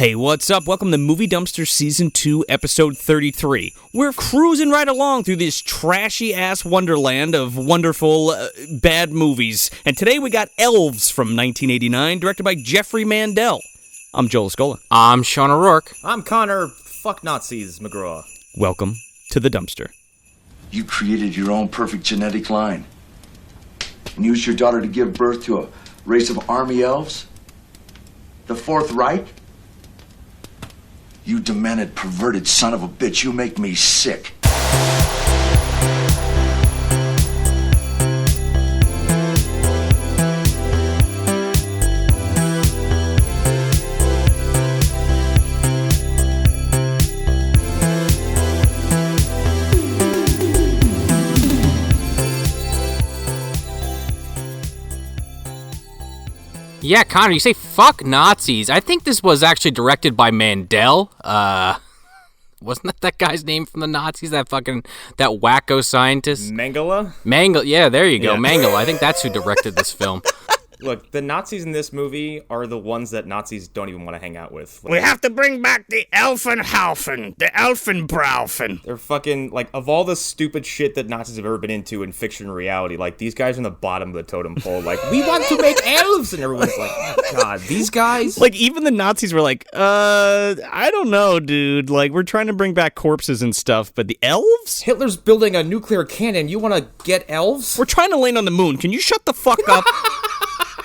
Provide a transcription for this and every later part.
Hey, what's up? Welcome to Movie Dumpster Season 2, Episode 33. We're cruising right along through this trashy-ass wonderland of wonderful, bad movies. And today we got Elves from 1989, directed by Jeffrey Mandel. I'm Joel Escola. I'm Sean O'Rourke. I'm Connor, fuck Nazis, McGraw. Welcome to the dumpster. You created your own perfect genetic line. And used your daughter to give birth to a race of army elves? The Fourth Reich? You demented, perverted son of a bitch, you make me sick. Yeah, Connor, you say fuck Nazis. I think this was actually directed by Mandel. Wasn't that guy's name from the Nazis? That wacko scientist? Mengele? Yeah, there you go. Yeah. Mengele. I think that's who directed this film. Look, the Nazis in this movie are the ones that Nazis don't even want to hang out with. We have to bring back the ELFEN HOUTEN, the Elfenbraufen. They're fucking, like, of all the stupid shit that Nazis have ever been into in fiction and reality, like, these guys are on the bottom of the totem pole. Like, we want to make elves! And everyone's like, oh, God, these guys? Like, even the Nazis were like, I don't know, dude. Like, we're trying to bring back corpses and stuff, but the elves? Hitler's building a nuclear cannon. You want to get elves? We're trying to land on the moon. Can you shut the fuck up?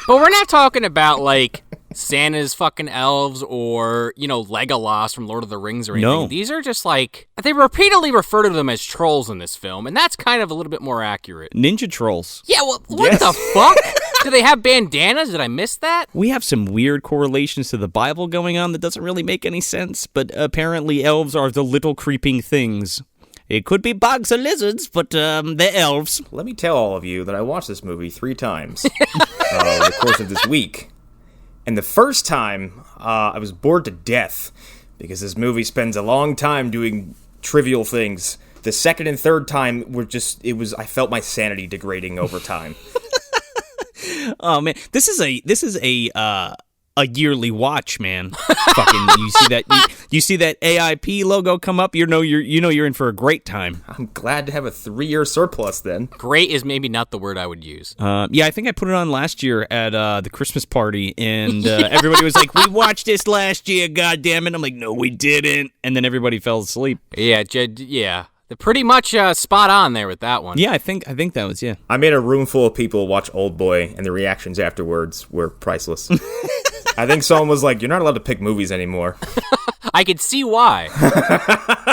But we're not talking about, like, Santa's fucking elves or, Legolas from Lord of the Rings or anything. No. These are just, like, they repeatedly refer to them as trolls in this film, and that's kind of a little bit more accurate. Ninja trolls. Yeah, well, what the fuck? Do they have bandanas? Did I miss that? We have some weird correlations to the Bible going on that doesn't really make any sense, but apparently elves are the little creeping things. It could be bugs or lizards, but they're elves. Let me tell all of you that I watched this movie 3 times over the course of this week. And the first time, I was bored to death because this movie spends a long time doing trivial things. The second and third time I felt my sanity degrading over time. Oh man, this is a yearly watch, man. Fucking, you see that AIP logo come up, you're in for a great time. I'm glad to have a 3-year surplus then. Great is maybe not the word I would use. Yeah, I think I put it on last year at the Christmas party, and everybody was like, "We watched this last year, goddammit." I'm like, "No, we didn't," and then everybody fell asleep. Yeah, yeah. They're pretty much spot on there with that one. Yeah, I think that was, yeah. I made a room full of people watch Old Boy, and the reactions afterwards were priceless. I think someone was like, "You're not allowed to pick movies anymore." I could see why.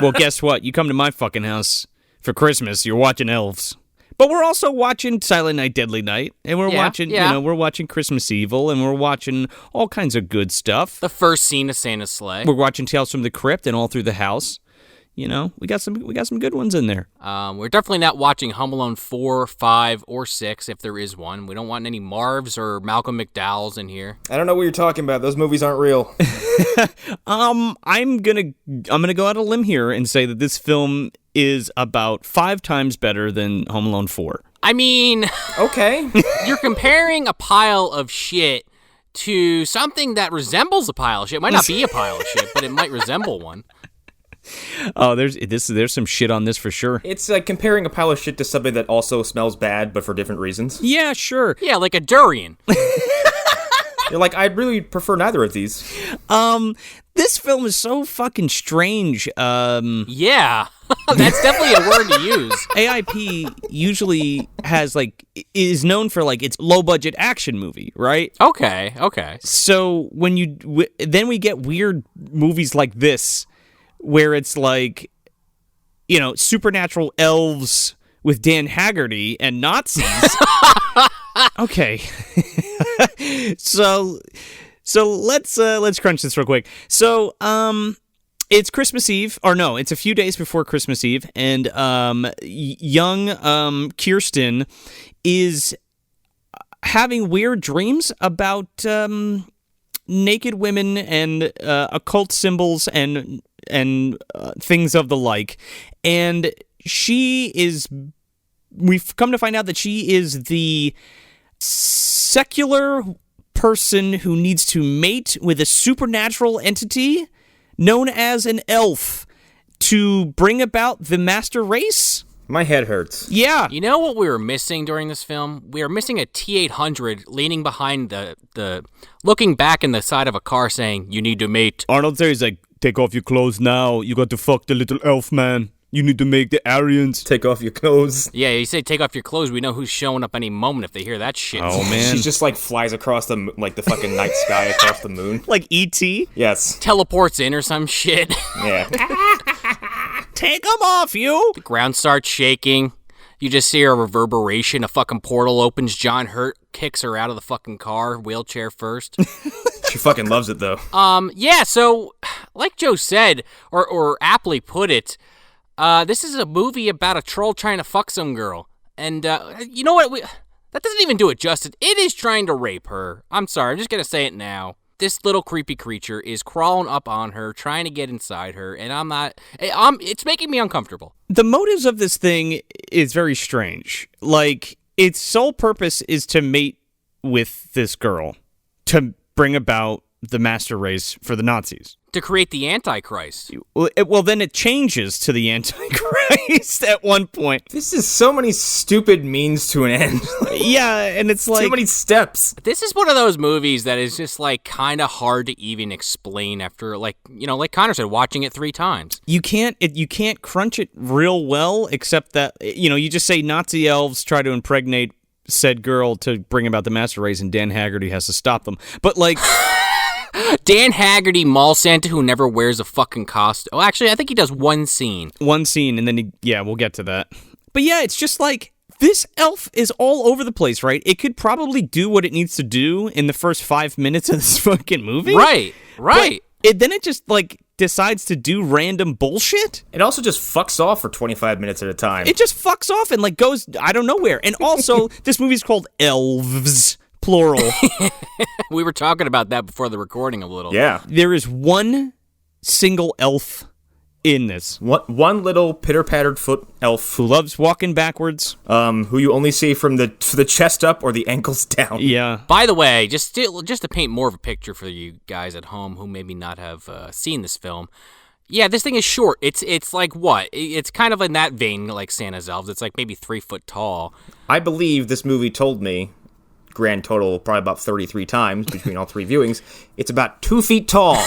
Well, guess what? You come to my fucking house for Christmas, you're watching Elves. But we're also watching Silent Night, Deadly Night, and we're watching Christmas Evil, and we're watching all kinds of good stuff. The first scene of Santa's Sleigh. We're watching Tales from the Crypt and All Through the House. We got some good ones in there. We're definitely not watching Home Alone 4, 5, or 6, if there is one. We don't want any Marvs or Malcolm McDowells in here. I don't know what you're talking about. Those movies aren't real. I'm gonna go out on a limb here and say that this film is about 5 times better than Home Alone 4. I mean, okay. You're comparing a pile of shit to something that resembles a pile of shit. It might not be a pile of shit, but it might resemble one. Oh, there's some shit on this for sure. It's like comparing a pile of shit to something that also smells bad, but for different reasons. Yeah, sure. Yeah, like a durian. You're like, I'd really prefer neither of these. This film is so fucking strange. Yeah, that's definitely a word to use. AIP usually is known for its low budget action movie, right? Okay. So when then we get weird movies like this, where it's like, supernatural elves with Dan Haggerty and Nazis. Okay. So let's crunch this real quick. So it's Christmas Eve, or no, it's a few days before Christmas Eve, and young Kirstin is having weird dreams about naked women and occult symbols and things of the like. And we've come to find out that she is the secular person who needs to mate with a supernatural entity known as an elf to bring about the master race? My head hurts. Yeah. You know what we were missing during this film? We were missing a T-800 leaning behind the looking back in the side of a car saying, "You need to mate." Arnold there, he's like, take off your clothes now. You got to fuck the little elf man. You need to make the Aryans. Take off your clothes. Yeah, you say take off your clothes. We know who's showing up any moment if they hear that shit. Oh, man. She just like flies across the fucking night sky across the moon. Like E.T.? Yes. Teleports in or some shit. Yeah. Take them off, you! The ground starts shaking. You just see a reverberation. A fucking portal opens. John Hurt kicks her out of the fucking car, wheelchair first. She fucking loves it though. Yeah, so like Joe said, or aptly put it, this is a movie about a troll trying to fuck some girl. And you know what? That doesn't even do it justice. It is trying to rape her. I'm sorry, I'm just going to say it now. This little creepy creature is crawling up on her, trying to get inside her, and it's making me uncomfortable. The motives of this thing is very strange. Like, its sole purpose is to mate with this girl, to bring about the master race for the Nazis. To create the Antichrist. Well, then it changes to the Antichrist at one point. This is so many stupid means to an end. Yeah, and it's like... Too many steps. This is one of those movies that is just, like, kind of hard to even explain after, like, you know, like Connor said, watching it 3 times. You can't crunch it real well, except that, you know, you just say Nazi elves try to impregnate said girl to bring about the master race, and Dan Haggerty has to stop them. But, like... Dan Haggerty, mall Santa, who never wears a fucking costume. Oh, actually, I think he does one scene. And then we'll get to that. But yeah, it's just like, this elf is all over the place, right? It could probably do what it needs to do in the first 5 minutes of this fucking movie. Right. Then it just, like, decides to do random bullshit. It also just fucks off for 25 minutes at a time. It just fucks off and, like, goes, I don't know where. And also, this movie's called Elves. Plural. We were talking about that before the recording a little. Yeah. There is one single elf in this. One little pitter-pattered foot elf. Who loves walking backwards. Who you only see from the chest up or the ankles down. Yeah. By the way, just to paint more of a picture for you guys at home who maybe not have seen this film. Yeah, this thing is short. It's like what? It's kind of in that vein like Santa's Elves. It's like maybe 3 foot tall. I believe this movie told me, grand total probably about 33 times between all 3 viewings, it's about 2 feet tall.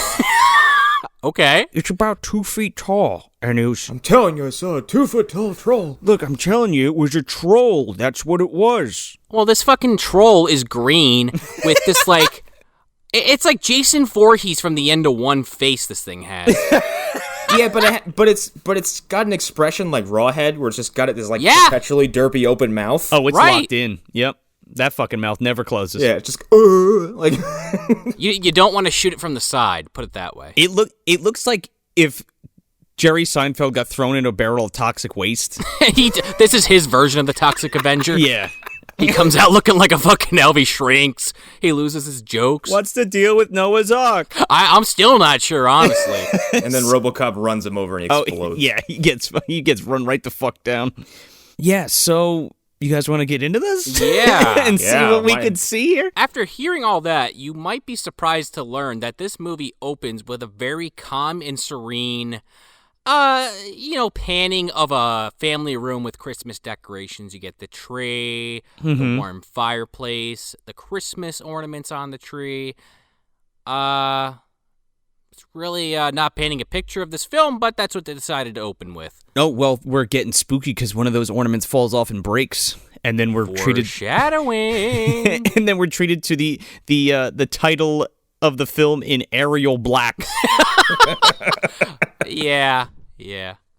Okay. It's about 2 feet tall. And it was... I'm telling you, I saw a 2 foot tall troll. Look, I'm telling you, it was a troll. That's what it was. Well, this fucking troll is green with this, like... It's like Jason Voorhees from the end of One face this thing has. Yeah, but it's got an expression like Rawhead, where it's just got this like Yeah. perpetually derpy open mouth. Oh, it's Right. locked in. Yep. That fucking mouth never closes. Yeah, it's just like You don't want to shoot it from the side, put it that way. It looks like if Jerry Seinfeld got thrown in a barrel of toxic waste. This is his version of the Toxic Avenger. Yeah. He comes out looking like a fucking elf. He shrinks. He loses his jokes. What's the deal with Noah's Ark? I'm still not sure, honestly. and then RoboCop runs him over and he explodes. Yeah, he gets run right the fuck down. Yeah, so you guys want to get into this? Yeah. and see what we can see here? After hearing all that, you might be surprised to learn that this movie opens with a very calm and serene, panning of a family room with Christmas decorations. You get the tree, the warm fireplace, the Christmas ornaments on the tree. It's really not painting a picture of this film, but that's what they decided to open with. Oh, well, we're getting spooky because one of those ornaments falls off and breaks, and then we're treated... Foreshadowing. and then we're treated to the title of the film in Arial black. Yeah.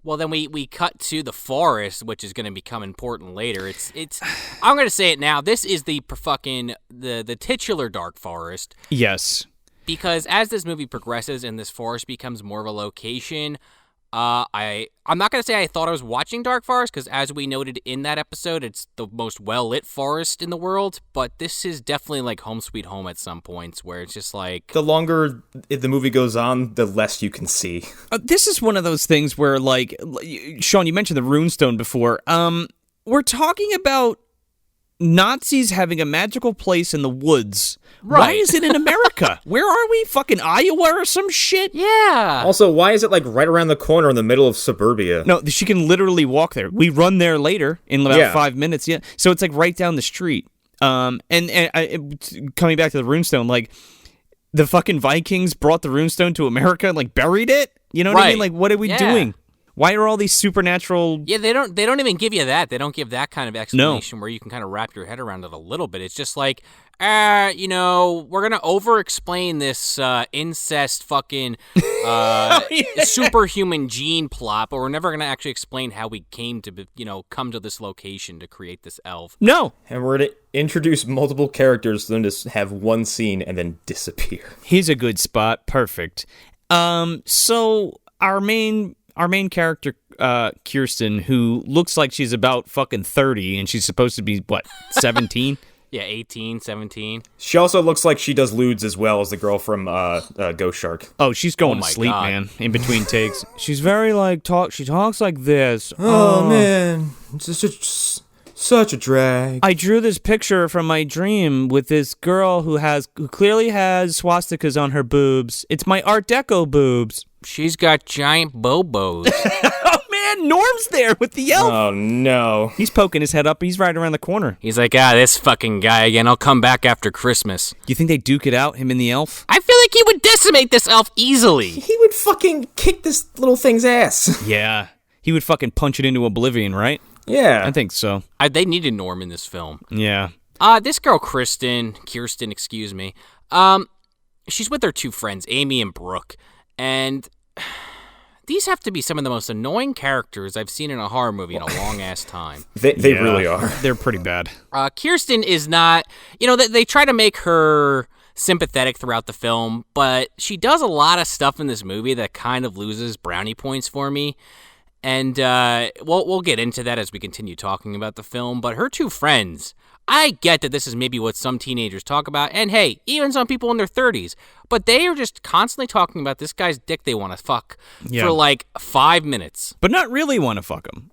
Well, then we cut to the forest, which is going to become important later. It's. I'm going to say it now. This is the titular dark forest. Yes. Because as this movie progresses and this forest becomes more of a location, I'm not going to say I thought I was watching Dark Forest, because as we noted in that episode, it's the most well-lit forest in the world, but this is definitely like Home Sweet Home at some points, where it's just like... The longer the movie goes on, the less you can see. This is one of those things where, like, Sean, you mentioned the runestone before. We're talking about Nazis having a magical place in the woods. Right. Why is it in America? Where are we? Fucking Iowa or some shit? Yeah. Also, why is it like right around the corner in the middle of suburbia? No, she can literally walk there. We run there later in about 5 minutes. Yeah, so it's like right down the street. And coming back to the runestone, like the fucking Vikings brought the runestone to America and like buried it. You know what I mean? Like, what are we doing? Why are all these supernatural? Yeah, they don't even give you that. They don't give that kind of explanation where you can kind of wrap your head around it a little bit. It's just like, we're gonna over-explain this incest fucking superhuman gene plot, but we're never gonna actually explain how we came to, come to this location to create this elf. No. And we're gonna introduce multiple characters for them to have one scene and then disappear. He's a good spot. Perfect. So our main character, Kirstin, who looks like she's about fucking 30 and she's supposed to be, 17? Yeah, 18, 17. She also looks like she does lewds as well as the girl from Ghost Shark. Oh, she's going to my sleep, God. man, in between takes. She's very, she talks like this. Man, it's such a drag. I drew this picture from my dream with this girl who clearly has swastikas on her boobs. It's my Art Deco boobs. She's got giant bobos. Oh, man, Norm's there with the elf. Oh, no. He's poking his head up. He's right around the corner. He's like, this fucking guy again. I'll come back after Christmas. You think they duke it out, him and the elf? I feel like he would decimate this elf easily. He would fucking kick this little thing's ass. Yeah. He would fucking punch it into oblivion, right? Yeah. I think so. They needed Norm in this film. Yeah. This girl, Kirstin, excuse me. She's with her two friends, Amy and Brooke, and these have to be some of the most annoying characters I've seen in a horror movie in a long-ass time. They really are. They're pretty bad. Kirstin is not, they try to make her sympathetic throughout the film, but she does a lot of stuff in this movie that kind of loses brownie points for me. And we'll get into that as we continue talking about the film. But her two friends, I get that this is maybe what some teenagers talk about. And hey, even some people in their 30s. But they are just constantly talking about this guy's dick they want to fuck for like 5 minutes. But not really want to fuck him.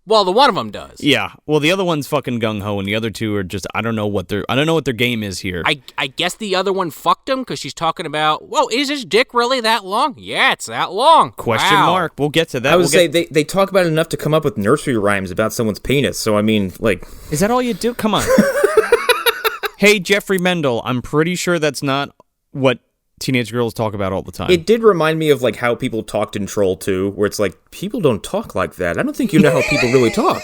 Well, the one of them does. Yeah. Well, the other one's fucking gung-ho, and the other two are just, I don't know what their game is here. I guess the other one fucked him because she's talking about, whoa, is his dick really that long? Yeah, it's that long. Question Wow. mark. We'll get to that. I would say they talk about it enough to come up with nursery rhymes about someone's penis. So, I mean, like... Is that all you do? Come on. Hey, Jeffrey Mendel, I'm pretty sure that's not what teenage girls talk about all the time. It did remind me of like how people talked in Troll 2, where it's like, people don't talk like that. I don't think you know how people really talk.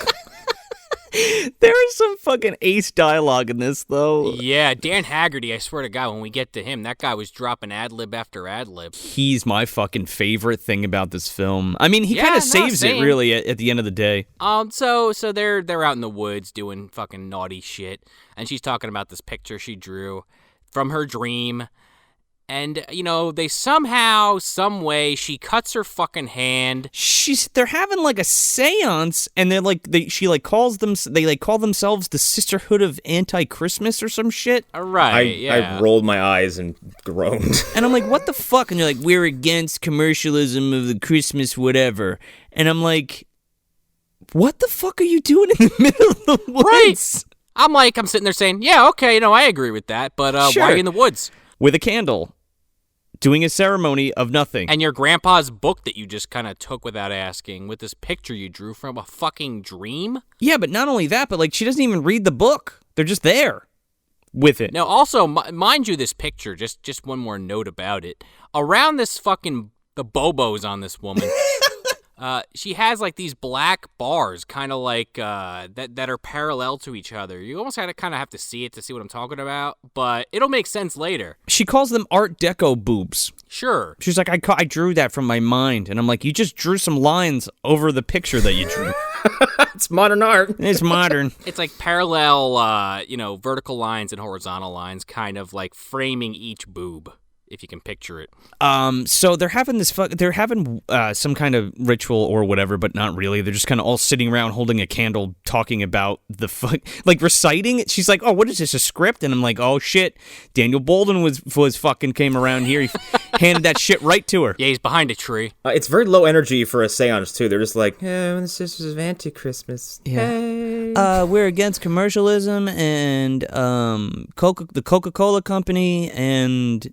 There is some fucking ace dialogue in this, though. Yeah, Dan Haggerty, I swear to God, when we get to him, that guy was dropping ad-lib after ad-lib. He's my fucking favorite thing about this film. I mean, he kind of saves it, same. really, at the end of the day. So they're out in the woods doing fucking naughty shit, and she's talking about this picture she drew from her dream. And, they somehow, some way, she cuts her fucking hand. They're having like a seance, and they're like, they call themselves the Sisterhood of Anti-Christmas or some shit. Right, yeah. I rolled my eyes and groaned. And I'm like, what the fuck? And they're like, we're against commercialism of the Christmas whatever. And I'm like, what the fuck are you doing in the middle of the woods? Right. I'm sitting there saying, yeah, okay, I agree with that, but Sure. why are you in the woods? With a candle. Doing a ceremony of nothing. And your grandpa's book that you just kind of took without asking, with this picture you drew from a fucking dream? Yeah, but not only that, but like she doesn't even read the book. They're just there with it. Now, also, mind you, this picture, just one more note about it. Around this fucking, the bobos on this woman, she has like these black bars, kind of like, that are parallel to each other. You almost kind of have to see it to see what I'm talking about, but it'll make sense later. She calls them Art Deco boobs. Sure. She's like, I drew that from my mind. And I'm like, you just drew some lines over the picture that you drew. It's modern art. It's modern. It's like parallel, vertical lines and horizontal lines, kind of like framing each boob. if you can picture it. So they're having some kind of ritual or whatever, but not really. They're just kind of all sitting around holding a candle, talking about like reciting it. She's like, "Oh, what is this? A script?" And I'm like, "Oh shit, Daniel Bolden was fucking came around here. He handed that shit right to her." Yeah, he's behind a tree. It's very low energy for a seance too. They're just like, this is anti-Christmas. Yeah. Hey. We're against commercialism and the Coca-Cola Company and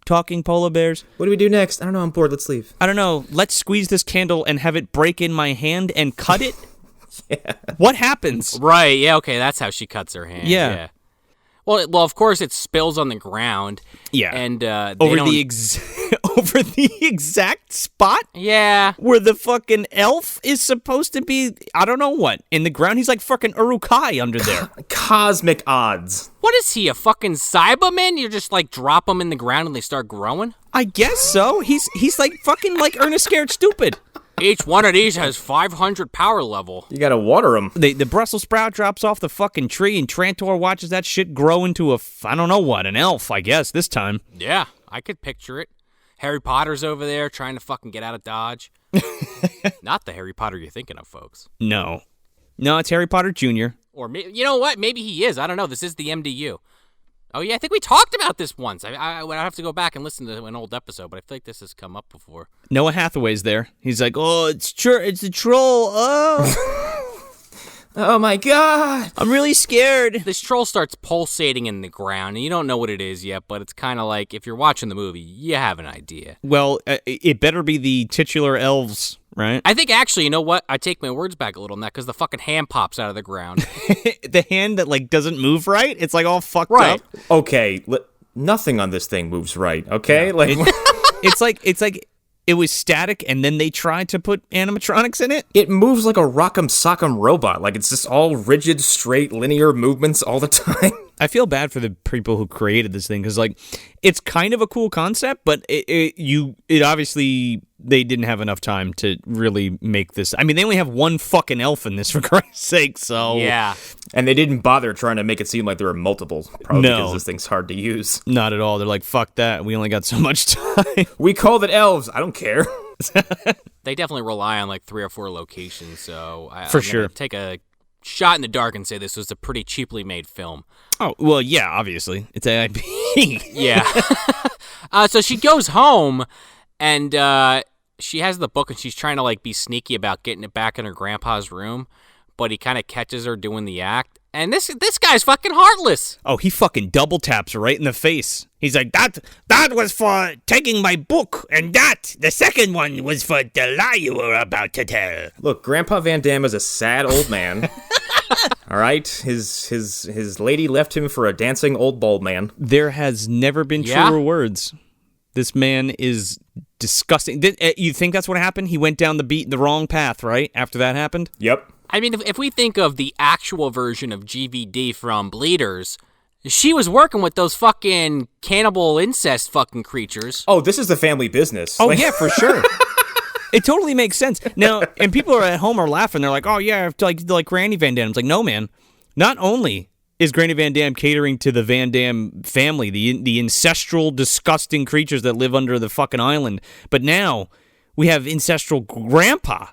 talking polar bears. What do we do next? I don't know. I'm bored. Let's leave. I don't know. Let's squeeze this candle and have it break in my hand and cut it. Yeah. What happens? Right. Yeah. Okay. That's how she cuts her hand. Yeah. Well, of course, it spills on the ground. Yeah. And over the exact spot. Yeah. Where the fucking elf is supposed to be. I don't know what in the ground. He's like fucking Uruk-hai under there. Cosmic odds. What is he? A fucking Cyberman? You just like drop them in the ground and they start growing? I guess so. He's like fucking like Ernest Scared Stupid. Each one of these has 500 power level. You gotta water them. The Brussels sprout drops off the fucking tree, and Trantor watches that shit grow into I don't know what, an elf, I guess, this time. Yeah, I could picture it. Harry Potter's over there trying to fucking get out of Dodge. Not the Harry Potter you're thinking of, folks. No, it's Harry Potter Jr. Or, you know what? Maybe he is. I don't know. This is the MDU. Oh, yeah, I think we talked about this once. I would have to go back and listen to an old episode, but I feel like this has come up before. Noah Hathaway's there. He's like, "Oh, it's a troll. Oh, oh my god, I'm really scared." This troll starts pulsating in the ground, and you don't know what it is yet, but it's kind of like, if you're watching the movie, you have an idea. Well, it better be the titular elves, right? I think, actually, you know what? I take my words back a little on that, because the fucking hand pops out of the ground. The hand that, like, doesn't move right? It's, like, all fucked right. up? Okay, nothing on this thing moves right, okay? Yeah. Like, it's like it was static, and then they tried to put animatronics in it? It moves like a rock'em sock'em robot. Like, it's just all rigid, straight, linear movements all the time. I feel bad for the people who created this thing, because, like, it's kind of a cool concept, but it obviously, they didn't have enough time to really make this. I mean, they only have one fucking elf in this, for Christ's sake, so... Yeah. And they didn't bother trying to make it seem like there were multiples, probably because this thing's hard to use. Not at all. They're like, fuck that, we only got so much time. We called it Elves. I don't care. They definitely rely on, like, 3 or 4 locations, so... I'm sure. Take a shot in the dark and say this was a pretty cheaply made film. Oh, well, yeah, obviously. It's AIP. Yeah. So she goes home, and she has the book, and she's trying to, like, be sneaky about getting it back in her grandpa's room, but he kind of catches her doing the act. And this guy's fucking heartless. Oh, he fucking double taps her right in the face. He's like, that was for taking my book, and the second one was for the lie you were about to tell. Look, Grandpa Van Damme is a sad old man. All right? His lady left him for a dancing old bald man. There has never been truer words. This man is disgusting. You think that's what happened? He went down the wrong path, right? After that happened? Yep. I mean, if we think of the actual version of GVD from Bleeders, she was working with those fucking cannibal incest fucking creatures. Oh, this is the family business. Oh, yeah, for sure. It totally makes sense. Now, and people are at home are laughing. They're like, oh, yeah, like Granny Van Dam. It's like, no, man. Not only is Granny Van Dam catering to the Van Dam family, the ancestral, disgusting creatures that live under the fucking island, but now we have ancestral Grandpa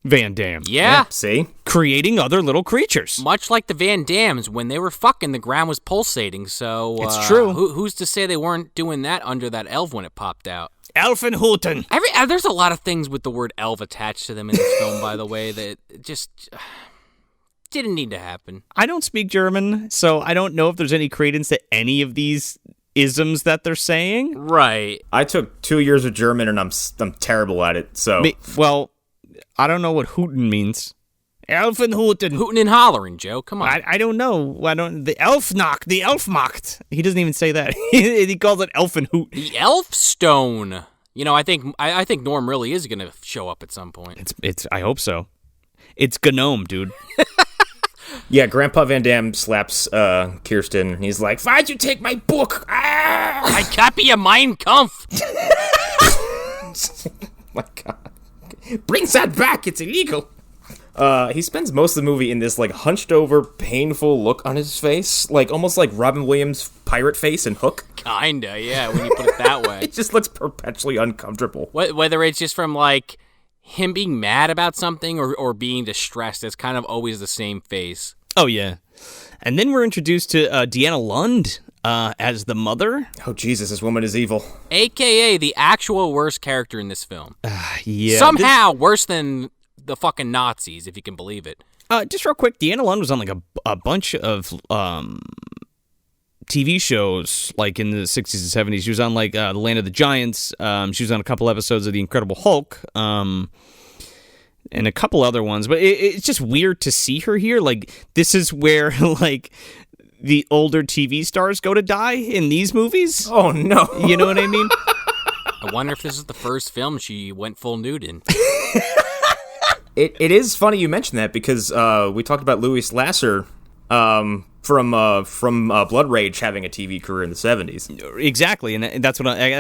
Van Dam. Yeah. See? Creating other little creatures. Much like the Van Dams, when they were fucking, the ground was pulsating, so... It's true. Who's to say they weren't doing that under that elf when it popped out? ELFEN HOUTEN. There's a lot of things with the word elf attached to them in this film, by the way, that just... didn't need to happen. I don't speak German, so I don't know if there's any credence to any of these isms that they're saying. Right. I took 2 years of German, and I'm terrible at it, so... Well... I don't know what hooten means. ELFEN HOUTEN. Hooten and hollering, Joe. Come on. I don't know. The Elfnacht. The Elfmacht. He doesn't even say that. He calls it Elfen Hoot. The Elf Stone. You know, I think Norm really is going to show up at some point. It's. I hope so. It's Gnome, dude. Yeah, Grandpa Van Dam slaps Kirstin, and he's like, "Why'd you take my book? Ah! I copy a Mein Kampf." Oh my God. Bring that back, it's illegal. He spends most of the movie in this, like, hunched over, painful look on his face, like, almost like Robin Williams' pirate face in Hook. Kinda, yeah, when you put it that way. It just looks perpetually uncomfortable. Whether it's just from, like, him being mad about something or being distressed, it's kind of always the same face. Oh, yeah. And then we're introduced to Deanna Lund as the mother. Oh, Jesus, this woman is evil. AKA the actual worst character in this film. Yeah. Somehow worse than the fucking Nazis, if you can believe it. Just real quick, Deanna Lund was on like a bunch of TV shows like in the 60s and 70s. She was on like The Land of the Giants. She was on a couple episodes of The Incredible Hulk. And a couple other ones. But it's just weird to see her here. Like, this is where like the older TV stars go to die in these movies. Oh, no. You know what I mean? I wonder if this is the first film she went full nude in. It is funny you mentioned that because we talked about Louis Lasser from Blood Rage having a TV career in the 70s. Exactly, and that's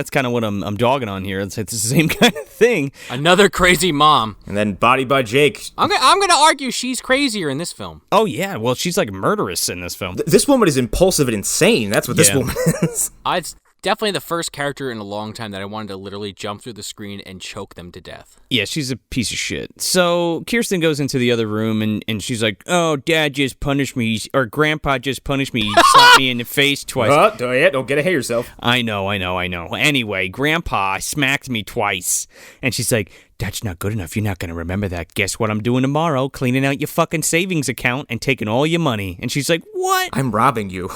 kind of what I'm dogging on here. It's the same kind of thing. Another crazy mom. And then Body by Jake. I'm gonna argue she's crazier in this film. Oh yeah, well she's like murderous in this film. This woman is impulsive and insane. That's what this woman is. It's definitely the first character in a long time that I wanted to literally jump through the screen and choke them to death. Yeah, she's a piece of shit. So Kirstin goes into the other room and she's like, "Oh, Dad just punished me, or Grandpa just punished me. He slapped me in the face twice." Don't get ahead of yourself. I know. Anyway, Grandpa smacked me twice. And she's like, "That's not good enough. You're not going to remember that. Guess what I'm doing tomorrow? Cleaning out your fucking savings account and taking all your money." And she's like, "What? I'm robbing you."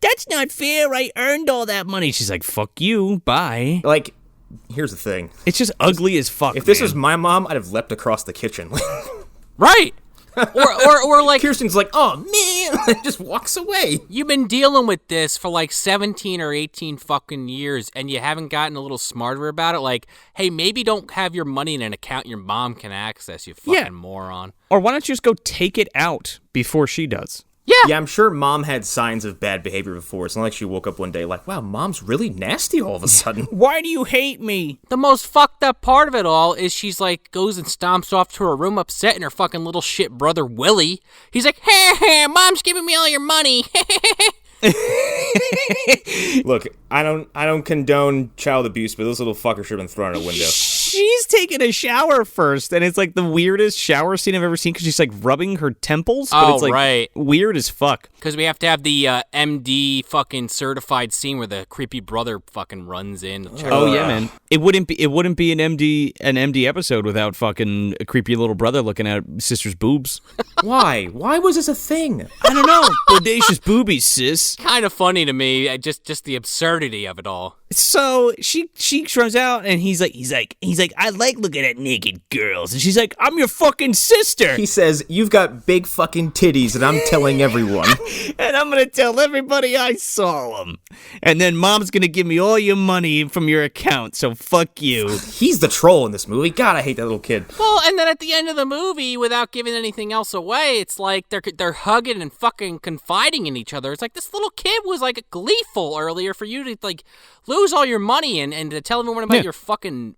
That's not fair. I earned all that money." She's like, "Fuck you. Bye." Like, here's the thing. It's just ugly as fuck, If this was my mom, I'd have leapt across the kitchen. Right. Or like Kirstin's like, "Oh, man," and just walks away. you've been dealing with this for like 17 or 18 fucking years and you haven't gotten a little smarter about it. Like, hey, maybe don't have your money in an account your mom can access, you fucking moron. Or why don't you just go take it out before she does? Yeah, I'm sure Mom had signs of bad behavior before. It's not like she woke up one day like, "Wow, Mom's really nasty all of a sudden." Why do you hate me? The most fucked up part of it all is she's like, goes and stomps off to her room upset, and her fucking little shit brother, Willie, he's like, "Hey, Mom's giving me all your money." Look, I don't condone child abuse, but this little fucker should have been thrown out a window. She's taking a shower first, and it's like the weirdest shower scene I've ever seen because she's like rubbing her temples. But it's like right. Weird as fuck. Because we have to have the MD fucking certified scene where the creepy brother fucking runs in. Oh yeah, man. It wouldn't be an MD episode without fucking a creepy little brother looking at sister's boobs. Why? Why was this a thing? I don't know. Bodacious boobies, sis. Kind of funny to me, just the absurdity of it all. So she runs out and he's like, "I like looking at naked girls," and she's like, "I'm your fucking sister." He says, "You've got big fucking titties, and I'm telling everyone." And I'm gonna tell everybody I saw them. And then Mom's gonna give me all your money from your account. So fuck you. He's the troll in this movie. God, I hate that little kid. Well, and then at the end of the movie, without giving anything else away, it's like they're hugging and fucking confiding in each other. It's like this little kid was like gleeful earlier for you to like lose all your money and to tell everyone about your fucking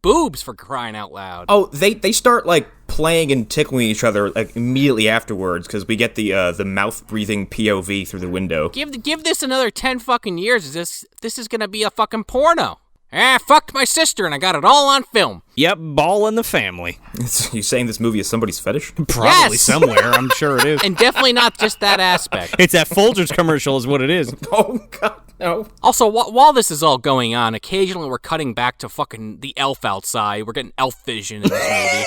boobs, for crying out loud. Oh, they start like playing and tickling each other like immediately afterwards because we get the mouth breathing POV through the window. Give this another 10 fucking years. This is gonna be a fucking porno. I fucked my sister and I got it all on film. Yep, ball in the family. You saying this movie is somebody's fetish? Probably somewhere. I'm sure it is. And definitely not just that aspect. It's that Folgers commercial is what it is. Oh, God, no. Also, while this is all going on, occasionally we're cutting back to fucking the elf outside. We're getting elf vision in this movie.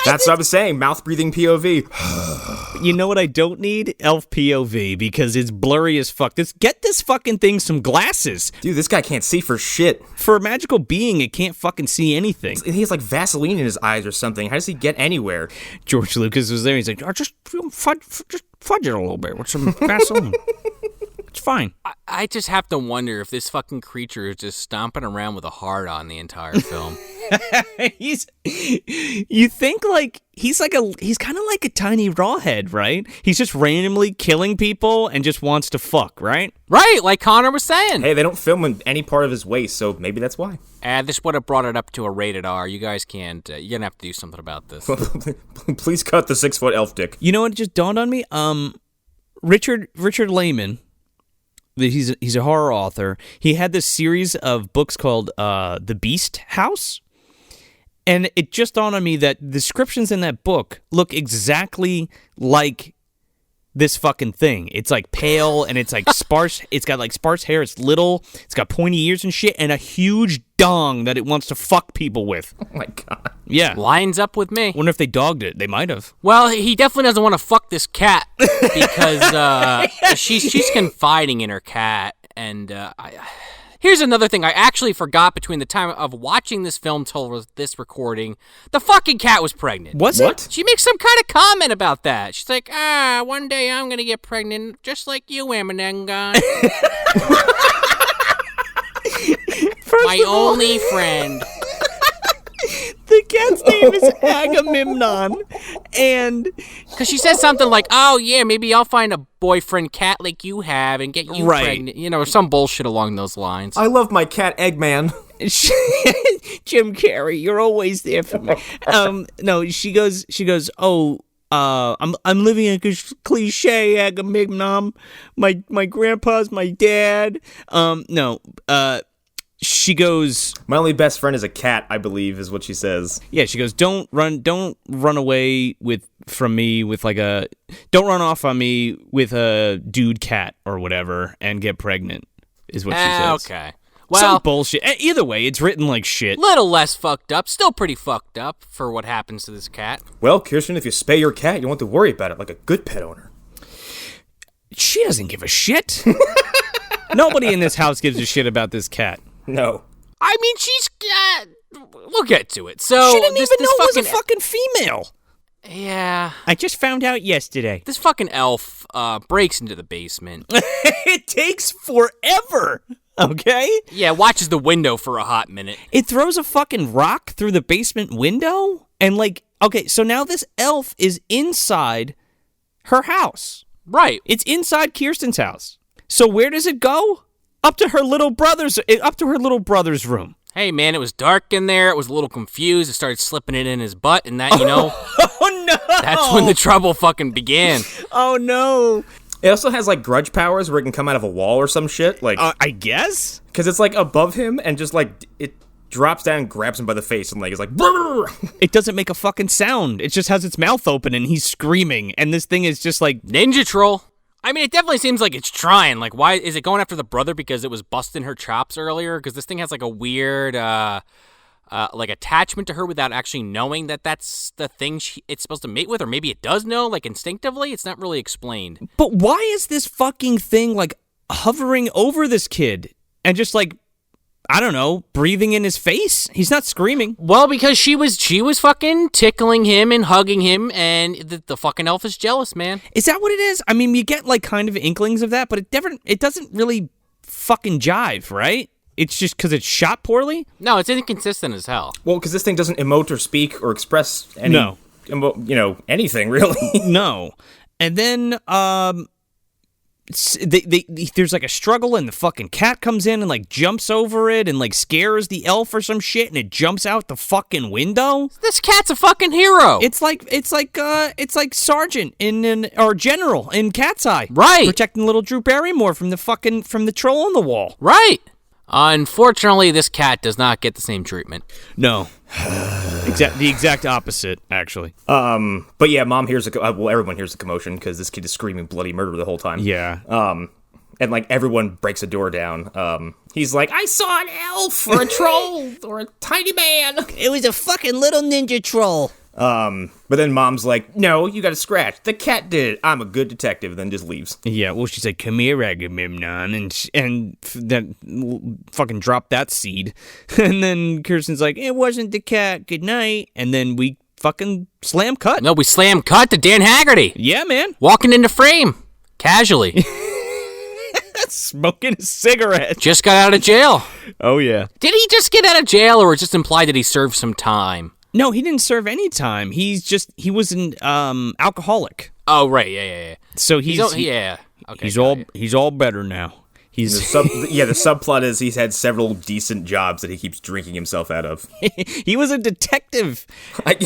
That's what I was saying. Mouth breathing POV. You know what I don't need? Elf POV, because it's blurry as fuck. Get this fucking thing some glasses. Dude, this guy can't see for shit. For a magical being, it can't fucking see anything. He has like Vaseline in his eyes or something. How does he get anywhere? George Lucas was there. He's like, just fudge it a little bit with some Vaseline. It's fine. I just have to wonder if this fucking creature is just stomping around with a heart on the entire film. You think like he's kind of like a tiny rawhead, right? He's just randomly killing people and just wants to fuck, right? Right, like Connor was saying. Hey, they don't film in any part of his waist, so maybe that's why. This would have brought it up to a rated R. You guys can't. You're gonna have to do something about this. Please cut the 6-foot elf dick. You know what just dawned on me? Richard Lehman, He's a horror author. He had this series of books called The Beast House. And it just dawned on me that descriptions in that book look exactly like this fucking thing. It's like pale and it's like sparse. It's got like sparse hair. It's little. It's got pointy ears and shit and a huge dong that it wants to fuck people with. Oh my god. Yeah. Lines up with me. Wonder if they dogged it. They might have. Well, he definitely doesn't want to fuck this cat because she's confiding in her cat. And here's another thing I actually forgot between the time of watching this film till this recording. The fucking cat was pregnant. Was What? it? She makes some kind of comment about that. She's like, one day I'm going to get pregnant just like you, Amanengon. My only friend. The cat's name is Agamemnon, and Because she says something like, oh, yeah, maybe I'll find a boyfriend cat like you have and get you Right. pregnant. You know, or some bullshit along those lines. I love my cat Eggman. Jim Carrey, you're always there for me. No, she goes, oh, I'm living a cliche, Agamemnon. My grandpa's my dad. She goes, My only best friend is a cat, I believe, is what she says. yeah, she goes, don't run away from me with don't run off on me with a dude cat or whatever and get pregnant, is what she says. Okay. Some Well, bullshit. Either way, it's written like shit. little less fucked up. Still pretty fucked up for what happens to this cat. Well, Kirstin, if you spay your cat, you won't have to worry about it like a good pet owner. She doesn't give a shit. Nobody in this house gives a shit about this cat. No. I mean, she's... we'll get to it. So She didn't this, even know this it was a fucking female. Yeah. I just found out yesterday. This fucking elf breaks into the basement. It takes forever, okay? Yeah, watches the window for a hot minute. It throws a fucking rock through the basement window, and okay, so now this elf is inside her house. Right. It's inside Kirstin's house. So where does it go? Up to her little brother's room. Hey, man, it was dark in there. It was a little confused. It started slipping it in his butt, and that, you know, Oh no! that's when the trouble fucking began. Oh no! It also has like grudge powers where it can come out of a wall or some shit. Like, I guess. because it's like above him and just like it drops down and grabs him by the face and like it's like. Brrr! It doesn't make a fucking sound. It just has its mouth open and he's screaming, and this thing is just like. Ninja Troll. I mean, it definitely seems like it's trying. Like, why is it going after the brother because it was busting her chops earlier? Because this thing has like a weird, like attachment to her without actually knowing that that's the thing it's supposed to mate with, or maybe it does know, like instinctively. It's not really explained. But why is this fucking thing like hovering over this kid and just like, I don't know, breathing in his face? He's not screaming. Well, because she was fucking tickling him and hugging him, and the fucking elf is jealous, man. Is that what it is? I mean, you get like kind of inklings of that, but it doesn't really fucking jive, right? It's just because it's shot poorly? No, it's inconsistent as hell. Well, because this thing doesn't emote or speak or express any, No. Anything really. No. And then, there's like a struggle and the fucking cat comes in and like jumps over it and like scares the elf or some shit and it jumps out the fucking window. This cat's a fucking hero. It's like Sergeant or General in Cat's Eye. Right. Protecting little Drew Barrymore from the troll on the wall. Right. Unfortunately, this cat does not get the same treatment. No. The exact opposite, actually. But yeah, mom hears everyone hears the commotion because this kid is screaming bloody murder the whole time. Yeah. And like everyone breaks the door down. He's like, I saw an elf or a troll or a tiny man. It was a fucking little ninja troll. But then mom's like, no, you got to scratch. The cat did it. I'm a good detective. Then just leaves. Yeah, well, she's like, come here, Agamemnon, and then fucking drop that seed. And then Kirstin's like, it wasn't the cat, good night. And then we fucking slam cut. No, we slam cut to Dan Haggerty. Yeah, man. Walking into frame. Casually. Smoking a cigarette. Just got out of jail. Oh, yeah. Did he just get out of jail, or just implied that he served some time? No, he didn't serve any time. He was an alcoholic. Oh, right, yeah. So Okay, he's all better now. The subplot is he's had several decent jobs that he keeps drinking himself out of. He was a detective, I-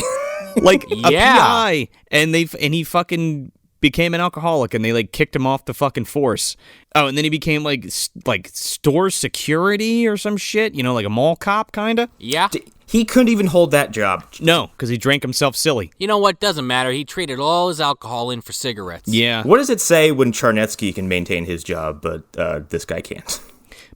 like a Yeah. PI, and he fucking became an alcoholic, and they like kicked him off the fucking force. Oh, and then he became like store security or some shit, you know, like a mall cop kind of. Yeah. He couldn't even hold that job. No, because he drank himself silly. You know what? Doesn't matter. He traded all his alcohol in for cigarettes. Yeah. What does it say when Charnetsky can maintain his job, but this guy can't?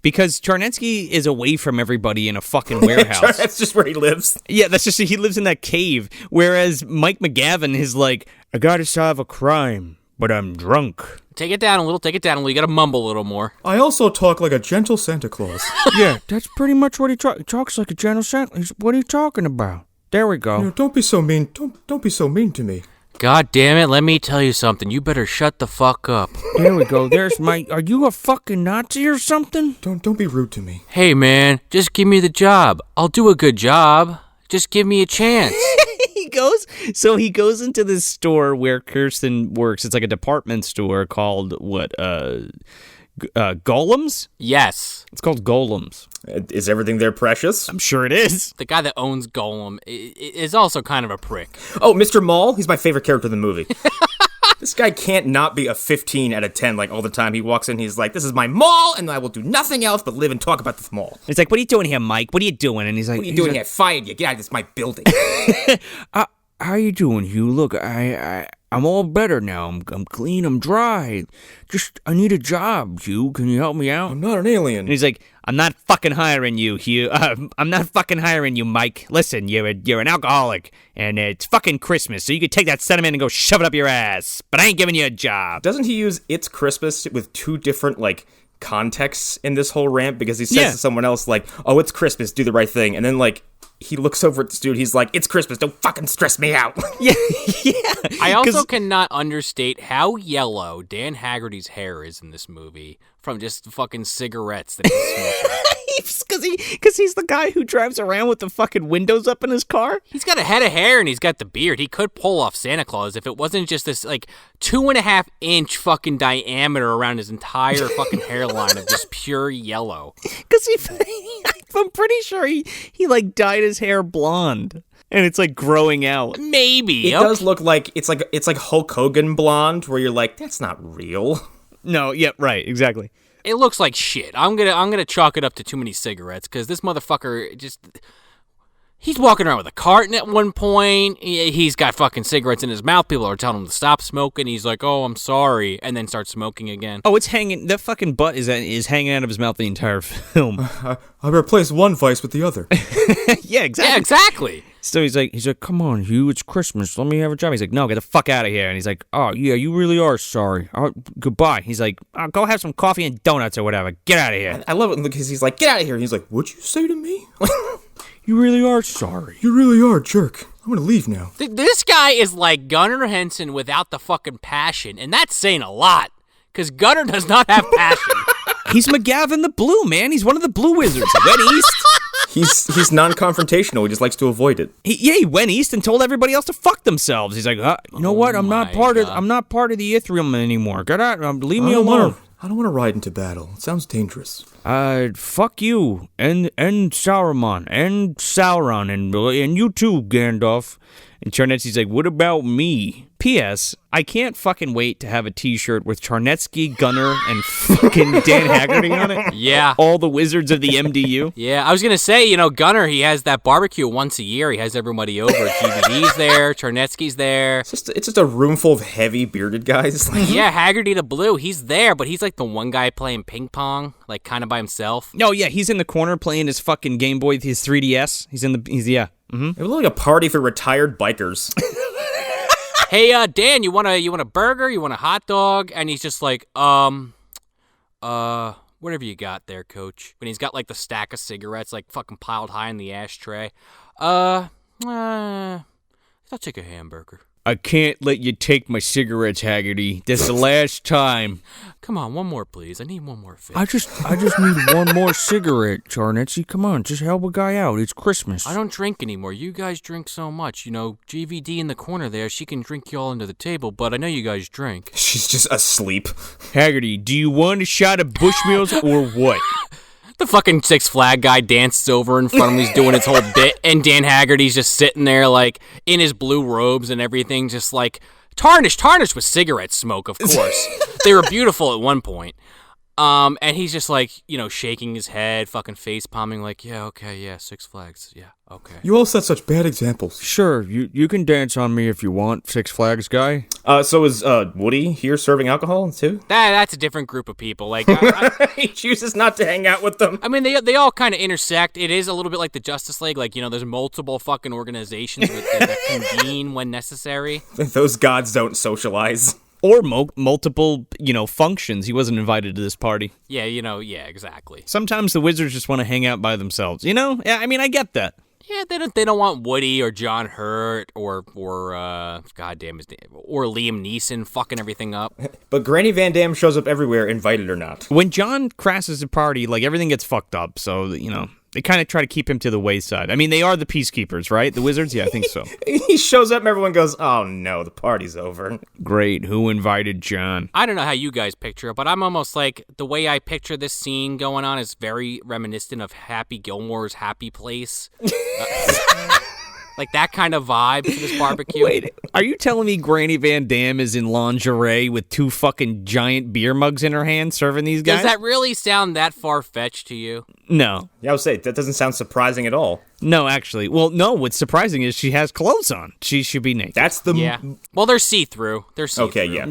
Because Charnetsky is away from everybody in a fucking warehouse. That's just where he lives. Yeah, that's just, he lives in that cave. Whereas Mike McGavin is like, I gotta solve a crime, but I'm drunk. Take it down a little. You gotta mumble a little more. I also talk like a gentle Santa Claus. Yeah, that's pretty much what he talks like a gentle Santa. What are you talking about? There we go. Don't be so mean. Don't be so mean to me. God damn it, let me tell you something. You better shut the fuck up. There we go. There's my... Are you a fucking Nazi or something? Don't be rude to me. Hey, man, just give me the job. I'll do a good job. Just give me a chance. He goes into this store where Kirstin works. It's like a department store called Golems? Yes. It's called Golems. Is everything there precious? I'm sure it is. The guy that owns Golem is also kind of a prick. Oh, Mr. Maul? He's my favorite character in the movie. This guy can't not be a 15 out of 10 like all the time. He walks in, he's like, this is my mall, and I will do nothing else but live and talk about this mall. It's like, what are you doing here, Mike? What are you doing? And he's like, What are you doing here? I fired you. Get out of this, my building. How you doing, Hugh? Look, I'm all better now. I'm clean. I'm dry. I need a job, Hugh. Can you help me out? I'm not an alien. And he's like, I'm not fucking hiring you, Hugh. I'm not fucking hiring you, Mike. Listen, you're an alcoholic, and it's fucking Christmas, so you could take that sentiment and go shove it up your ass. But I ain't giving you a job. Doesn't he use "It's Christmas" with two different contexts in this whole rant? Because he says to someone else like, "Oh, it's Christmas. Do the right thing," and then he looks over at this dude. He's like, "It's Christmas. Don't fucking stress me out." Yeah. I also cannot understate how yellow Dan Haggerty's hair is in this movie from just fucking cigarettes that he's smoking. Because he's the guy who drives around with the fucking windows up in his car. He's got a head of hair and he's got the beard. He could pull off Santa Claus if it wasn't just this 2.5-inch fucking diameter around his entire fucking hairline of just pure yellow. Because I'm pretty sure he dyed his hair blonde. And it's growing out. Maybe. It does look like it's like Hulk Hogan blonde, where you're like, that's not real. No, yeah, right, exactly. It looks like shit. I'm gonna chalk it up to too many cigarettes because this motherfucker he's walking around with a carton at one point. He's got fucking cigarettes in his mouth. People are telling him to stop smoking. He's like, "Oh, I'm sorry," and then starts smoking again. Oh, it's hanging. That fucking butt is hanging out of his mouth the entire film. I replaced one vice with the other. Yeah, exactly. Yeah, exactly. So he's like, come on, Hugh, it's Christmas. Let me have a job. He's like, no, get the fuck out of here. And he's like, oh, yeah, you really are sorry. Goodbye. He's like, go have some coffee and donuts or whatever. Get out of here. I love it because he's like, get out of here. And he's like, what'd you say to me? You really are sorry. You really are a jerk. I'm gonna leave now. This guy is like Gunnar Henson without the fucking passion, and that's saying a lot, because Gunnar does not have passion. He's McGavin the Blue, man. He's one of the Blue Wizards. He went east. He's non-confrontational. He just likes to avoid it. He went east and told everybody else to fuck themselves. He's like, you know what? I'm not part of the Ithrium anymore. Get out. Leave me alone. I don't want to ride into battle. It sounds dangerous. Fuck you and Sauron and Sauron and you too, Gandalf. And Charnetsky's like, what about me? P.S. I can't fucking wait to have a t-shirt with Charnetsky, Gunnar, and fucking Dan Haggerty on it. Yeah. All the wizards of the MDU. Yeah, I was going to say, Gunnar, he has that barbecue once a year. He has everybody over. GVD's there. Charnetsky's there. It's just a room full of heavy bearded guys. Yeah, Haggerty the Blue, he's there, but he's like the one guy playing ping pong, kind of by himself. Oh, yeah, he's in the corner playing his fucking Game Boy, his 3DS. Yeah. Mm-hmm. It was like a party for retired bikers. Hey, Dan, you want a burger? You want a hot dog? And he's just like, whatever you got there, coach. When he's got the stack of cigarettes fucking piled high in the ashtray. I'll take a hamburger. I can't let you take my cigarettes, Haggerty. This is the last time. Come on, one more, please. I need one more fix. I just need one more cigarette, Charnetsky. Come on, just help a guy out. It's Christmas. I don't drink anymore. You guys drink so much. GVD in the corner there, she can drink you all under the table, but I know you guys drink. She's just asleep. Haggerty, do you want a shot of Bushmills or what? The fucking Six Flag guy dances over in front of him. He's doing his whole bit, and Dan Haggerty's just sitting there, in his blue robes and everything, just, tarnished with cigarette smoke, of course. They were beautiful at one point. And he's just like, shaking his head, fucking face palming, like, yeah, okay, yeah, Six Flags, yeah, okay. You all set such bad examples. Sure, you can dance on me if you want, Six Flags guy. So is Woody here serving alcohol too? That's a different group of people. Like, He chooses not to hang out with them. I mean, they all kind of intersect. It is a little bit like the Justice League. Like, there's multiple fucking organizations that convene when necessary. Those gods don't socialize. Or multiple, functions. He wasn't invited to this party. Yeah, yeah, exactly. Sometimes the wizards just want to hang out by themselves. Yeah, I mean, I get that. Yeah, they don't want Woody or John Hurt or goddamn his name, or Liam Neeson fucking everything up. But Granny Van Dam shows up everywhere, invited or not. When John crashes a party, like, everything gets fucked up. So, they kind of try to keep him to the wayside. I mean, they are the peacekeepers, right? The wizards? Yeah, I think so. He shows up and everyone goes, oh no, the party's over. Great. Who invited John? I don't know how you guys picture it, but I'm almost like, the way I picture this scene going on is very reminiscent of Happy Gilmore's Happy Place. Like that kind of vibe for this barbecue. Wait, are you telling me Granny Van Dam is in lingerie with 2 fucking giant beer mugs in her hand serving these guys? Does that really sound that far-fetched to you? No. Yeah, I would say, that doesn't sound surprising at all. No, actually. Well, no, what's surprising is she has clothes on. She should be naked. That's the... Yeah. Well, they're see-through. Okay, yeah.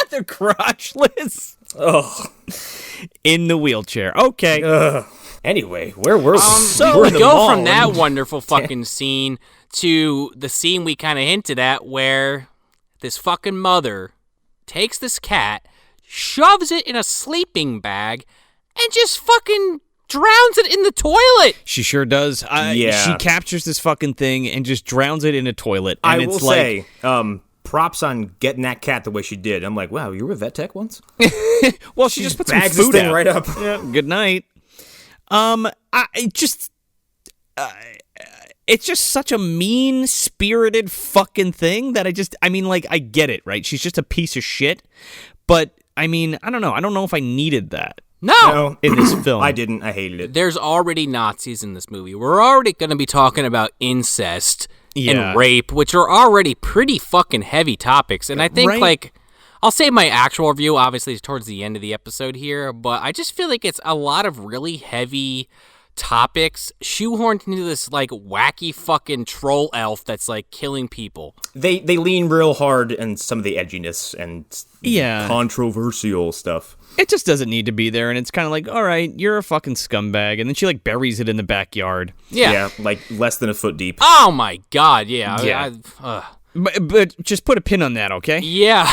They're crotchless. Ugh. In the wheelchair. Okay. Ugh. Anyway, where were we? So we go from that wonderful fucking scene to the scene we kind of hinted at where this fucking mother takes this cat, shoves it in a sleeping bag, and just fucking drowns it in the toilet. She sure does. Yeah. She captures this fucking thing and just drowns it in a toilet. And I will say, props on getting that cat the way she did. I'm like, wow, you were a vet tech once? Well, she just put some bags food this thing out. right up. Yeah, good night. It's just such a mean-spirited fucking thing that I get it, right? She's just a piece of shit. But, I mean, I don't know. I don't know if I needed that. No. In this film. I didn't. I hated it. There's already Nazis in this movie. We're already going to be talking about incest and rape, which are already pretty fucking heavy topics. And I think, I'll say my actual review, obviously, towards the end of the episode here, but I just feel like it's a lot of really heavy topics shoehorned into this, like, wacky fucking troll elf that's, like, killing people. They lean real hard in some of the edginess and controversial stuff. It just doesn't need to be there, and it's kind of like, all right, you're a fucking scumbag, and then she, like, buries it in the backyard. Yeah, like, less than a foot deep. Oh, my God, yeah. Yeah. But just put a pin on that, okay? Yeah.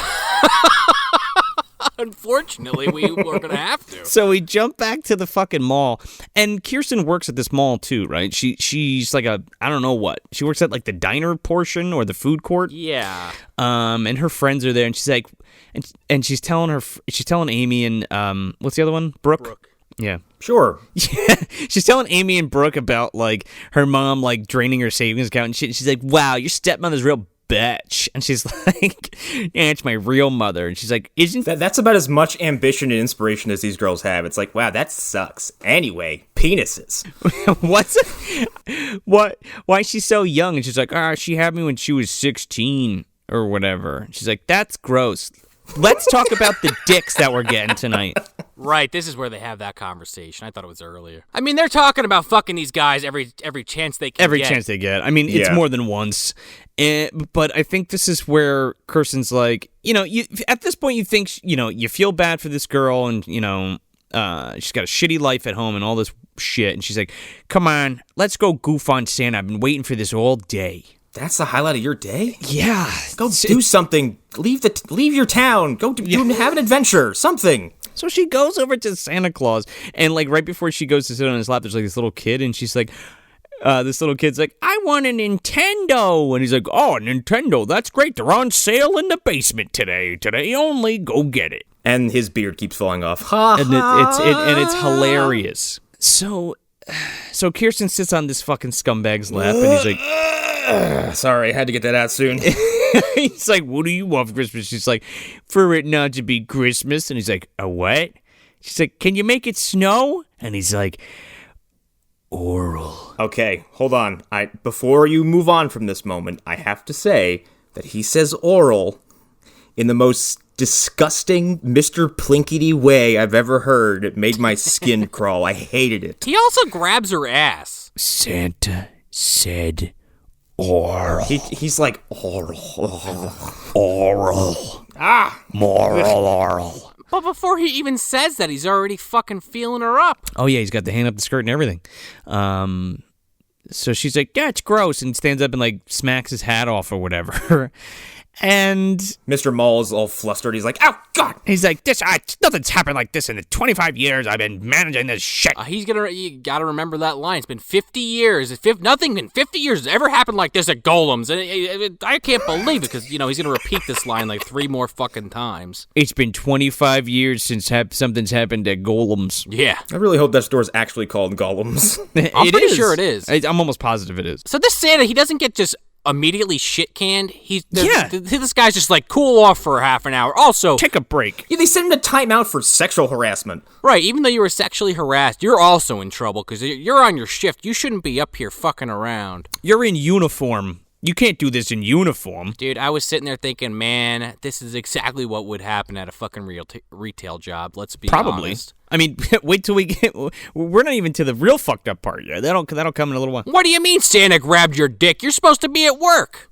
Unfortunately, we were going to have to. So we jump back to the fucking mall, and Kirstin works at this mall too, right? She's like I don't know what. She works at like the diner portion or the food court. Yeah. And her friends are there, and she's like, and she's telling Amy and what's the other one? Brooke. Yeah. Sure. Yeah. She's telling Amy and Brooke about like her mom like draining her savings account and shit. And she's like, wow, your stepmother's real bitch. And she's like, yeah, it's my real mother. And she's like, isn't that's about as much ambition and inspiration as these girls have. It's like, wow, that sucks. Anyway, penises. Why is she so young? And she's like, she had me when she was 16 or whatever. She's like, that's gross. Let's talk about the dicks that we're getting tonight. Right, this is where they have that conversation. I thought it was earlier. I mean, they're talking about fucking these guys every chance they can Every chance they get. I mean, it's more than once. But I think this is where Kirstin's like, at this point you think, you feel bad for this girl and, she's got a shitty life at home and all this shit. And she's like, come on, let's go goof on Santa. I've been waiting for this all day. That's the highlight of your day? Yeah. Go do something. Leave your town. Go have an adventure. Something. So she goes over to Santa Claus, and like right before she goes to sit on his lap, there's like this little kid, and she's like, this little kid's like, I want a Nintendo. And he's like, oh, Nintendo, that's great. They're on sale in the basement today. Today only. Go get it. And his beard keeps falling off. And it's hilarious. So Kirstin sits on this fucking scumbag's lap, and he's like, sorry, I had to get that out soon. He's like, what do you want for Christmas? She's like, for it not to be Christmas. And he's like, a what? She's like, can you make it snow? And he's like, oral. Okay, hold on. Before you move on from this moment, I have to say, that he says oral in the most disgusting Mr. Plinkety way I've ever heard. It made my skin crawl. I hated it. He also grabs her ass. Santa said oral. He's like, oral. Oral. Moral oral. But before he even says that, he's already fucking feeling her up. Oh, yeah, he's got the hand up the skirt and everything. So she's like, yeah, it's gross, and stands up and, like, smacks his hat off or whatever. And Mr. Maul's all flustered. He's like, oh, God. he's like, nothing's happened like this in the 25 years I've been managing this shit. You gotta remember that line. It's been 50 years. Nothing in 50 years has ever happened like this at Golems. And I can't believe it, because, he's gonna repeat this line like 3 more fucking times. It's been 25 years since something's happened at Golems. Yeah. I really hope that store's actually called Golems. I'm pretty sure it is. I'm almost positive it is. So this Santa, he doesn't get just immediately shit canned. Yeah. This guy's just like, cool off for half an hour. Also, Take a break. Yeah, they sent him to timeout for sexual harassment. right, even though you were sexually harassed, you're also in trouble because you're on your shift. You shouldn't be up here fucking around. You're in uniform. You can't do this in uniform. Dude, I was sitting there thinking, man, this is exactly what would happen at a fucking retail job. Let's be Probably. honest. I mean, wait till we get... We're not even to the real fucked up part yet. That'll come in a little while. What do you mean Santa grabbed your dick? You're supposed to be at work.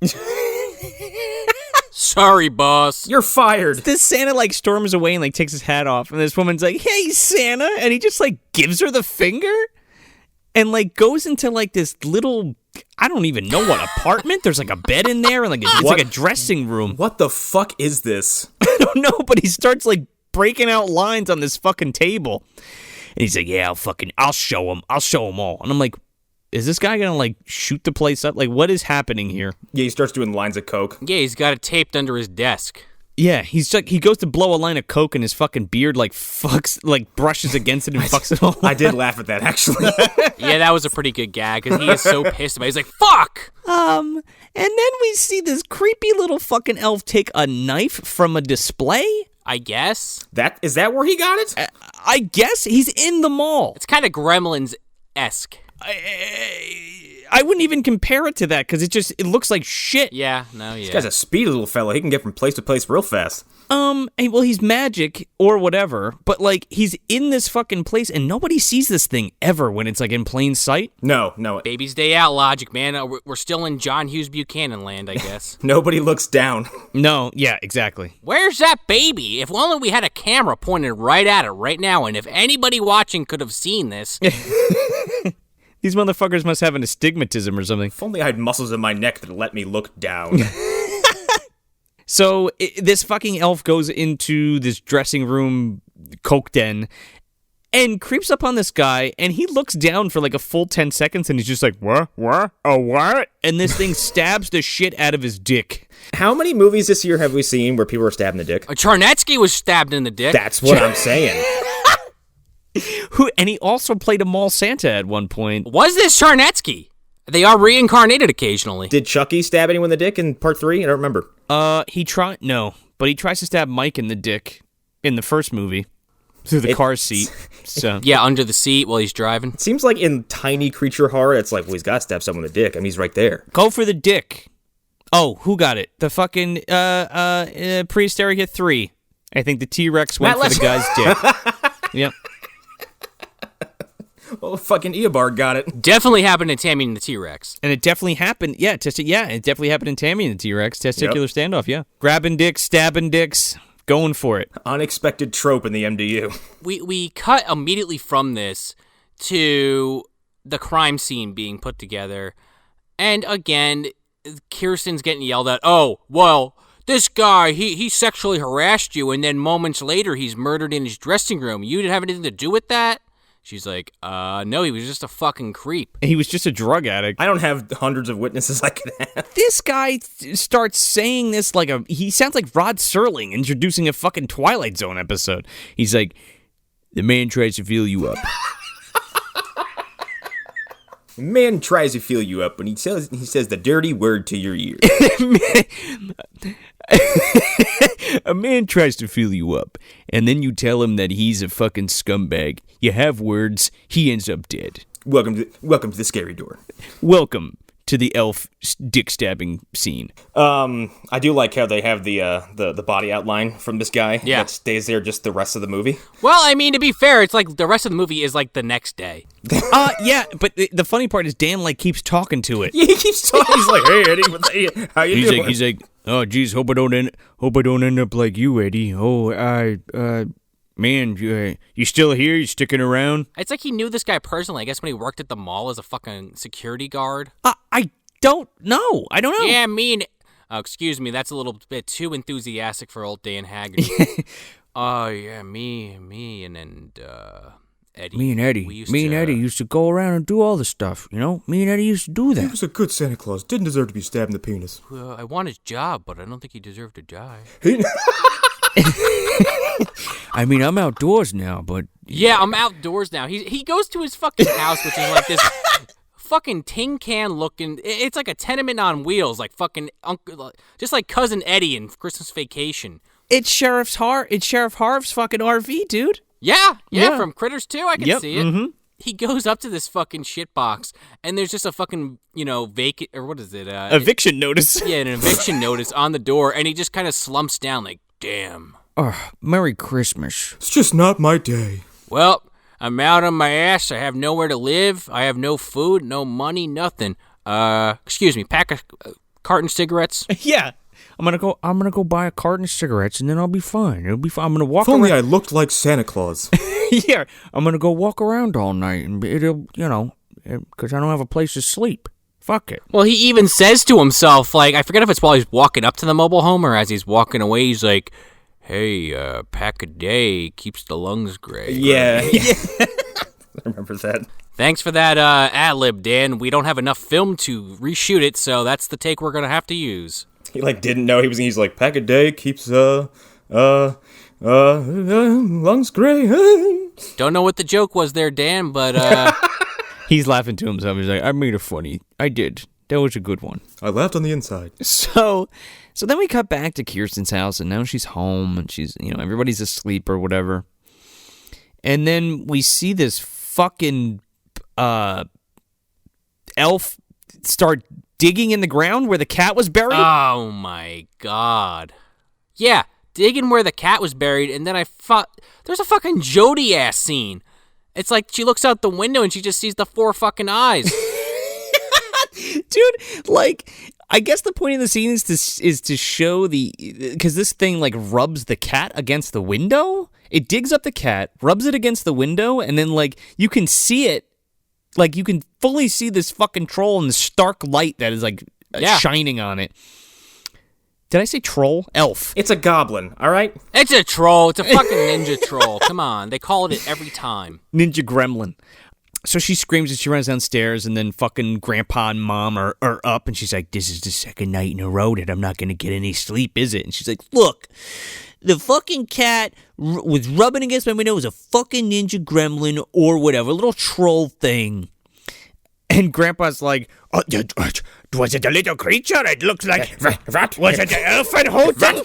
Sorry, boss. You're fired. This Santa, like, storms away and, like, takes his hat off. And this woman's like, hey, Santa. And he just, like, gives her the finger. And, like, goes into, like, this little... I don't even know what apartment. There's, like, a bed in there. And, like, it's like a dressing room. What the fuck is this? I don't know, but he starts, like, breaking out lines on this fucking table. And he's like, yeah, I'll show him. I'll show him all. And I'm like, is this guy gonna, like, shoot the place up? Like, what is happening here? Yeah, he starts doing lines of coke. Yeah, he's got it taped under his desk. Yeah, he's like, he goes to blow a line of coke and his fucking beard, like, brushes against it and fucks it all. I did laugh at that, actually. Yeah, that was a pretty good gag, because he is so pissed about it. He's like, fuck! And then we see this creepy little fucking elf take a knife from a display. I guess. Is that where he got it? I guess he's in the mall. It's kind of Gremlins-esque. I wouldn't even compare it to that because it looks like shit. Yeah, no, yeah. This guy's a speedy little fella. He can get from place to place real fast. Well, he's magic or whatever, but, like, he's in this fucking place and nobody sees this thing ever when it's, like, in plain sight. No. Baby's day out logic, man. We're still in John Hughes Buchanan land, I guess. Nobody looks down. No, yeah, exactly. Where's that baby? If only we had a camera pointed right at it right now, and if anybody watching could have seen this. These motherfuckers must have an astigmatism or something. If only I had muscles in my neck that let me look down. So this fucking elf goes into this dressing room coke den and creeps up on this guy, and he looks down for like a full 10 seconds, and he's just like, what? A what? And this thing stabs the shit out of his dick. How many movies this year have we seen where people are stabbed in the dick? Charnetsky was stabbed in the dick. That's what I'm saying. And he also played a mall Santa at one point. Was this Charnetsky? They are reincarnated occasionally. Did Chucky stab anyone in the dick in part 3? I don't remember. No, but he tries to stab Mike in the dick in the first movie through the car seat. So yeah, under the seat while he's driving. It seems like in tiny creature horror, it's like, well, he's got to stab someone in the dick. I mean, he's right there. Go for the dick. Oh, who got it? The fucking Prehistoric at 3. I think the T-Rex went for the guy's dick. Yep. Well, fucking Eobard got it. Definitely happened in Tammy and the T-Rex. And it definitely happened. Yeah, it definitely happened in Tammy and the T-Rex. Testicular standoff, yeah. Grabbing dicks, stabbing dicks, going for it. Unexpected trope in the MDU. We cut immediately from this to the crime scene being put together. And again, Kirstin's getting yelled at. Oh, well, this guy, he sexually harassed you, and then moments later he's murdered in his dressing room. You didn't have anything to do with that? She's like, no, he was just a fucking creep. He was just a drug addict. I don't have hundreds of witnesses I could have. This guy starts saying this like he sounds like Rod Serling introducing a fucking Twilight Zone episode. He's like, the man tries to feel you up. A man tries to feel you up when he says the dirty word to your ear. A man tries to feel you up, and then you tell him that he's a fucking scumbag. You have words, he ends up dead. Welcome to the scary door. Welcome to the elf dick stabbing scene. I do like how they have the body outline from this guy that stays there just the rest of the movie. Well, I mean, to be fair, it's like the rest of the movie is like the next day. Yeah, but the funny part is Dan like keeps talking to it. Yeah, he keeps talking. He's like, "Hey, Eddie, how you doing?" He's like, "Oh, geez, hope I don't end up like you, Eddie. Oh, man, you still here? You sticking around?" It's like he knew this guy personally. I guess when he worked at the mall as a fucking security guard. I don't know. Yeah, excuse me, that's a little bit too enthusiastic for old Dan Haggerty. Oh, yeah, me, and Eddie. Me and Eddie used to go around and do all the stuff, you know? Me and Eddie used to do that. He was a good Santa Claus. Didn't deserve to be stabbed in the penis. I want his job, but I don't think he deserved to die. I mean, I'm outdoors now, but... Yeah, I'm outdoors now. He goes to his fucking house, which is like this fucking tin can looking... It's like a tenement on wheels, like fucking... just like Cousin Eddie in Christmas Vacation. It's Sheriff Harv's fucking RV, dude. Yeah, from Critters 2, I can see it. Mm-hmm. He goes up to this fucking shitbox, and there's just a fucking, vacant, or what is it? Eviction notice. Yeah, an eviction notice on the door, and he just kind of slumps down like, damn. Oh, Merry Christmas. It's just not my day. Well, I'm out on my ass. I have nowhere to live. I have no food, no money, nothing. Excuse me, pack a carton of cigarettes? Yeah. I'm gonna go buy a carton of cigarettes and then I'll be fine. It'll be fine. I'm gonna walk around. If only around. I looked like Santa Claus. Yeah, I'm gonna go walk around all night and it'll, because I don't have a place to sleep. Fuck it. Well, he even says to himself, like, I forget if it's while he's walking up to the mobile home or as he's walking away, he's like, hey, pack a day keeps the lungs gray. Yeah. Yeah. I remember that. Thanks for that ad-lib, Dan. We don't have enough film to reshoot it, so that's the take we're gonna have to use. He didn't know he's like, pack a day keeps lungs gray. Don't know what the joke was there, Dan, but he's laughing to himself. He's like, I made it funny. I did. That was a good one. I laughed on the inside. So then we cut back to Kirstin's house, and now she's home, and she's, everybody's asleep or whatever. And then we see this fucking elf start digging in the ground where the cat was buried. Oh my god. Yeah, digging where the cat was buried, and then there's a fucking Jody-ass scene. It's like she looks out the window and she just sees the 4 fucking eyes. Dude, I guess the point of the scene is to show because this thing rubs the cat against the window. It digs up the cat, rubs it against the window, and then you can see it. You can fully see this fucking troll in the stark light that is shining on it. Did I say troll? Elf. It's a goblin, all right? It's a troll. It's a fucking ninja troll. Come on. They call it every time. Ninja gremlin. So she screams and she runs downstairs, and then fucking grandpa and mom are up, and she's like, this is the second night in a row that I'm not going to get any sleep, is it? And she's like, look, the fucking cat was rubbing against my window. It was a fucking ninja gremlin or whatever, a little troll thing. And grandpa's like, was it a little creature? It looks like, was it the Elfen Houten?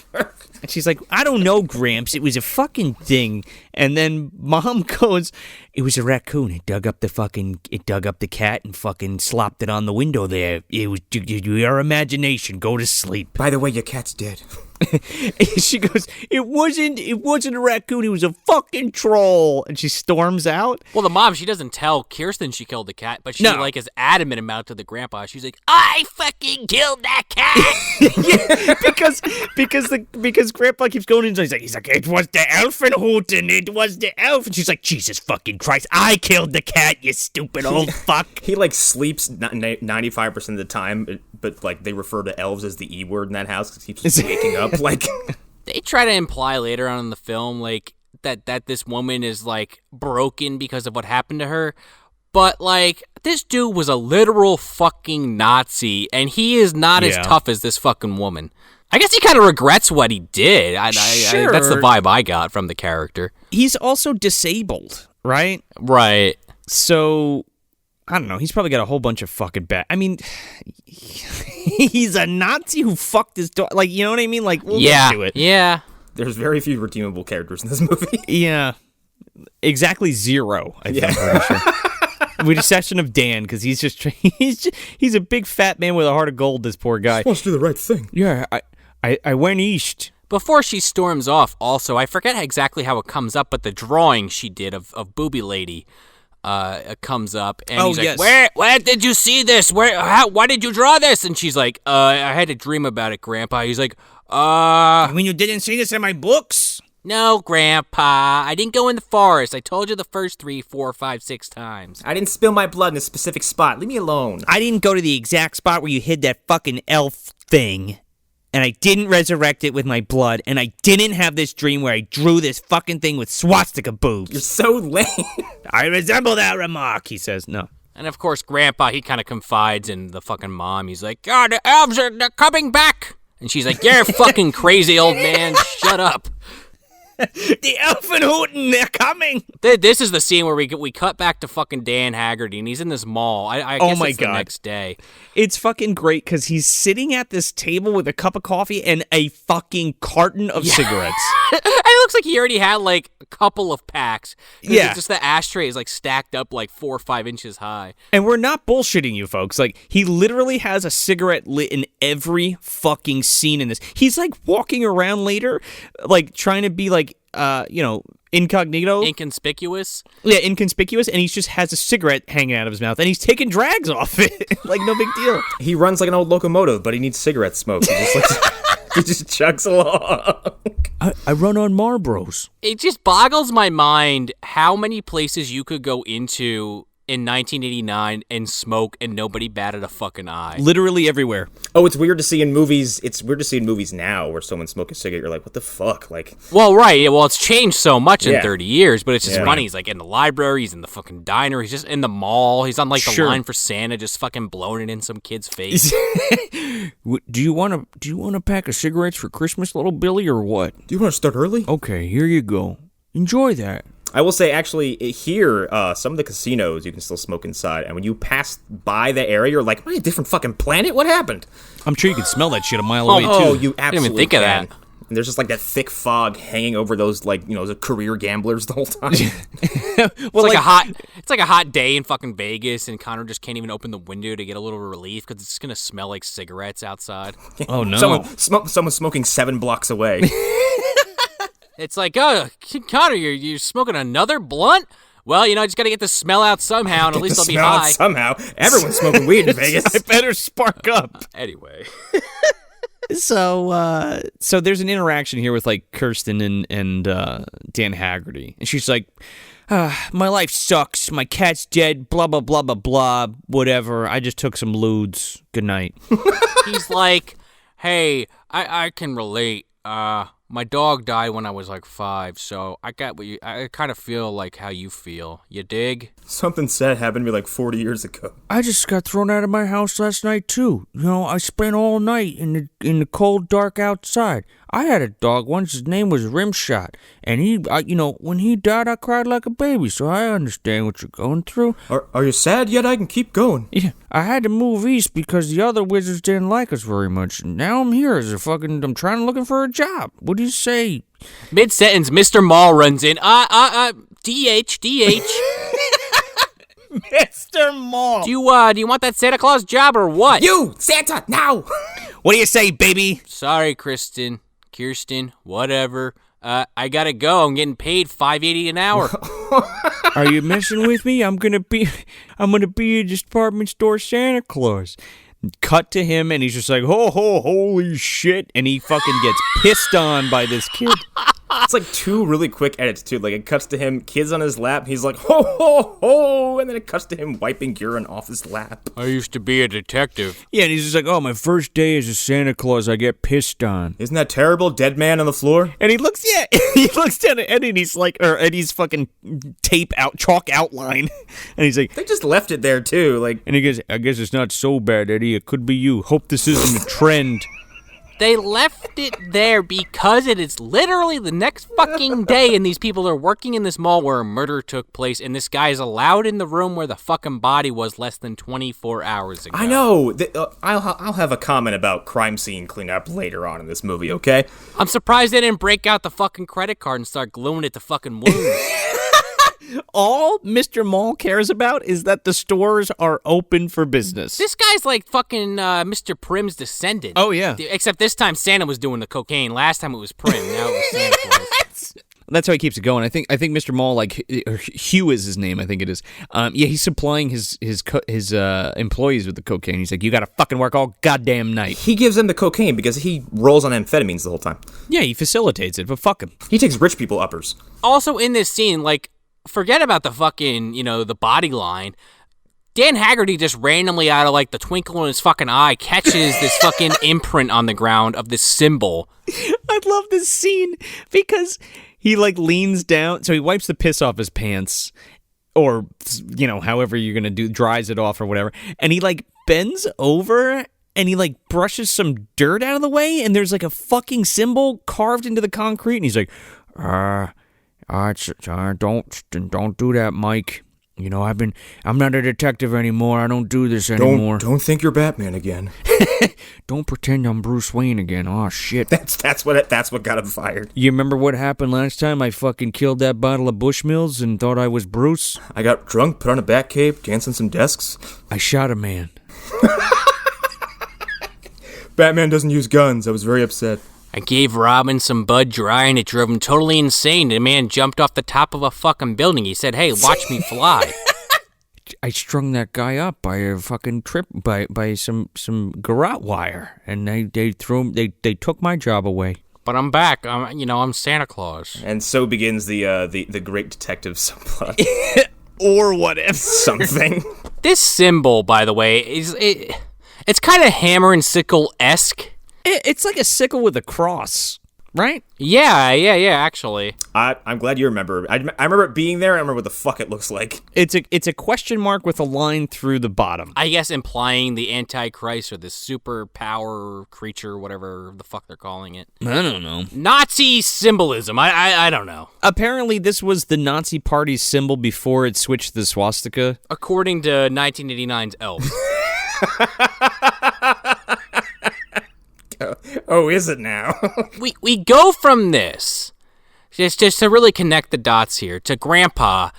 And she's like, I don't know, Gramps. It was a fucking thing. And then mom goes, it was a raccoon. It dug up the cat and fucking slopped it on the window there. It was your imagination. Go to sleep. By the way, your cat's dead. She goes, it wasn't a raccoon. It was a fucking troll. And she storms out. Well, the mom, she doesn't tell Kirstin she killed the cat, but she is adamant about to the grandpa. She's like, I fucking killed that cat. Yeah, because grandpa keeps going in. He's like, it was the Elfen Houten. It was the elf. And she's like, Jesus fucking Christ, I killed the cat, you stupid old fuck. He sleeps 95% of the time, but they refer to elves as the E word in that house because he keeps waking up. They try to imply later on in the film that this woman is broken because of what happened to her, but this dude was a literal fucking Nazi, and he is not as tough as this fucking woman. I guess he kind of regrets what he did. Sure. That's the vibe I got from the character. He's also disabled, right? Right. So, I don't know. He's probably got a whole bunch of fucking bad. I mean, he's a Nazi who fucked his daughter. You know what I mean? We'll get to it. Yeah. There's very few redeemable characters in this movie. Yeah. Exactly 0, I think. Yeah. With a session of Dan, because he's a big fat man with a heart of gold, this poor guy. Wants to do the right thing. Yeah, I went east. Before she storms off, also, I forget exactly how it comes up, but the drawing she did of Booby Lady comes up, and he's like, where did you see this? Why did you draw this? And she's like, I had a dream about it, Grandpa. He's like, I mean, you didn't see this in my books? No, Grandpa. I didn't go in the forest. I told you the first 3, 4, 5, 6 times. I didn't spill my blood in a specific spot. Leave me alone. I didn't go to the exact spot where you hid that fucking elf thing. And I didn't resurrect it with my blood, and I didn't have this dream where I drew this fucking thing with swastika boobs. You're so lame. I resemble that remark, he says. No. And of course, Grandpa, he kind of confides in the fucking mom. He's like, God, the elves they're coming back. And she's like, you're fucking crazy, old man. Shut up. The ELFEN HOUTEN, they're coming. This is the scene where we cut back to fucking Dan Haggerty, and he's in this mall. I guess it's the next day. It's fucking great because he's sitting at this table with a cup of coffee and a fucking carton of cigarettes. It looks like he already had like a couple of packs. Yeah. It's just the ashtray is like stacked up like 4 or 5 inches high. And we're not bullshitting you, folks. Like, he literally has a cigarette lit in every fucking scene in this. He's like walking around later, like trying to be like, incognito. Inconspicuous? Yeah, inconspicuous, and he just has a cigarette hanging out of his mouth, and he's taking drags off it. Like, no big deal. He runs like an old locomotive, but he needs cigarette smoke. He just chugs along. I run on Marlboros. It just boggles my mind how many places you could go into in 1989 and smoke and nobody batted a fucking eye. Literally everywhere. Oh, it's weird to see in movies. It's weird to see in movies now where someone smokes a cigarette. You're like, what the fuck? Like, well, right. Yeah, well, it's changed so much in 30 years, but it's just Yeah. funny. He's like in the library. He's in the fucking diner. He's just in the mall. He's on like the line for Santa, just fucking blowing it in some kid's face. Do you want a pack of cigarettes for Christmas, little Billy, or what? do you want to start early? Okay, here you go. Enjoy that. I will say, actually, here, some of the casinos, you can still smoke inside. And when you pass by the area, you're like, am I a different fucking planet? What happened? I'm sure you can smell that shit a mile away, too. Oh, you absolutely I didn't even think of can. that. And there's just like that thick fog hanging over those, like, the career gamblers the whole time. Well, It's like a hot day in fucking Vegas, and Connor just can't even open the window to get a little relief because it's gonna smell like cigarettes outside. Oh no! Someone's smoking 7 blocks away. It's like, oh, Connor, you're smoking another blunt? Well, I just got to get the smell out somehow, and at least I'll be high. Somehow. Everyone's smoking weed in Vegas. I better spark up. Anyway. So there's an interaction here with, like, Kirstin and Dan Haggerty. And she's like, my life sucks. My cat's dead. Blah, blah, blah, blah, blah. Whatever. I just took some lewds. Good night. He's like, hey, I can relate. My dog died when I was like 5, so I kind of feel like how you feel. You dig? Something sad happened to me like 40 years ago. I just got thrown out of my house last night, too. I spent all night in the cold, dark outside. I had a dog once. His name was Rimshot. And he, when he died, I cried like a baby, so I understand what you're going through. Are you sad yet? I can keep going. Yeah, I had to move east because the other wizards didn't like us very much. And now I'm here I'm looking for a job. What do you say? Mid-sentence, Mr. Maul runs in. DH. Mr. Maul. Do you want that Santa Claus job or what? You, Santa, now! What do you say, baby? Sorry, Kirstin, whatever. I gotta go. I'm getting paid $5.80 an hour. Are you messing with me? I'm gonna be a department store Santa Claus. Cut to him, and he's just like, holy shit, and he fucking gets pissed on by this kid. It's like 2 really quick edits, too. Like, it cuts to him, kids on his lap, he's like, ho, and then it cuts to him wiping urine off his lap. I used to be a detective. Yeah, and he's just like, my first day as a Santa Claus, I get pissed on. Isn't that terrible? Dead man on the floor? And he looks down at Eddie, and he's like, or Eddie's fucking chalk outline, and he's like, They just left it there, too. Like, and he goes, I guess it's not so bad, Eddie. It could be you. Hope this isn't a trend. They left it there because it is literally the next fucking day, and these people are working in this mall where a murder took place, and this guy is allowed in the room where the fucking body was less than 24 hours ago. I know. I'll have a comment about crime scene cleanup later on in this movie, okay? I'm surprised they didn't break out the fucking credit card and start gluing it to fucking wounds. All Mr. Mall cares about is that the stores are open for business. This guy's like fucking Mr. Prim's descendant. Oh, yeah. Except this time Santa was doing the cocaine. Last time it was Prim. Now it was Santa Claus. That's how he keeps it going. I think Mr. Mall, like Hugh is his name. I think it is. He's supplying his employees with the cocaine. He's like, you got to fucking work all goddamn night. He gives them the cocaine because he rolls on amphetamines the whole time. Yeah, he facilitates it, but fuck him. He takes rich people uppers. Also in this scene, like, forget about the fucking, the body line. Dan Haggerty just randomly out of like the twinkle in his fucking eye catches this fucking imprint on the ground of this symbol. I love this scene because he like leans down, so he wipes the piss off his pants, or however you're gonna dries it off or whatever, and he like bends over and he like brushes some dirt out of the way, and there's like a fucking symbol carved into the concrete, and he's like, don't do that, Mike. I'm not a detective anymore. I don't do this anymore. Don't think you're Batman again. Don't pretend I'm Bruce Wayne again. Oh shit. That's what got him fired. You remember what happened last time I fucking killed that bottle of Bushmills and thought I was Bruce? I got drunk, put on a bat cape, danced on some desks. I shot a man. Batman doesn't use guns. I was very upset. I gave Robin some Bud Dry and it drove him totally insane. The man jumped off the top of a fucking building. He said, "Hey, watch me fly." I strung that guy up by a fucking by some garrote wire, and they took my job away. But I'm back. I'm Santa Claus. And so begins the great detective subplot. Or what if something. This symbol, by the way, it's kind of hammer and sickle-esque. It's like a sickle with a cross, right? Yeah, actually. I'm glad you remember. I remember it being there. I remember what the fuck it looks like. It's a question mark with a line through the bottom. I guess implying the Antichrist or the superpower creature, whatever the fuck they're calling it. I don't know. Nazi symbolism. I don't know. Apparently, this was the Nazi Party's symbol before it switched to the swastika. According to 1989's Elves. Oh, is it now? we go from this, just to really connect the dots here, to Grandpa,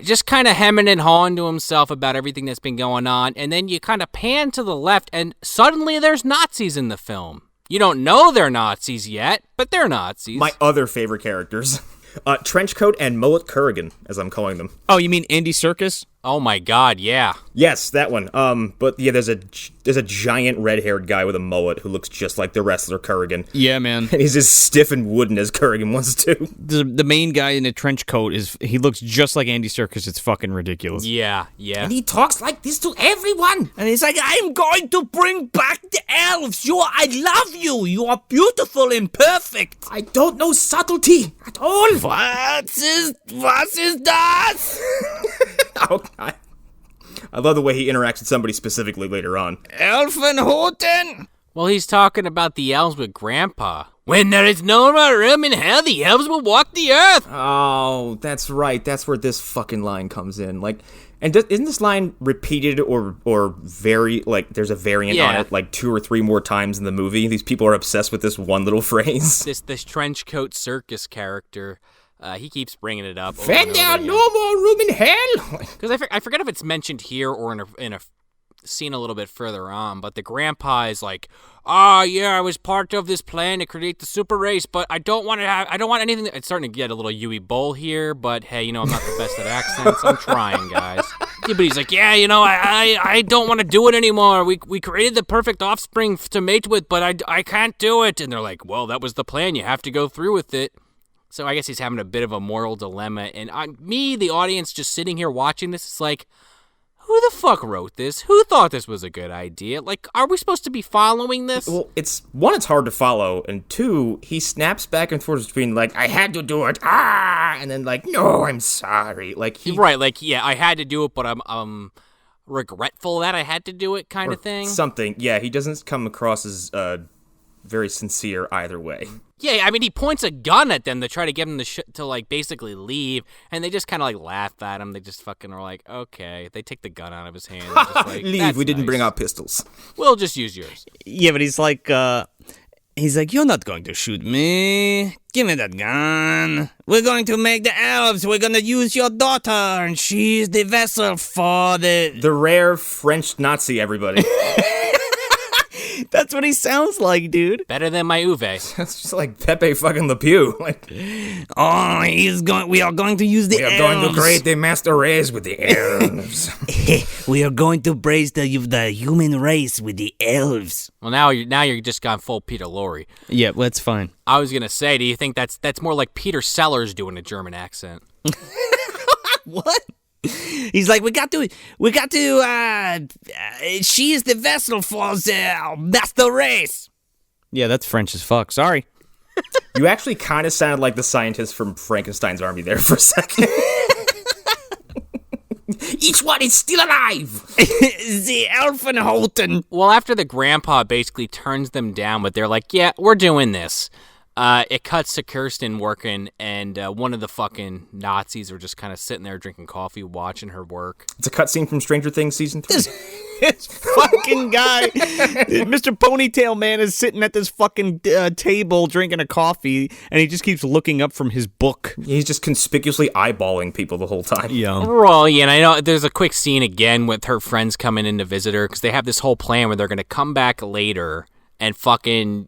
just kind of hemming and hawing to himself about everything that's been going on, and then you kind of pan to the left, and suddenly there's Nazis in the film. You don't know they're Nazis yet, but they're Nazis. My other favorite characters. Trenchcoat and Mullet Kurgan, as I'm calling them. Oh, you mean Andy Serkis? Oh my God, yeah. Yes, that one. But yeah, there's a giant red-haired guy with a mullet who looks just like the wrestler Kurgan. Yeah, man. And he's as stiff and wooden as Kurgan was too. The main guy in the trench coat he looks just like Andy Serkis. It's fucking ridiculous. Yeah. And he talks like this to everyone. And he's like, I'm going to bring back the elves. I love you. You are beautiful and perfect. I don't know subtlety at all. What is that? Oh, God. I love the way he interacts with somebody specifically later on. ELFEN HOUTEN? Well, he's talking about the elves with Grandpa. When there is no more room in hell, the elves will walk the earth. Oh, that's right. That's where this fucking line comes in. Isn't this line repeated or very, there's a variant on it, 2 or 3 more times in the movie? These people are obsessed with this one little phrase. This trench coat circus character. He keeps bringing it up. When there are no more room in hell. Because I forget if it's mentioned here or in a scene a little bit further on, but the grandpa is like, I was part of this plan to create the super race, but I don't want anything. It's starting to get a little Yui Bowl here, but hey, I'm not the best at accents. I'm trying, guys. Yeah, but he's like, I don't want to do it anymore. We created the perfect offspring to mate with, but I can't do it. And they're like, well, that was the plan. You have to go through with it. So I guess he's having a bit of a moral dilemma. And me, the audience, just sitting here watching this, it's like, who the fuck wrote this? Who thought this was a good idea? Are we supposed to be following this? Well, it's hard to follow, and 2, he snaps back and forth between, I had to do it, and then, no, I'm sorry. Right, I had to do it, but I'm regretful that I had to do it kind of thing. Something, yeah, he doesn't come across as very sincere either way. Yeah, I mean, he points a gun at them to try to get them to basically leave, and they just kind of, laugh at him. They just fucking are like, okay. They take the gun out of his hand. And just leave, we didn't bring our pistols. We'll just use yours. Yeah, but he's like, He's like, you're not going to shoot me. Give me that gun. We're going to make the elves. We're going to use your daughter, and she's the vessel for the rare French Nazi, everybody. That's what he sounds like, dude. Better than my Uwe. That's just like Pepe fucking Le Pew. Like, we are going to use the elves. We are going to create the master race with the elves. We are going to praise the human race with the elves. Well, now you're just gone full Peter Lorre. Yeah, well, that's fine. I was gonna say, do you think that's more like Peter Sellers doing a German accent? What? He's like, we got to, she is the vessel for the master race. Yeah, that's French as fuck. Sorry. You actually kind of sounded like the scientist from Frankenstein's Army there for a second. Each one is still alive. The ELFEN HOUTEN. Well, after the grandpa basically turns them down, but they're like, yeah, we're doing this. It cuts to Kirstin working, and one of the fucking Nazis are just kind of sitting there drinking coffee, watching her work. It's a cutscene from Stranger Things Season 3. This fucking guy, Mr. Ponytail Man, is sitting at this fucking table drinking a coffee, and he just keeps looking up from his book. He's just conspicuously eyeballing people the whole time. Yeah. Well, yeah, and I know there's a quick scene again with her friends coming in to visit her, because they have this whole plan where they're going to come back later and fucking...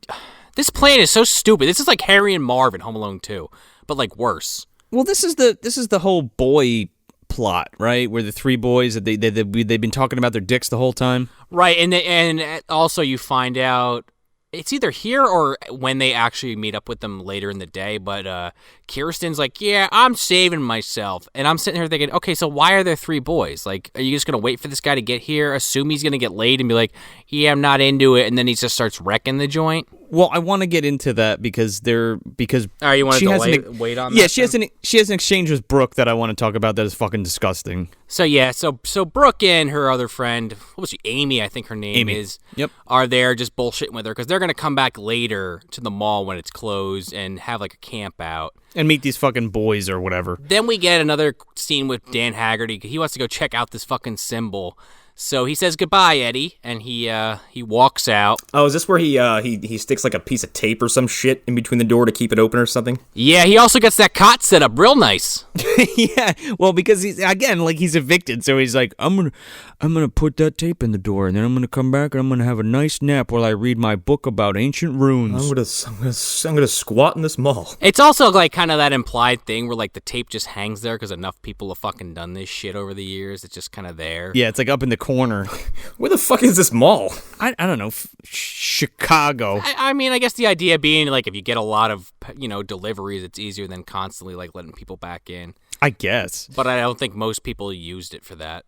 This plan is so stupid. This is like Harry and Marv in Home Alone 2, but like worse. Well, this is the whole boy plot, right? Where the three boys they've been talking about their dicks the whole time, right? And also you find out it's either here or when they actually meet up with them later in the day. But Kirstin's like, yeah, I'm saving myself, and I'm sitting here thinking, okay, so why are there three boys? Like, are you just gonna wait for this guy to get here, assume he's gonna get laid, and be like, yeah, I'm not into it, and then he just starts wrecking the joint? Well, I want to get into that because you want to wait on that? Yeah, she has an exchange with Brooke that I want to talk about that is fucking disgusting. So yeah, so Brooke and her other friend, what was she, Amy, I think her name is, yep, are there just bullshitting with her because they're gonna come back later to the mall when it's closed and have like a camp out and meet these fucking boys or whatever. Then we get another scene with Dan Haggerty. He wants to go check out this fucking symbol. So he says goodbye, Eddie, and he walks out. Oh, is this where he sticks like a piece of tape or some shit in between the door to keep it open or something? Yeah, he also gets that cot set up real nice. Yeah, well, because he's evicted, so he's like, I'm gonna put that tape in the door, and then I'm gonna come back and I'm gonna have a nice nap while I read my book about ancient runes. I'm gonna squat in this mall. It's also like kind of that implied thing where like the tape just hangs there because enough people have fucking done this shit over the years. It's just kind of there. Yeah, it's like up in the corner. Where the fuck is this mall? I don't know. Chicago. I mean, I guess the idea being like if you get a lot of deliveries, it's easier than constantly like letting people back in. I guess. But I don't think most people used it for that.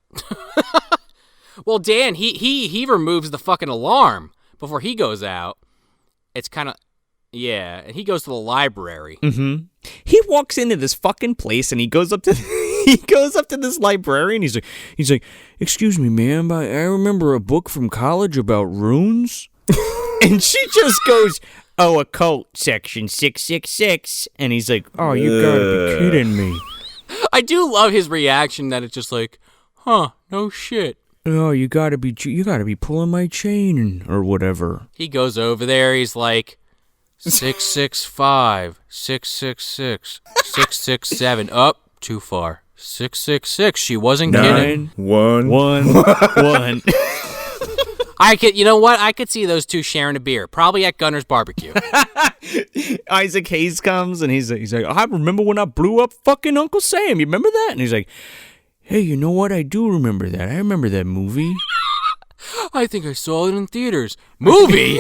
Well, Dan, he removes the fucking alarm before he goes out. It's kind of, yeah, and he goes to the library. Mm-hmm. He walks into this fucking place and he goes up to this librarian. He's like, excuse me, ma'am, I remember a book from college about runes. And she just goes, oh, occult section 666. And he's like, oh, you gotta be kidding me. I do love his reaction that it's just like, huh, no shit. Oh, you gotta be pulling my chain or whatever. He goes over there. He's like, 665, 666, 667. Up, too far. 666. She wasn't kidding. 911. You know what? I could see those two sharing a beer, probably at Gunner's Barbecue. Isaac Hayes comes and he's like, I remember when I blew up fucking Uncle Sam. You remember that? And he's like, hey, you know what? I do remember that. I remember that movie. I think I saw it in theaters. Movie?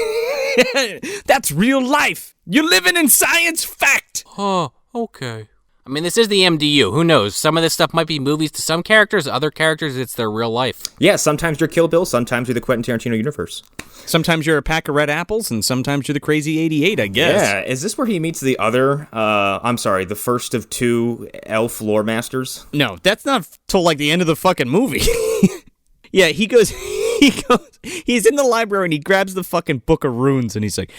That's real life. You're living in science fact. Oh, okay. I mean, this is the MDU. Who knows? Some of this stuff might be movies to some characters. Other characters, it's their real life. Yeah, sometimes you're Kill Bill. Sometimes you're the Quentin Tarantino universe. Sometimes you're a pack of red apples, and sometimes you're the crazy 88, I guess. Yeah, is this where he meets the other, the first of two elf lore masters? No, that's not till like the end of the fucking movie. Yeah, he's in the library and he grabs the fucking book of runes and he's like,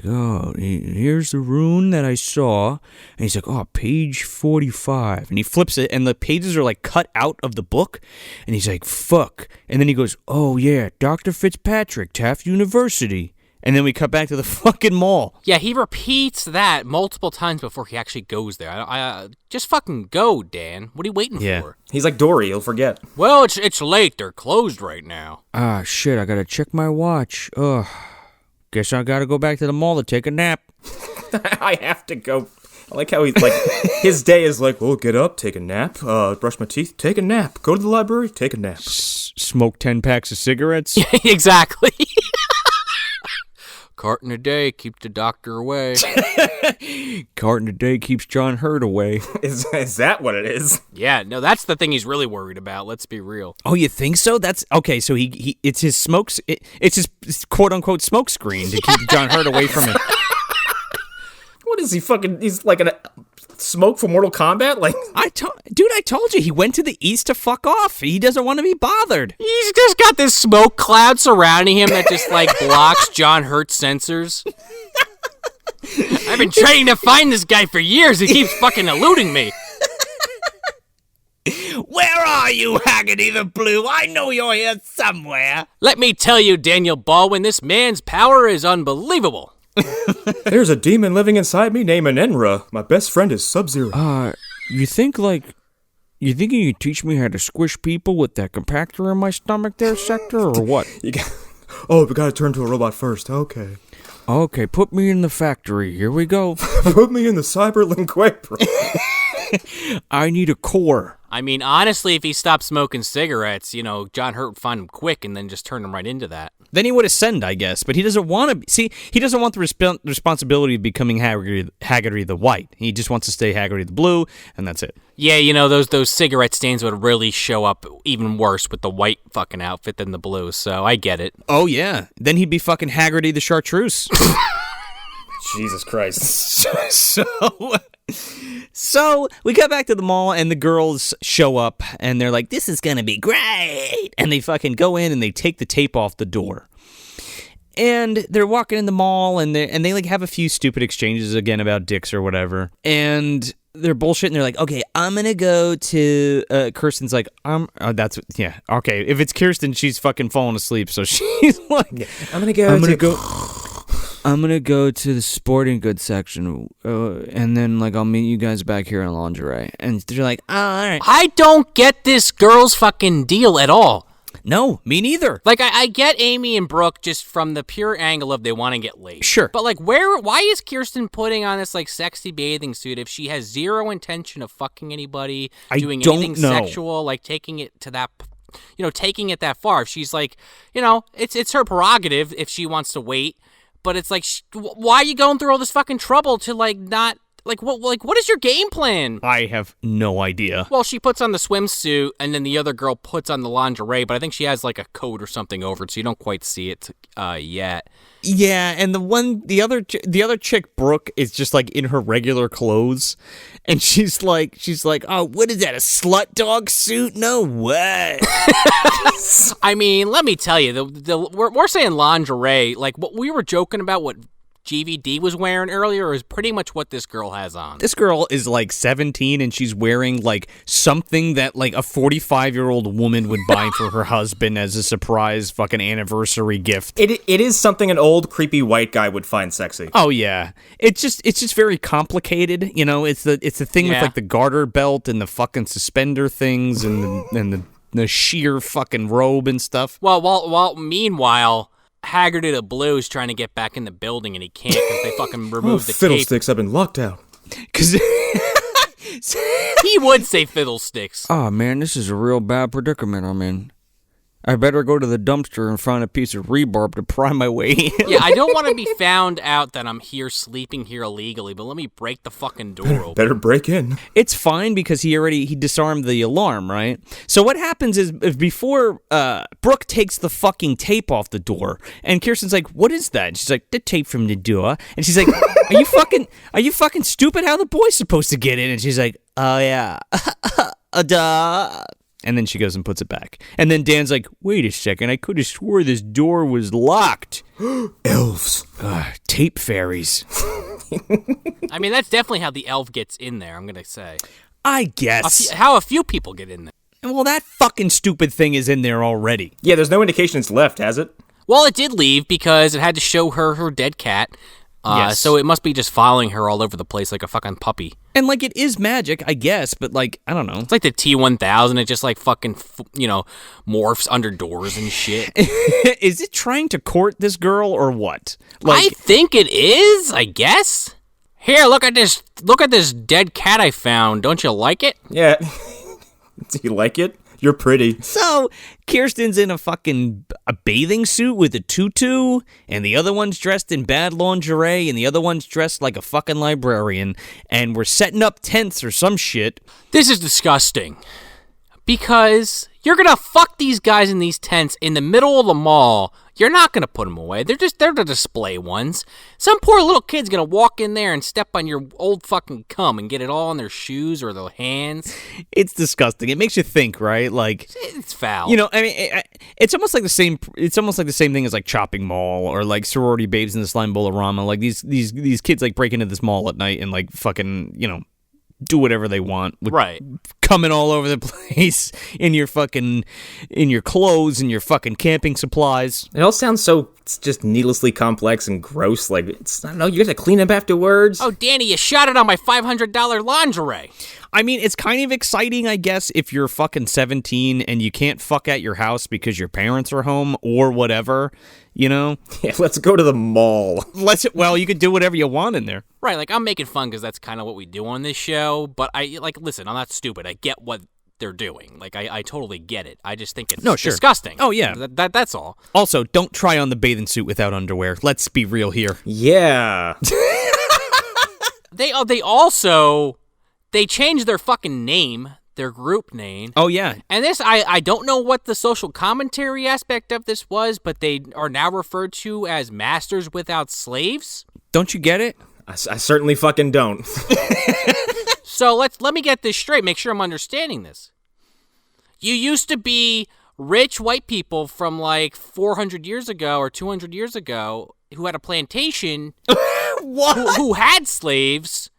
oh, here's the rune that I saw. And he's like, oh, page 45. And he flips it and the pages are like cut out of the book. And he's like, fuck. And then he goes, oh yeah, Dr. Fitzpatrick, Taft University. And then we cut back to the fucking mall. Yeah, he repeats that multiple times before he actually goes there. I just fucking go, Dan. What are you waiting for? He's like Dory, he'll forget. Well, it's late. They're closed right now. Ah, shit, I gotta check my watch. Ugh. Guess I gotta go back to the mall to take a nap. I have to go. I like how he's like, his day is like, well, get up, take a nap, brush my teeth, take a nap, go to the library, take a nap. Smoke 10 packs of cigarettes? Exactly. Carton a day keeps the doctor away. Carton a day keeps John Hurt away. Is that what it is? Yeah, no, that's the thing he's really worried about. Let's be real. Oh, you think so? That's okay. So he it's his smokes. It's his quote unquote smoke screen to keep John Hurt away from it. What is he fucking? He's like a smoke for Mortal Kombat. Like I told you he went to the east to fuck off. He doesn't want to be bothered. He's just got this smoke cloud surrounding him that just like blocks John Hurt's sensors. I've been trying to find this guy for years. He keeps fucking eluding me. Where are you, Haggerty the Blue? I know you're here somewhere. Let me tell you, Daniel Baldwin, this man's power is unbelievable. there's a demon living inside me named Enra. My best friend is Sub-Zero. You think you can teach me how to squish people with that compactor in my stomach there, Sector, or what? We gotta turn to a robot first. Okay. Okay, put me in the factory. Here we go. Put me in the cyberlingue, bro. I need a core. I mean, honestly, if he stopped smoking cigarettes, John Hurt would find him quick and then just turn him right into that. Then he would ascend, I guess, but he doesn't want to. See, he doesn't want the responsibility of becoming Haggerty the White. He just wants to stay Haggerty the Blue, and that's it. Yeah, those cigarette stains would really show up even worse with the white fucking outfit than the blue, so I get it. Oh, yeah. Then he'd be fucking Haggerty the Chartreuse. Jesus Christ. So we got back to the mall, and the girls show up, and they're like, this is going to be great. And they fucking go in, and they take the tape off the door. And they're walking in the mall, and they like have a few stupid exchanges again about dicks or whatever. And they're bullshitting. They're like, okay, I'm going to go to, Kirstin's like, okay. If it's Kirstin, she's fucking falling asleep. So she's like, I'm going to go. I'm going to go to the sporting goods section, and then, like, I'll meet you guys back here in lingerie. And they're like, oh, all right. I don't get this girl's fucking deal at all. No, me neither. Like, I get Amy and Brooke just from the pure angle of they want to get laid. Sure. But, like, why is Kirstin putting on this, like, sexy bathing suit if she has zero intention of fucking anybody, doing anything sexual, like, taking it to that... taking it that far. If she's like, it's her prerogative if she wants to wait. But it's like, why are you going through all this fucking trouble to, like, not... what is your game plan? I have no idea. Well, she puts on the swimsuit, and then the other girl puts on the lingerie, but I think she has, like, a coat or something over it, so you don't quite see it yet. Yeah, and the other chick, Brooke, is just, like, in her regular clothes, and she's like, oh, what is that, a slut dog suit? No way. I mean, let me tell you, we're saying lingerie, like, what we were joking about, what GVD was wearing earlier is pretty much what this girl has on. This girl is like 17 and she's wearing like something that like a 45-year-old woman would buy for her husband as a surprise fucking anniversary gift. It is something an old creepy white guy would find sexy. Oh yeah. It's just very complicated, it's the thing with like the garter belt and the fucking suspender things and the sheer fucking robe and stuff. Well, meanwhile, Haggerty the Blue is trying to get back in the building and he can't because they fucking removed the tape. Fiddlesticks, I've been locked out. Because he would say fiddlesticks. Oh man, this is a real bad predicament I'm in. I better go to the dumpster and find a piece of rebarb to pry my way in. Yeah, I don't want to be found out that I'm sleeping here illegally, but let me break the fucking door open. Better break in. It's fine because he disarmed the alarm, right? So what happens is before Brooke takes the fucking tape off the door, and Kirstin's like, "What is that?" And she's like, "The tape from the door." And she's like, "Are you fucking stupid? How the boy's supposed to get in?" And she's like, "Oh yeah, duh." And then she goes and puts it back. And then Dan's like, wait a second, I could have swore this door was locked. Elves. Tape fairies. I mean, that's definitely how the elf gets in there, I'm going to say. I guess. How a few people get in there. Well, that fucking stupid thing is in there already. Yeah, there's no indication it's left, has it? Well, it did leave because it had to show her dead cat. Yes. So it must be just following her all over the place like a fucking puppy. And, like, it is magic, I guess, but, like, I don't know. It's like the T-1000. It just, like, fucking, morphs under doors and shit. Is it trying to court this girl or what? I think it is, I guess. Here, look at this dead cat I found. Don't you like it? Yeah. Do you like it? You're pretty. So, Kirstin's in a bathing suit with a tutu, and the other one's dressed in bad lingerie, and the other one's dressed like a fucking librarian, and we're setting up tents or some shit. This is disgusting. Because you're gonna fuck these guys in these tents in the middle of the mall. You're not gonna put them away. They're the display ones. Some poor little kid's gonna walk in there and step on your old fucking cum and get it all on their shoes or their hands. It's disgusting. It makes you think, right? Like, It's foul. you know, I mean, it's almost like the same. It's almost like the same thing as like Chopping Mall or like Sorority Babes in the Slime Bowl-orama. Like these kids like break into this mall at night and like fucking do whatever they want with Right. coming all over the place in your clothes and your fucking camping supplies. It all sounds so it's just needlessly complex and gross. Like, I don't know, you have to clean up afterwards. Oh, Danny, you shot it on my $500 lingerie. I mean, it's kind of exciting, I guess, if you're fucking 17 and you can't fuck at your house because your parents are home or whatever, Yeah, let's go to the mall. Well, you could do whatever you want in there. Right, like, I'm making fun because that's kind of what we do on this show, but listen, I'm not stupid. I get what they're doing. Like, I totally get it. I just think it's disgusting. Oh, yeah. That's all. Also, don't try on the bathing suit without underwear. Let's be real here. Yeah. They changed their fucking name, their group name. Oh, yeah. And this, I don't know what the social commentary aspect of this was, but they are now referred to as masters without slaves. Don't you get it? I certainly fucking don't. So let me get this straight, make sure I'm understanding this. You used to be rich white people from like 400 years ago or 200 years ago who had a plantation What? who had slaves,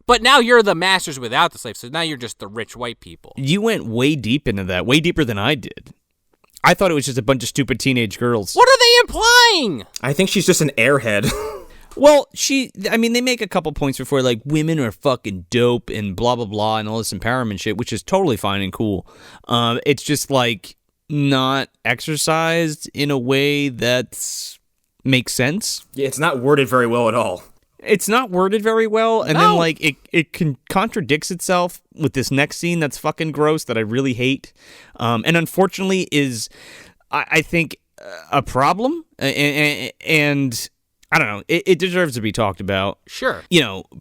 but now you're the masters without the slaves, so now you're just the rich white people. You went way deep into that, way deeper than I did. I thought it was just a bunch of stupid teenage girls. What are they implying? I think she's just an airhead. Well, they make a couple points before, like, women are fucking dope and blah, blah, blah, and all this empowerment shit, which is totally fine and cool. It's just, like, not exercised in a way that makes sense. Yeah, it's not worded very well at all. It's not worded very well, and No. then, like, it contradicts itself with this next scene that's fucking gross that I really hate. And unfortunately is, I think, a problem, and I don't know, it deserves to be talked about. Sure.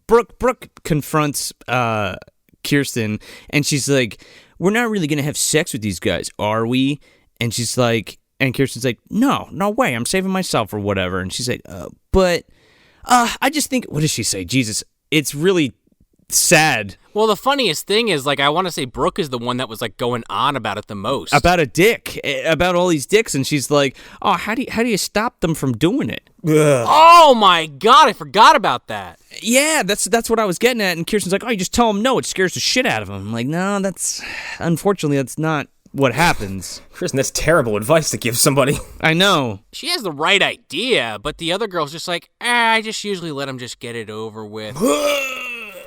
Brooke confronts Kirstin, and she's like, we're not really going to have sex with these guys, are we? And she's like, and Kirstin's like, no way, I'm saving myself or whatever. And she's like, but I just think, what does she say? Jesus, it's really sad. Well, the funniest thing is, like, I want to say Brooke is the one that was, like, going on about it the most. About a dick, about all these dicks, and she's like, oh, how do you stop them from doing it? Ugh. Oh, my God, I forgot about that. Yeah, that's what I was getting at. And Kirsten's like, oh, you just tell them no, it scares the shit out of them. I'm like, no, unfortunately, that's not what happens. Kristen, that's terrible advice to give somebody. I know. She has the right idea, but the other girl's just like, I just usually let them just get it over with.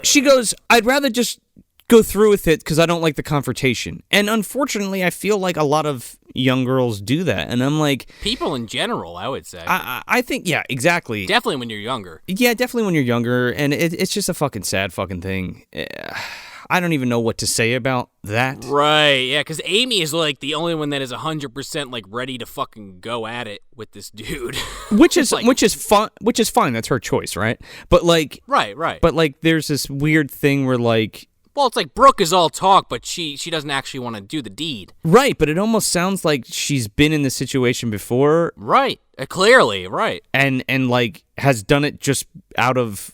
She goes, I'd rather just go through with it because I don't like the confrontation. And unfortunately, I feel like a lot of young girls do that. And I'm like... People in general, I would say. I think, yeah, exactly. Definitely when you're younger. Yeah, definitely when you're younger. And it's just a fucking sad fucking thing. I don't even know what to say about that. Right, yeah, because Amy is, like, the only one that is 100%, like, ready to fucking go at it with this dude. Which is like, which is fine. That's her choice, right? But, like... Right. But, like, there's this weird thing where, like... Well, it's like Brooke is all talk, but she doesn't actually want to do the deed. Right, but it almost sounds like she's been in this situation before. Right, clearly, right. And like, has done it just out of...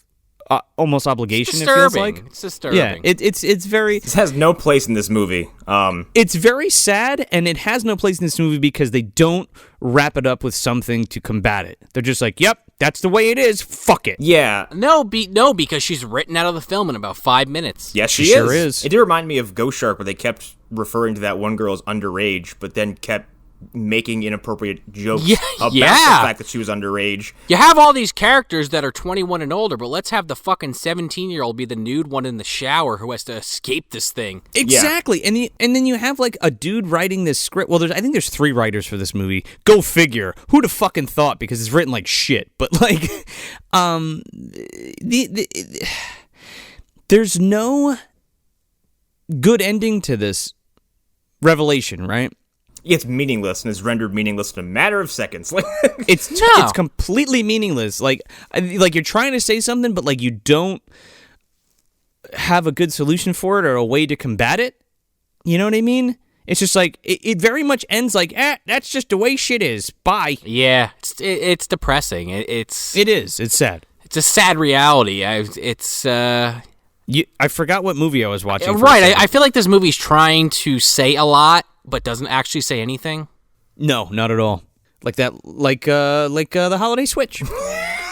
almost obligation. It's It feels disturbing. like. It's disturbing. Yeah, it's very. This has no place in this movie. It's very sad, and it has no place in this movie because they don't wrap it up with something to combat it. They're just like, "Yep, that's the way it is. Fuck it." Yeah. No, because she's written out of the film in about 5 minutes. Yes, she sure is. It did remind me of Ghost Shark, where they kept referring to that one girl as underage, but then kept making inappropriate jokes about the yeah. fact that she was underage. You have all these characters that are 21 and older, but let's have the fucking 17-year-old be the nude one in the shower who has to escape this thing. Exactly. Yeah. And then you have like a dude writing this script. Well, I think there's 3 writers for this movie. Go figure. Who'd have fucking thought, because it's written like shit. But like there's no good ending to this revelation, right? It's meaningless and is rendered meaningless in a matter of seconds. It's completely meaningless. Like you're trying to say something, but like you don't have a good solution for it or a way to combat it. You know what I mean? It's just like it very much ends like, that's just the way shit is. Bye. Yeah, it's depressing. It is. It's sad. It's a sad reality. I forgot what movie I was watching. Right. I feel like this movie's trying to say a lot, but doesn't actually say anything. No, not at all. Like that, like the holiday switch.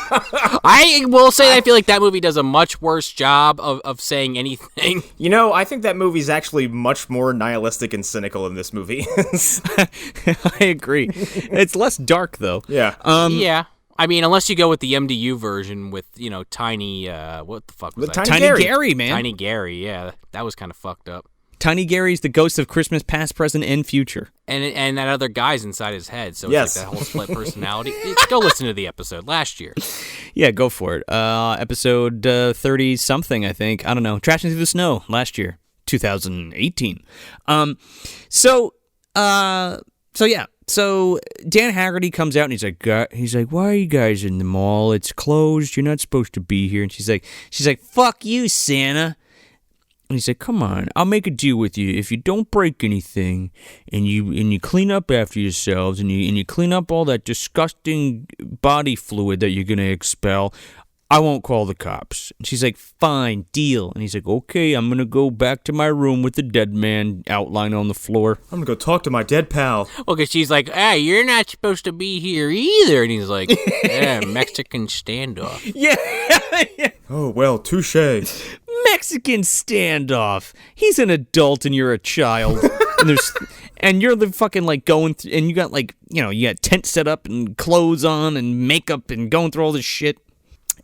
I will say I feel like that movie does a much worse job of saying anything. You know, I think that movie's actually much more nihilistic and cynical in this movie. I agree. It's less dark though. Yeah. Yeah. I mean, unless you go with the MDU version with, Tiny, what the fuck was that? Tiny Gary, man. Tiny Gary, yeah. That was kind of fucked up. Tiny Gary's the ghost of Christmas past, present, and future. And that other guy's inside his head, so it's yes. like that whole split personality. Go listen to the episode last year. Yeah, go for it. Episode 30-something, I think. I don't know. Trashing Through the Snow last year, 2018. So yeah. So Dan Haggerty comes out and he's like, why are you guys in the mall? It's closed. You're not supposed to be here. And she's like, fuck you, Santa. And he's like, come on, I'll make a deal with you. If you don't break anything and you clean up after yourselves and you clean up all that disgusting body fluid that you're going to expel, I won't call the cops. And she's like, fine, deal. And he's like, okay, I'm going to go back to my room with the dead man outlined on the floor. I'm going to go talk to my dead pal. Well, because she's like, hey, you're not supposed to be here either. And he's like, yeah, Mexican standoff. Yeah. Oh, well, touche. Mexican standoff. He's an adult and you're a child. and you're the fucking like going through, and you got like, you got tent set up and clothes on and makeup and going through all this shit.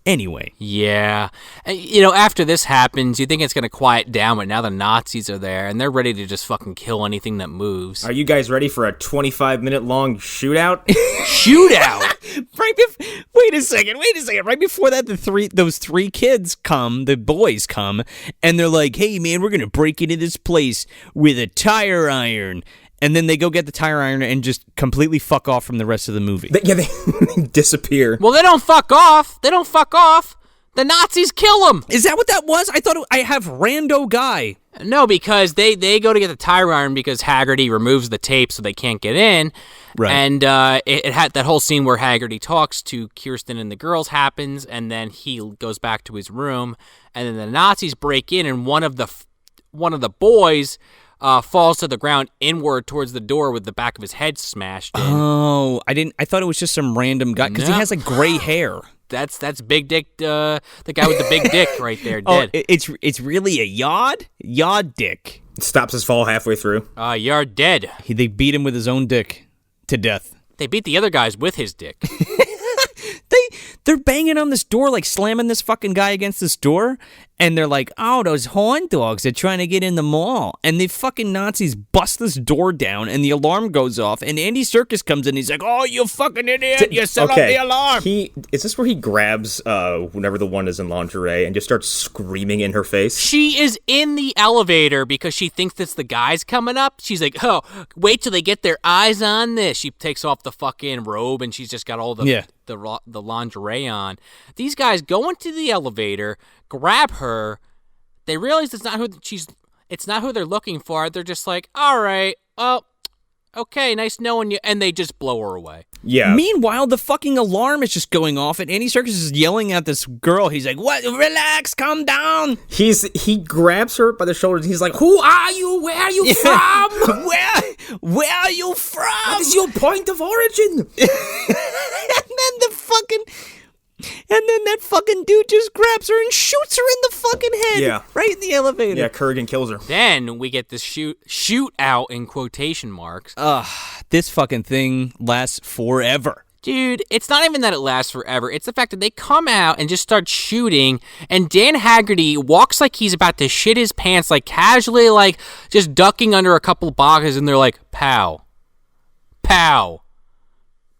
Anyway. Yeah. After this happens, you think it's going to quiet down, but now the Nazis are there, and they're ready to just fucking kill anything that moves. Are you guys ready for a 25-minute long shootout? Shootout? Wait a second. Right before that, those 3 kids come, the boys come, and they're like, hey, man, we're going to break into this place with a tire iron. And then they go get the tire iron and just completely fuck off from the rest of the movie. They disappear. Well, they don't fuck off. The Nazis kill them. Is that what that was? I thought I have rando guy. No, because they go to get the tire iron because Haggerty removes the tape so they can't get in. Right. And it had that whole scene where Haggerty talks to Kirstin and the girls happens, and then he goes back to his room, and then the Nazis break in, and one of the boys falls to the ground inward towards the door with the back of his head smashed in. Oh, I thought it was just some random guy because he has like gray hair. That's Big Dick, the guy with the big dick right there, dead. It's really a Yod dick. Stops his fall halfway through. You're dead. They beat him with his own dick to death. They beat the other guys with his dick. They're banging on this door, like slamming this fucking guy against this door, and they're like, oh, those horn dogs are trying to get in the mall. And the fucking Nazis bust this door down, and the alarm goes off, and Andy Serkis comes in, he's like, oh, you fucking idiot, you set off the alarm. Is this where he grabs whenever the one is in lingerie and just starts screaming in her face? She is in the elevator because she thinks it's the guys coming up. She's like, oh, wait till they get their eyes on this. She takes off the fucking robe, and she's just got all the lingerie on. These guys go into the elevator, grab her. They realize it's not who they're looking for. They're just like, all right, well, okay, nice knowing you, and they just blow her away. Yeah. Meanwhile, the fucking alarm is just going off, and Andy Serkis is yelling at this girl. He's like, "What? Relax, calm down." He grabs her by the shoulders. He's like, "Who are you? Where are you from? Where are you from? What is your point of origin?" And then And then that fucking dude just grabs her and shoots her in the fucking head. Yeah. Right in the elevator. Yeah, Kurgan kills her. Then we get this shoot out in quotation marks. This fucking thing lasts forever. Dude, it's not even that it lasts forever. It's the fact that they come out and just start shooting, and Dan Haggerty walks like he's about to shit his pants, like casually, like just ducking under a couple of boxes, and they're like, pow, pow,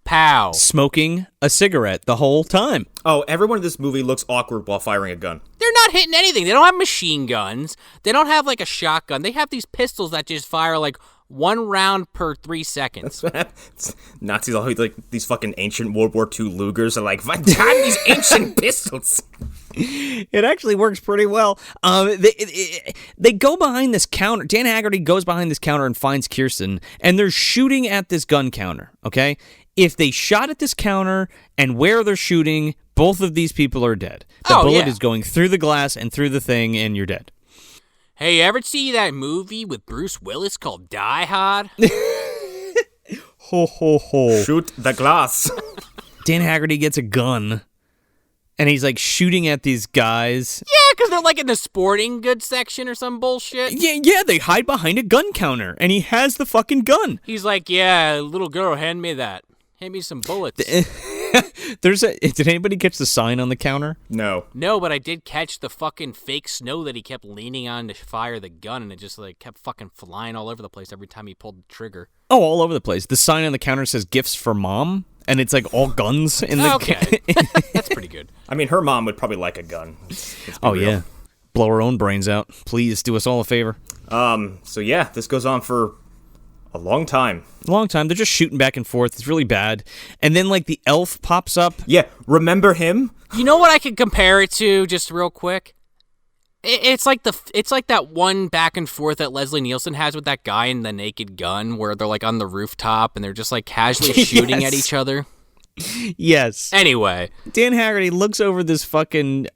pow. Smoking a cigarette the whole time. Oh, everyone in this movie looks awkward while firing a gun. They're not hitting anything. They don't have machine guns. They don't have like a shotgun. They have these pistols that just fire like 1 round per 3 seconds. That's what happens. Nazis always like these fucking ancient World War II Lugers are like, find these ancient pistols. It actually works pretty well. They go behind this counter. Dan Haggerty goes behind this counter and finds Kirstin, and they're shooting at this gun counter, okay? If they shot at this counter and where they're shooting, both of these people are dead. The bullet is going through the glass and through the thing, and you're dead. Hey, you ever see that movie with Bruce Willis called Die Hard? Ho, ho, ho. Shoot the glass. Dan Haggerty gets a gun, and he's, like, shooting at these guys. Yeah, because they're, like, in the sporting goods section or some bullshit. Yeah, they hide behind a gun counter, and he has the fucking gun. He's like, yeah, little girl, hand me that. Hand me some bullets. Did anybody catch the sign on the counter? No. No, but I did catch the fucking fake snow that he kept leaning on to fire the gun, and it just, like, kept fucking flying all over the place every time he pulled the trigger. Oh, all over the place. The sign on the counter says gifts for mom, and it's like all guns in the Okay. That's pretty good. I mean, her mom would probably like a gun. Let's be Oh, real. yeah. Blow her own brains out. Please do us all a favor. So yeah, this goes on for a long time. Long time. They're just shooting back and forth. It's really bad. And then, like, the elf pops up. Yeah, remember him? You know what I could compare it to, just real quick? It's like that one back and forth that Leslie Nielsen has with that guy in the Naked Gun, where they're like on the rooftop and they're just like casually shooting at each other. Yes. Anyway, Dan Haggerty looks over this fucking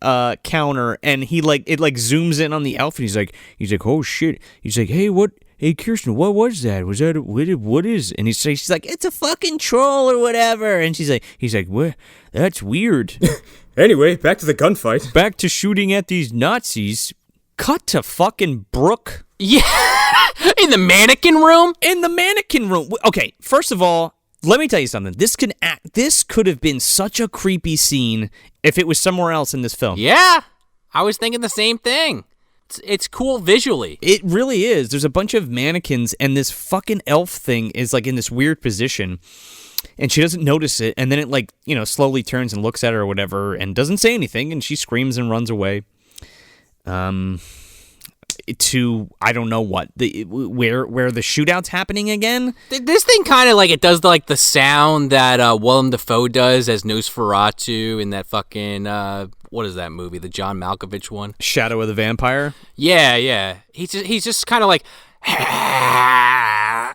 counter, and it zooms in on the elf, and he's like, oh shit. He's like, hey, Kirstin, what was that? Was that what is? And she's like, it's a fucking troll or whatever. And he's like, what? That's weird. Anyway, back to the gunfight. Back to shooting at these Nazis. Cut to fucking Brooke. yeah, in the mannequin room. In the mannequin room. Okay, first of all, let me tell you something. This could have been such a creepy scene if it was somewhere else in this film. Yeah, I was thinking the same thing. It's cool visually. It really is. There's a bunch of mannequins, and this fucking elf thing is like in this weird position, and she doesn't notice it, and then it like, slowly turns and looks at her or whatever, and doesn't say anything, and she screams and runs away. To I don't know what where the shootout's happening again. This thing kind of like it does like the sound that Willem Dafoe does as Nosferatu in that fucking what is that movie, the John Malkovich one? Shadow of the Vampire. Yeah. He's just kind of like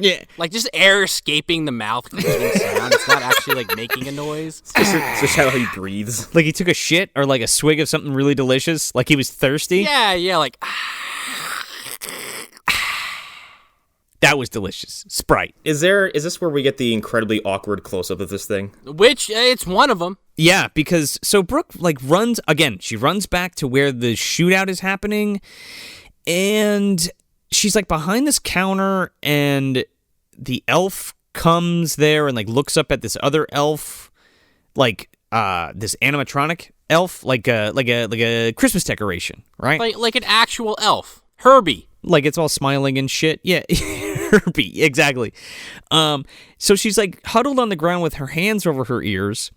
Yeah, like just air escaping the mouth closing sound. It's not actually like making a noise. It's just how he breathes. like he took a shit or like a swig of something really delicious, like he was thirsty. Yeah, like That was delicious. Sprite. Is this where we get the incredibly awkward close-up of this thing? which it's one of them. Yeah, because so Brooke like runs again. She runs back to where the shootout is happening, and she's like behind this counter, and the elf comes there and like looks up at this other elf, like this animatronic elf, like a Christmas decoration, right? Like an actual elf. Herbie. Like it's all smiling and shit. Yeah, Herbie, exactly. So she's like huddled on the ground with her hands over her ears,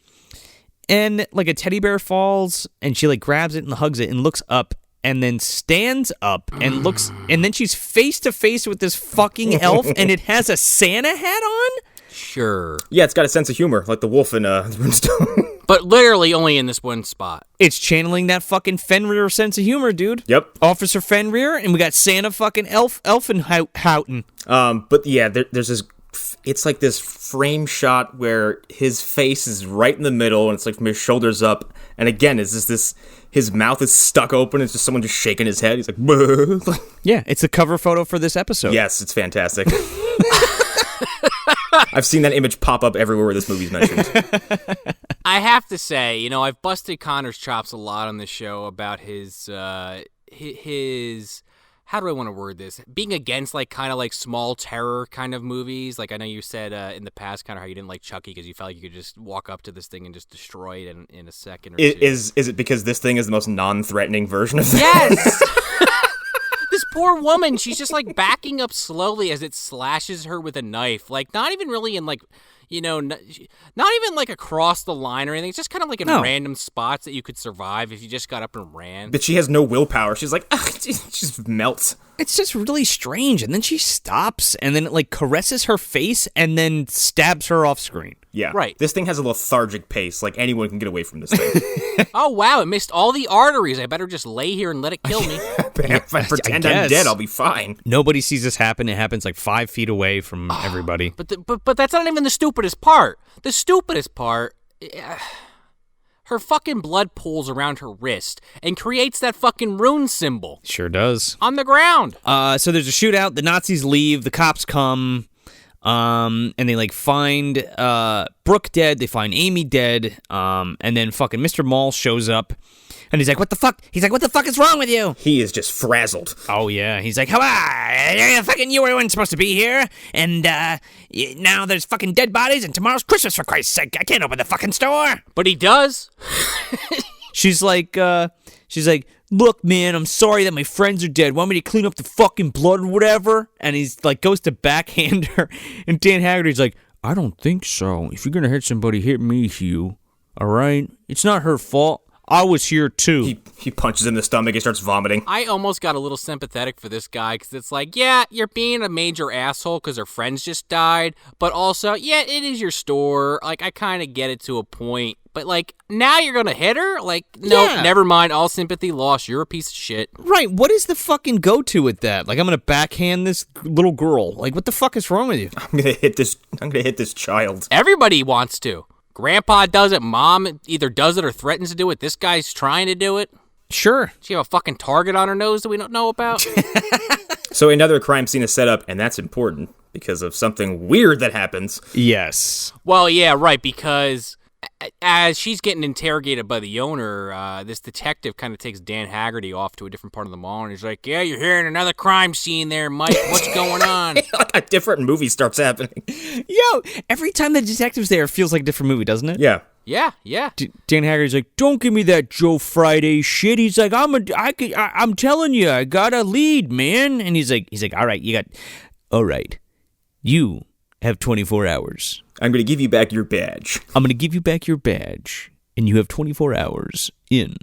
and like a teddy bear falls, and she like grabs it and hugs it and looks up, and then stands up and looks, and then she's face to face with this fucking elf, and it has a Santa hat on. Sure. Yeah, it's got a sense of humor, like the wolf in Brimstone. But literally only in this one spot. It's channeling that fucking Fenrir sense of humor, dude. Yep. Officer Fenrir, and we got Santa fucking ELFEN HOUTEN. But yeah, there's this. It's like this frame shot where his face is right in the middle, and it's like from his shoulders up. And again, it's this. His mouth is stuck open. It's just someone just shaking his head. He's like, "Bleh." Yeah, it's the cover photo for this episode. Yes, it's fantastic. I've seen that image pop up everywhere where this movie's mentioned. I have to say, I've busted Connor's chops a lot on this show about his how do I want to word this? Being against kind of small terror kind of movies. Like I know you said in the past, kind of how you didn't like Chucky because you felt like you could just walk up to this thing and just destroy it in a second or two. Is it because this thing is the most non-threatening version of that? Yes. This poor woman, she's just backing up slowly as it slashes her with a knife. Not even really in not even across the line or anything. It's just kind of in random spots that you could survive if you just got up and ran. But she has no willpower. She's like, she just melts. It's just really strange. And then she stops and then it caresses her face and then stabs her off screen. Yeah. Right. This thing has a lethargic pace. Anyone can get away from this thing. Oh, wow. It missed all the arteries. I better just lay here and let it kill me. If I pretend I'm dead, I'll be fine. Nobody sees this happen. It happens 5 feet away from everybody. But that's not even the stupidest part. The stupidest part, her fucking blood pools around her wrist and creates that fucking rune symbol. Sure does. On the ground. So there's a shootout. The Nazis leave. The cops come. And they find Brooke dead. They find Amy dead. And then fucking Mr. Mall shows up. And he's like, what the fuck? He's like, what the fuck is wrong with you? He is just frazzled. Oh, yeah. He's like, come on. Fucking you weren't supposed to be here. And now there's fucking dead bodies. And tomorrow's Christmas, for Christ's sake. I can't open the fucking store. But he does. She's like, look, man, I'm sorry that my friends are dead. Want me to clean up the fucking blood or whatever? And he's goes to backhand her. And Dan Haggerty's like, I don't think so. If you're going to hit somebody, hit me, Hugh. All right? It's not her fault. I was here, too. He punches in the stomach and starts vomiting. I almost got a little sympathetic for this guy because it's yeah, you're being a major asshole because her friends just died. But also, yeah, it is your store. I kind of get it to a point. But, now you're going to hit her? No, never mind. All sympathy lost. You're a piece of shit. Right. What is the fucking go-to with that? I'm going to backhand this little girl. What the fuck is wrong with you? I'm going to hit this child. Everybody wants to. Grandpa does it. Mom either does it or threatens to do it. This guy's trying to do it. Sure. She have a fucking target on her nose that we don't know about? So another crime scene is set up, and that's important because of something weird that happens. Yes. Well, yeah, right, because as she's getting interrogated by the owner, this detective kind of takes Dan Haggerty off to a different part of the mall, and he's like, yeah, you're hearing another crime scene there, Mike. What's going on? A different movie starts happening. Yo, every time the detective's there, it feels like a different movie, doesn't it? Yeah. Yeah, yeah. Dan Haggerty's like, don't give me that Joe Friday shit. He's like, I'm telling you, I got a lead, man. And he's like, all right, you have 24 hours. I'm going to give you back your badge. I'm going to give you back your badge, and you have 24 hours in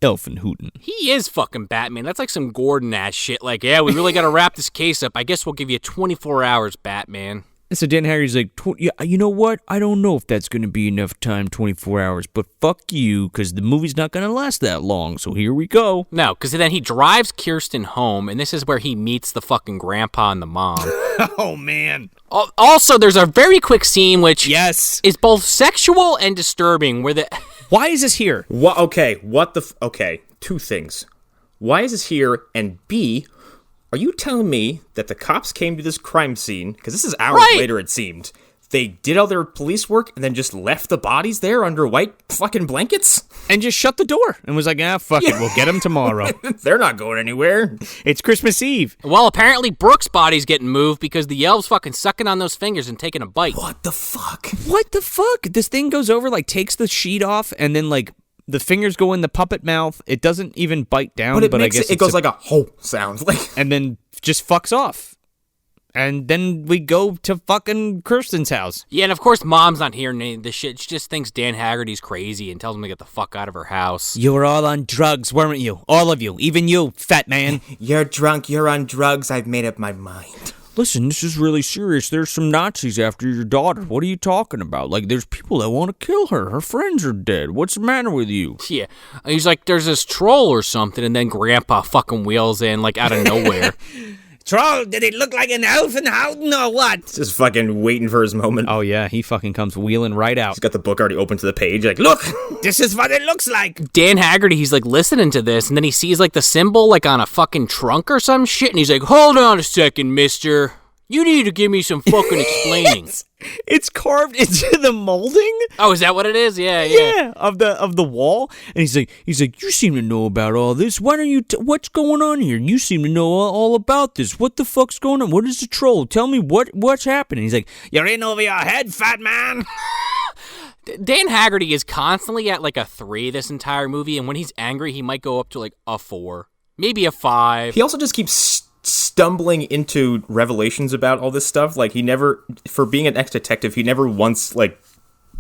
Elfen Houten. He is fucking Batman. That's some Gordon-ass shit. Yeah, we really got to wrap this case up. I guess we'll give you 24 hours, Batman. And so Dan Haggerty's like, yeah, you know what? I don't know if that's going to be enough time, 24 hours, but fuck you, because the movie's not going to last that long, so here we go. No, because then he drives Kirstin home, and this is where he meets the fucking grandpa and the mom. Oh, man. Also, there's a very quick scene which is both sexual and disturbing, where the... Why is this here? Okay, two things. Why is this here? And B... Are you telling me that the cops came to this crime scene, because this is hours later it seemed, they did all their police work and then just left the bodies there under white fucking blankets? And just shut the door and was like, fuck it, we'll get them tomorrow. They're not going anywhere. It's Christmas Eve. Well, apparently Brooke's body's getting moved because the elves fucking sucking on those fingers and taking a bite. What the fuck? This thing goes over, takes the sheet off, and then, the fingers go in the puppet mouth. It doesn't even bite down, but I guess it goes like a ho sound. And then just fucks off. And then we go to fucking Kirstin's house. Yeah, and of course Mom's not hearing any of this shit. She just thinks Dan Haggerty's crazy and tells him to get the fuck out of her house. You were all on drugs, weren't you? All of you. Even you, fat man. You're drunk. You're on drugs. I've made up my mind. Listen, this is really serious. There's some Nazis after your daughter. What are you talking about? There's people that want to kill her. Her friends are dead. What's the matter with you? Yeah. He's like, there's this troll or something, and then Grandpa fucking wheels in, out of nowhere. Troll, did it look like an Elfen Houten or what? Just fucking waiting for his moment. Oh, yeah, he fucking comes wheeling right out. He's got the book already open to the page, look! This is what it looks like. Dan Haggerty, he's, listening to this, and then he sees, the symbol, on a fucking trunk or some shit, and he's like, hold on a second, mister. You need to give me some fucking explaining. It's carved into the molding. Oh, is that what it is? Yeah. Yeah, of the wall. And he's like, you seem to know about all this. Why don't you? What's going on here? You seem to know all about this. What the fuck's going on? What is the troll? Tell me what's happening. He's like, you're in over your head, fat man. Dan Haggerty is constantly at like a 3 this entire movie, and when he's angry, he might go up to like a 4, maybe a 5. He also just keeps stumbling into revelations about all this stuff. Like, he never, for being an ex-detective, he never once, like,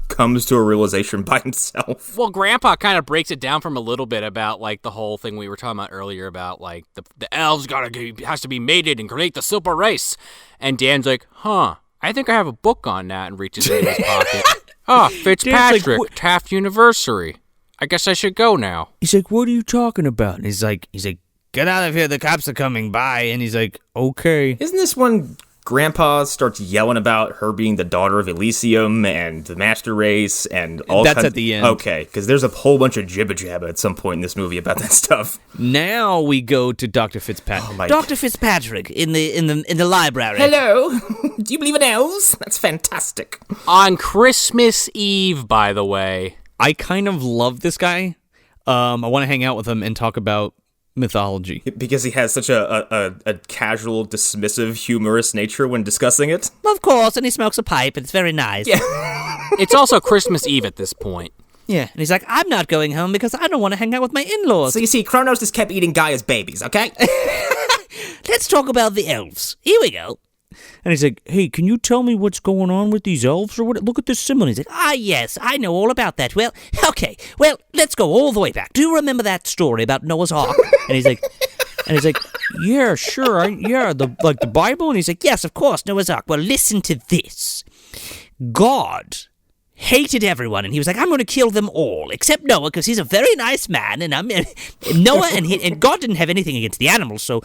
comes to a realization by himself. Well, Grandpa kind of breaks it down from a little bit about, like, the whole thing we were talking about earlier about, like, the elves has to be mated and create the super race. And Dan's like, I think I have a book on that, and reaches into his pocket. Fitzpatrick, like, Taft University. I guess I should go now. He's like, what are you talking about? And he's like, get out of here, the cops are coming by. And he's like, okay. Isn't this when Grandpa starts yelling about her being the daughter of Elysium and the master race and all That's at the end. Okay, because there's a whole bunch of jibba-jabba at some point in this movie about that stuff. Now we go to Dr. Fitzpatrick. Dr. Fitzpatrick in the library. Hello. Do you believe in elves? That's fantastic. On Christmas Eve, by the way. I kind of love this guy. I want to hang out with him and talk about mythology. Because he has such a casual, dismissive, humorous nature when discussing it? Of course, and he smokes a pipe, and it's very nice. Yeah. It's also Christmas Eve at this point. Yeah, and he's like, I'm not going home because I don't want to hang out with my in-laws. So you see, Kronos just kept eating Gaia's babies, okay? Let's talk about the elves. Here we go. And he's like, hey, can you tell me what's going on with these elves or what? Look at this symbol. And he's like, yes, I know all about that. Well, okay. Well, let's go all the way back. Do you remember that story about Noah's Ark? And he's like, yeah, sure. The Bible? And he's like, yes, of course, Noah's Ark. Well, listen to this. God hated everyone, and he was like, I'm going to kill them all, except Noah, because he's a very nice man, and Noah and God didn't have anything against the animals, so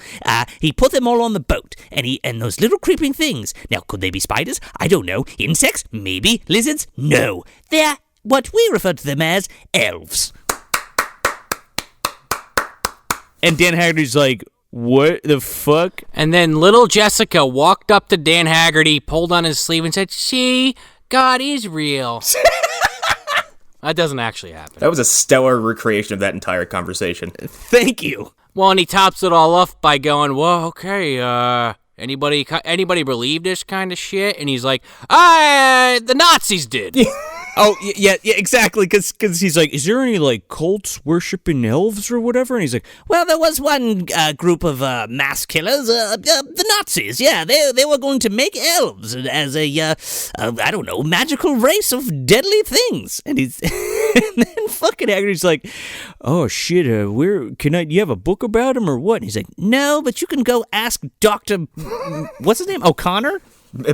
he put them all on the boat, and those little creeping things. Now, could they be spiders? I don't know. Insects? Maybe. Lizards? No. They're what we refer to them as elves. And Dan Haggerty's like, what the fuck? And then little Jessica walked up to Dan Haggerty, pulled on his sleeve, and said, see, God is real. That doesn't actually happen. That was a stellar recreation of that entire conversation. Thank you. Well, and he tops it all off by going, well, okay, anybody believe this kind of shit? And he's like, the Nazis did. Oh, yeah, exactly, because he's like, is there any, like, cults worshiping elves or whatever? And he's like, well, there was one group of mass killers, the Nazis, yeah, they were going to make elves as a, I don't know, magical race of deadly things. And and then fucking Haggerty's like, oh, shit, you have a book about him or what? And he's like, no, but you can go ask Dr. What's his name, O'Connor?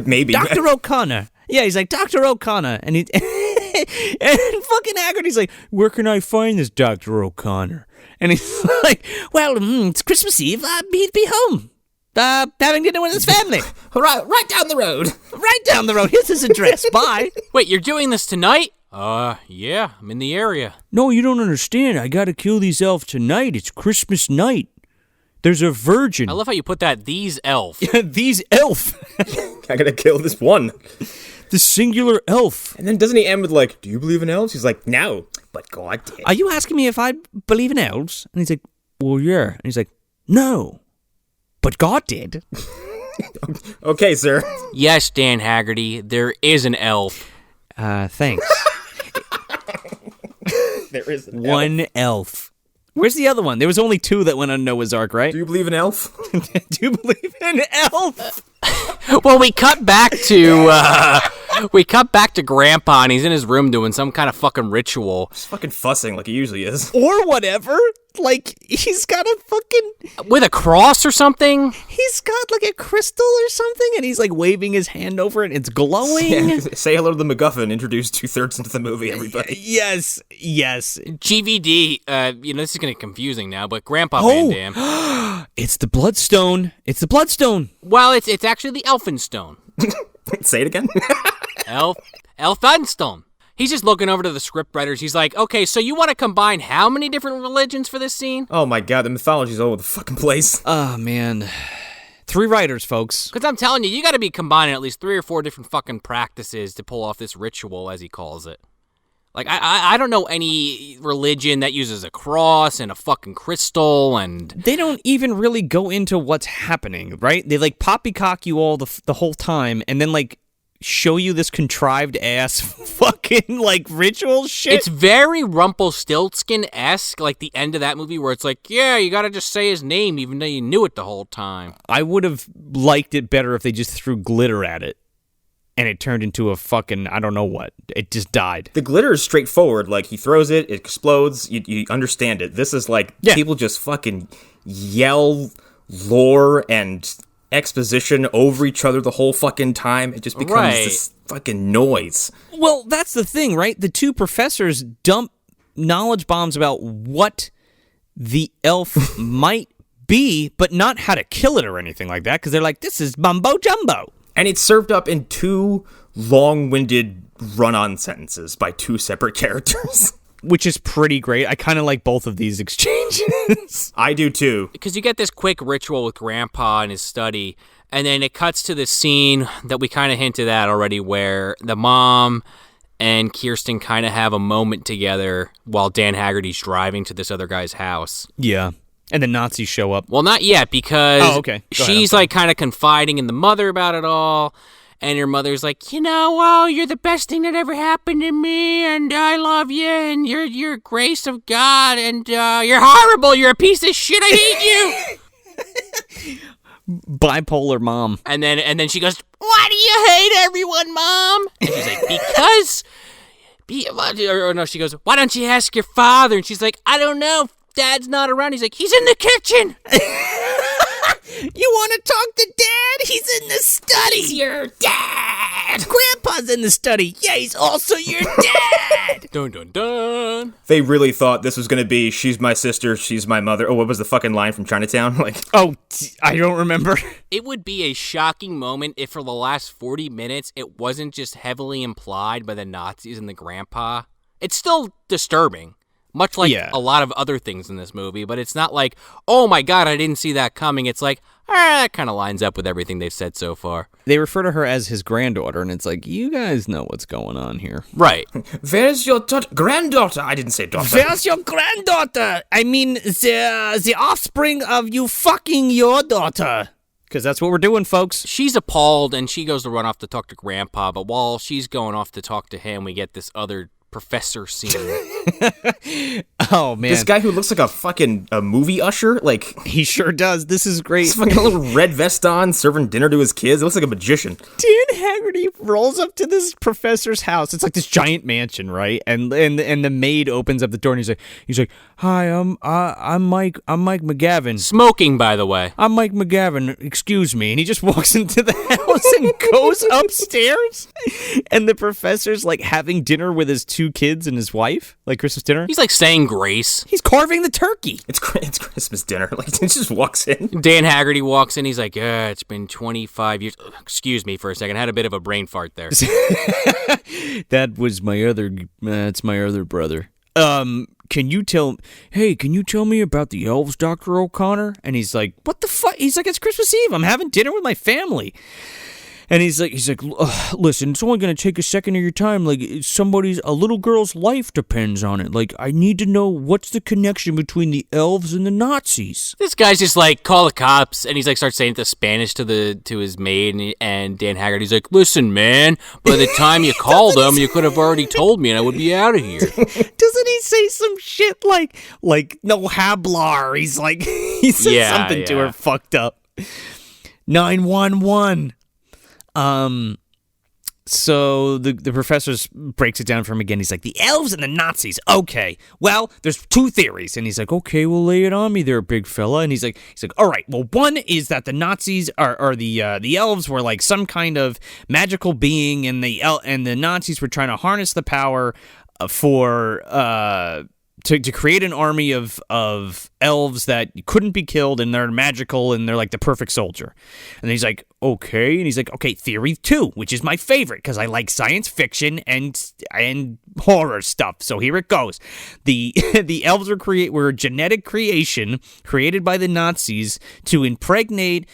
Maybe. Dr. O'Connor. Yeah, he's like, Dr. O'Connor. And and fucking Haggerty's like, where can I find this Dr. O'Connor? And he's like, well, it's Christmas Eve. He'd be home. Having dinner with his family. right down the road. Right down the road. Here's his address. Bye. Wait, you're doing this tonight? Yeah, I'm in the area. No, you don't understand. I gotta kill these elves tonight. It's Christmas night. There's a virgin. I love how you put that, these elf. These elf. I gotta kill this one. The singular elf. And then doesn't he end with like, do you believe in elves? He's like, no, but God did. Are you asking me if I believe in elves? And he's like, well, yeah. And he's like, no, but God did. Okay, sir. Yes, Dan Haggerty, there is an elf. Thanks. There is an one elf. Where's the other one? There was only 2 that went on Noah's Ark, right? Do you believe in elf? Do you believe in elf? Well, we cut back to Grandpa, and he's in his room doing some kind of fucking ritual. He's fucking fussing like he usually is. Or whatever. Like, he's got a fucking... With a cross or something? He's got, like, a crystal or something, and he's, like, waving his hand over it, and it's glowing. Yeah, say hello to the MacGuffin, introduced 2/3 into the movie, everybody. Yes. GVD, this is getting confusing now, but Grandpa Van Damme. It's the Bloodstone. It's the Bloodstone. Well, it's actually the Elphinstone. Say it again? Elphinstone. He's just looking over to the scriptwriters. He's like, okay, so you want to combine how many different religions for this scene? Oh my god, the mythology's all over the fucking place. Oh, man. 3 writers, folks. Because I'm telling you, you got to be combining at least 3 or 4 different fucking practices to pull off this ritual, as he calls it. Like, I don't know any religion that uses a cross and a fucking crystal and... They don't even really go into what's happening, right? They, like, poppycock you all the whole time and then, like, show you this contrived-ass fucking, like, ritual shit. It's very Rumpelstiltskin-esque, like the end of that movie where it's like, yeah, you gotta just say his name even though you knew it the whole time. I would have liked it better if they just threw glitter at it. And it turned into a fucking, I don't know what. It just died. The glitter is straightforward. Like, he throws it, it explodes, you understand it. This is like, people just fucking yell lore and exposition over each other the whole fucking time. It just becomes this fucking noise. Well, that's the thing, right? The 2 professors dump knowledge bombs about what the elf might be, but not how to kill it or anything like that, because they're like, this is mumbo jumbo. And it's served up in 2 long-winded run-on sentences by 2 separate characters. Which is pretty great. I kind of like both of these exchanges. I do too. Because you get this quick ritual with Grandpa in his study, and then it cuts to this scene that we kind of hinted at already where the mom and Kirstin kind of have a moment together while Dan Haggerty's driving to this other guy's house. Yeah. And the Nazis show up. Well, not yet, because she's ahead, like kind of confiding in the mother about it all. And her mother's like, well, you're the best thing that ever happened to me, and I love you, and you're grace of God, and you're horrible. You're a piece of shit. I hate you. Bipolar mom. And then she goes, why do you hate everyone, Mom? And she's like, because... Or no, she goes, why don't you ask your father? And she's like, I don't know. Dad's not around. He's like, he's in the kitchen. You want to talk to Dad? He's in the study. He's your dad. Grandpa's in the study. Yeah, he's also your dad. Dun, dun, dun. They really thought this was going to be, she's my sister, she's my mother. Oh, what was the fucking line from Chinatown? Like, oh, I don't remember. It would be a shocking moment if for the last 40 minutes it wasn't just heavily implied by the Nazis and the grandpa. It's still disturbing. Much like a lot of other things in this movie, but it's not like, oh my god, I didn't see that coming. It's like, that kind of lines up with everything they've said so far. They refer to her as his granddaughter, and it's like, you guys know what's going on here. Right. Where's your granddaughter? I didn't say daughter. Where's your granddaughter? I mean, the offspring of you fucking your daughter. Because that's what we're doing, folks. She's appalled, and she goes to run off to talk to Grandpa, but while she's going off to talk to him, we get this other professor scene. Oh, man. This guy who looks like a fucking movie usher, like... He sure does. This is great. He's fucking a little red vest on, serving dinner to his kids. It looks like a magician. Dan Haggerty rolls up to this professor's house. It's like this giant mansion, right? And the maid opens up the door, and he's like, hi, I'm Mike McGavin. Smoking, by the way. I'm Mike McGavin. Excuse me. And he just walks into the house and goes upstairs. And the professor's like having dinner with his 2 kids and his wife, like Christmas dinner. He's like saying grace. He's carving the turkey. It's Christmas dinner. Like, he just walks in. Dan Haggerty walks in. He's like, it's been 25 years. Excuse me for a second. I had a bit of a brain fart there. That was my other. That's my other brother. Can you tell me about the elves, Dr. O'Connor? And he's like, what the fuck? He's like, it's Christmas Eve. I'm having dinner with my family. And he's like, listen, it's only going to take a second of your time. Like, a little girl's life depends on it. Like, I need to know what's the connection between the elves and the Nazis. This guy's just like, call the cops. And he's like, starts saying it to Spanish to his maid. And Dan Haggerty's like, listen, man, by the time you called them, you could have already told me and I would be out of here. Doesn't he say some shit like no hablar? He's like, he says something to her fucked up. 911. So the professor breaks it down for him again. He's like, the elves and the Nazis. Okay, well, there's 2 theories. And he's like, okay, well, lay it on me there, big fella. And he's like, all right, well, one is that the Nazis or the elves were like some kind of magical being, and the Nazis were trying to harness the power to create an army of elves that couldn't be killed, and they're magical, and they're like the perfect soldier. And he's like, okay. And he's like, okay, theory 2, which is my favorite, because I like science fiction and horror stuff. So here it goes. The elves were a genetic creation created by the Nazis to impregnate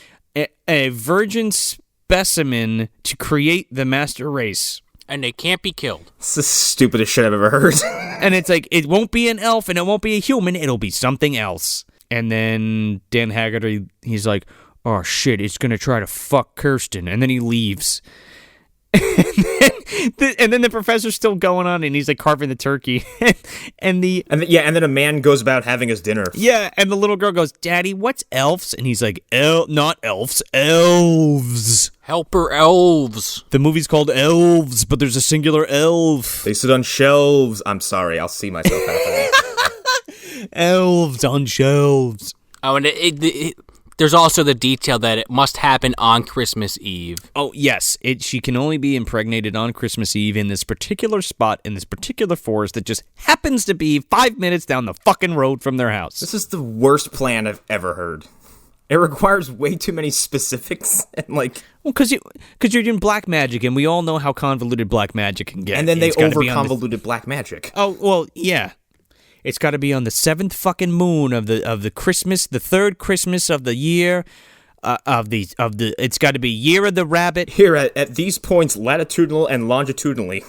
a virgin specimen to create the master race. And they can't be killed. It's the stupidest shit I've ever heard. And it's like, it won't be an elf and it won't be a human. It'll be something else. And then Dan Haggerty, he's like, oh shit, it's going to try to fuck Kirstin. And then he leaves. And then the professor's still going on, and he's like carving the turkey, and then a man goes about having his dinner. Yeah, and the little girl goes, "Daddy, what's elves?" And he's like, "Not elves, elves." Helper elves. The movie's called Elves, but there's a singular elf. They sit on shelves. I'm sorry, I'll see myself happening. Elves on shelves. Oh, and there's also the detail that it must happen on Christmas Eve. Oh, yes. She can only be impregnated on Christmas Eve in this particular spot, in this particular forest that just happens to be 5 minutes down the fucking road from their house. This is the worst plan I've ever heard. It requires way too many specifics. And well, because you're doing black magic, and we all know how convoluted black magic can get. And then they over-convoluted black magic. Oh, well, yeah. It's got to be on the 7th fucking moon of the Christmas, the 3rd Christmas of the year, it's got to be year of the rabbit. Here at these points, latitudinal and longitudinally.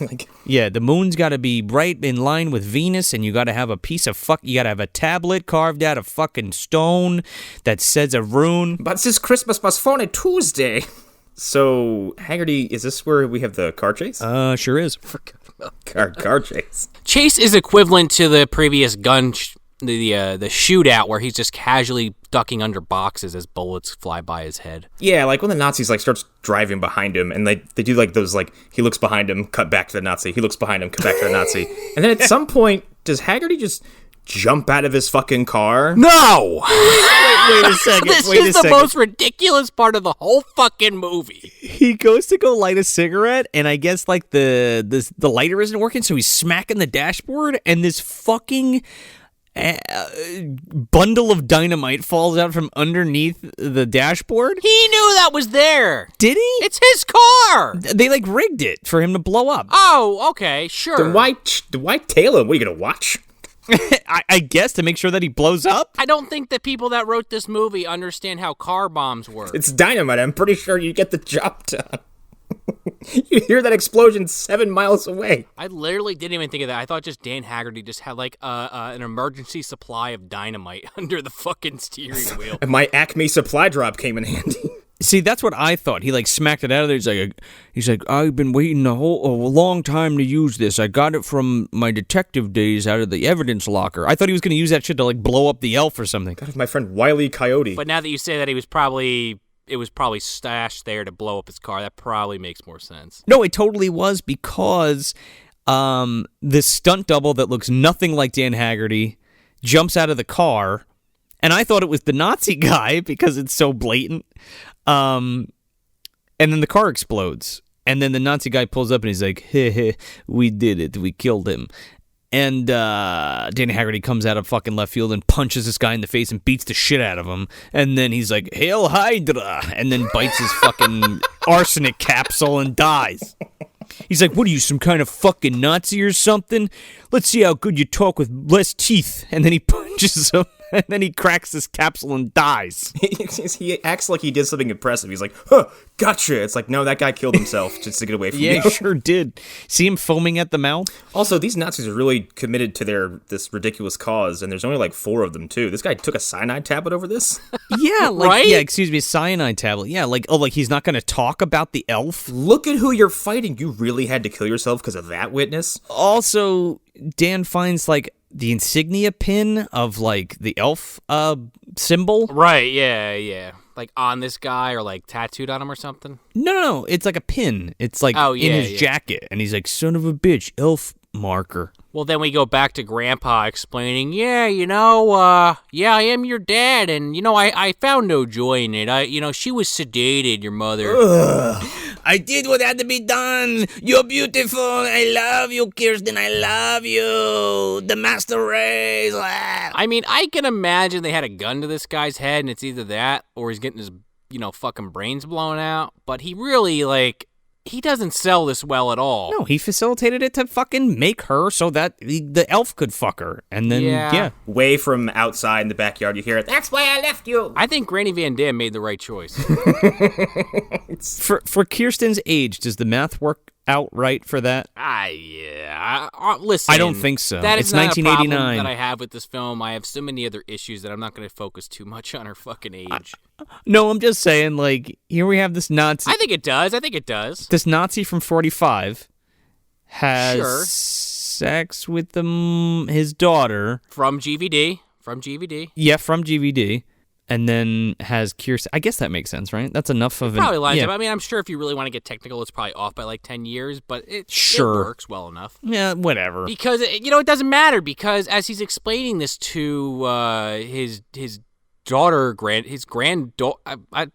Yeah, the moon's got to be right in line with Venus, and you got to have a you got to have a tablet carved out of fucking stone that says a rune. But this Christmas was phone a Tuesday. So, Haggerty, is this where we have the car chase? Sure is. Car chase. Chase is equivalent to the previous gun, the shootout where he's just casually ducking under boxes as bullets fly by his head. Yeah, when the Nazis starts driving behind him, and they do those he looks behind him, cut back to the Nazi. He looks behind him, cut back to the Nazi. And then at some point, does Haggerty just jump out of his fucking car? No! Wait a second. This is the most ridiculous part of the whole fucking movie. He goes to go light a cigarette, and I guess the lighter isn't working, so he's smacking the dashboard, and this fucking bundle of dynamite falls out from underneath the dashboard. He knew that was there. Did he? It's his car. They rigged it for him to blow up. Oh, okay, sure. Then why tail him? What, are you gonna watch? I guess to make sure that he blows up. I don't think the people that wrote this movie understand how car bombs work. It's dynamite. I'm pretty sure you get the job done. You hear that explosion 7 miles away. I literally didn't even think of that. I thought just Dan Haggerty just had an emergency supply of dynamite under the fucking steering wheel. And my Acme supply drop came in handy. See, that's what I thought. He smacked it out of there. He's like, I've been waiting a long time to use this. I got it from my detective days out of the evidence locker. I thought he was going to use that shit to blow up the elf or something. God, my friend Wile E. Coyote. But now that you say that, it was probably stashed there to blow up his car. That probably makes more sense. No, it totally was, because this stunt double that looks nothing like Dan Haggerty jumps out of the car, and I thought it was the Nazi guy because it's so blatant. And then the car explodes, and then the Nazi guy pulls up and he's like, "Hey, we did it. We killed him." And Dan Haggerty comes out of fucking left field and punches this guy in the face and beats the shit out of him. And then he's like, "Hail Hydra!" and then bites his fucking arsenic capsule and dies. He's like, "What are you, some kind of fucking Nazi or something? Let's see how good you talk with less teeth." And then he punches him, and then he cracks his capsule and dies. He acts like he did something impressive. He's like, "Huh, gotcha." It's like, no, that guy killed himself just to get away from you. Yeah, he sure did. See him foaming at the mouth? Also, these Nazis are really committed to this ridiculous cause, and there's only 4 of them, too. This guy took a cyanide tablet over this? Yeah, right? Yeah, excuse me, a cyanide tablet. Yeah, he's not going to talk about the elf? Look at who you're fighting. You really had to kill yourself because of that witness? Also, Dan finds, the insignia pin of, the elf symbol. Right, yeah. On this guy or, tattooed on him or something? No. It's like a pin. It's, in his jacket. And he's like, "Son of a bitch, elf marker." Well, then we go back to Grandpa explaining, I am your dad, and, I found no joy in it. She was sedated, your mother. Ugh. I did what had to be done. You're beautiful. I love you, Kirstin. I love you. The master race. I mean, I can imagine they had a gun to this guy's head, and it's either that or he's getting his, fucking brains blown out. But he really, he doesn't sell this well at all. No, he facilitated it to fucking make her so that the elf could fuck her. And then, yeah. Way from outside in the backyard, you hear it. That's why I left you. I think Granny Van Dam made the right choice. For Kirstin's age, does the math work out right for that? Listen. I don't think so. That is it's not 1989. a problem that I have with this film. I have so many other issues that I'm not going to focus too much on her fucking age. No, I'm just saying, like, here we have this Nazi. I think it does. This Nazi from 45 has Sure. sex with his daughter. From GVD. Yeah, from GVD. And then has Kirstin. I guess that makes sense, right? That's enough of Probably lines up. I mean, I'm sure if you really want to get technical, it's probably off by like 10 years, but it works well enough. Yeah, whatever. Because, it doesn't matter, because as he's explaining this to his daughter, his granddaughter,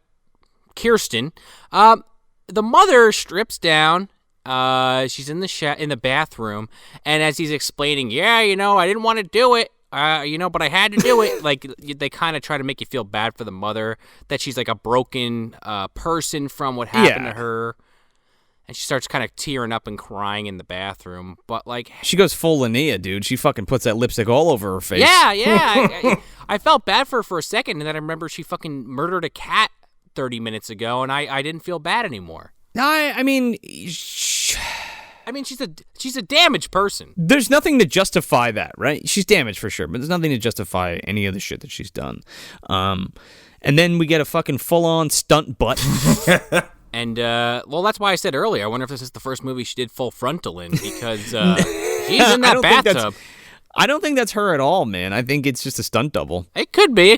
Kirstin, the mother strips down. She's in the bathroom, and as he's explaining, I didn't want to do it. But I had to do it. Like, they kind of try to make you feel bad for the mother, that she's like a broken person from what happened to her. And she starts kind of tearing up and crying in the bathroom. But, like... She goes full Linnea, dude. She fucking puts that lipstick all over her face. Yeah. I felt bad for her for a second, and then I remember she fucking murdered a cat 30 minutes ago, and I didn't feel bad anymore. I mean, she's a damaged person. There's nothing to justify that, right? She's damaged for sure, but there's nothing to justify any of the shit that she's done. And then we get a fucking full-on stunt butt. And, that's why I said earlier, I wonder if this is the first movie she did full frontal in, because she's in that bathtub. I don't think that's her at all, man. I think it's just a stunt double. It could be.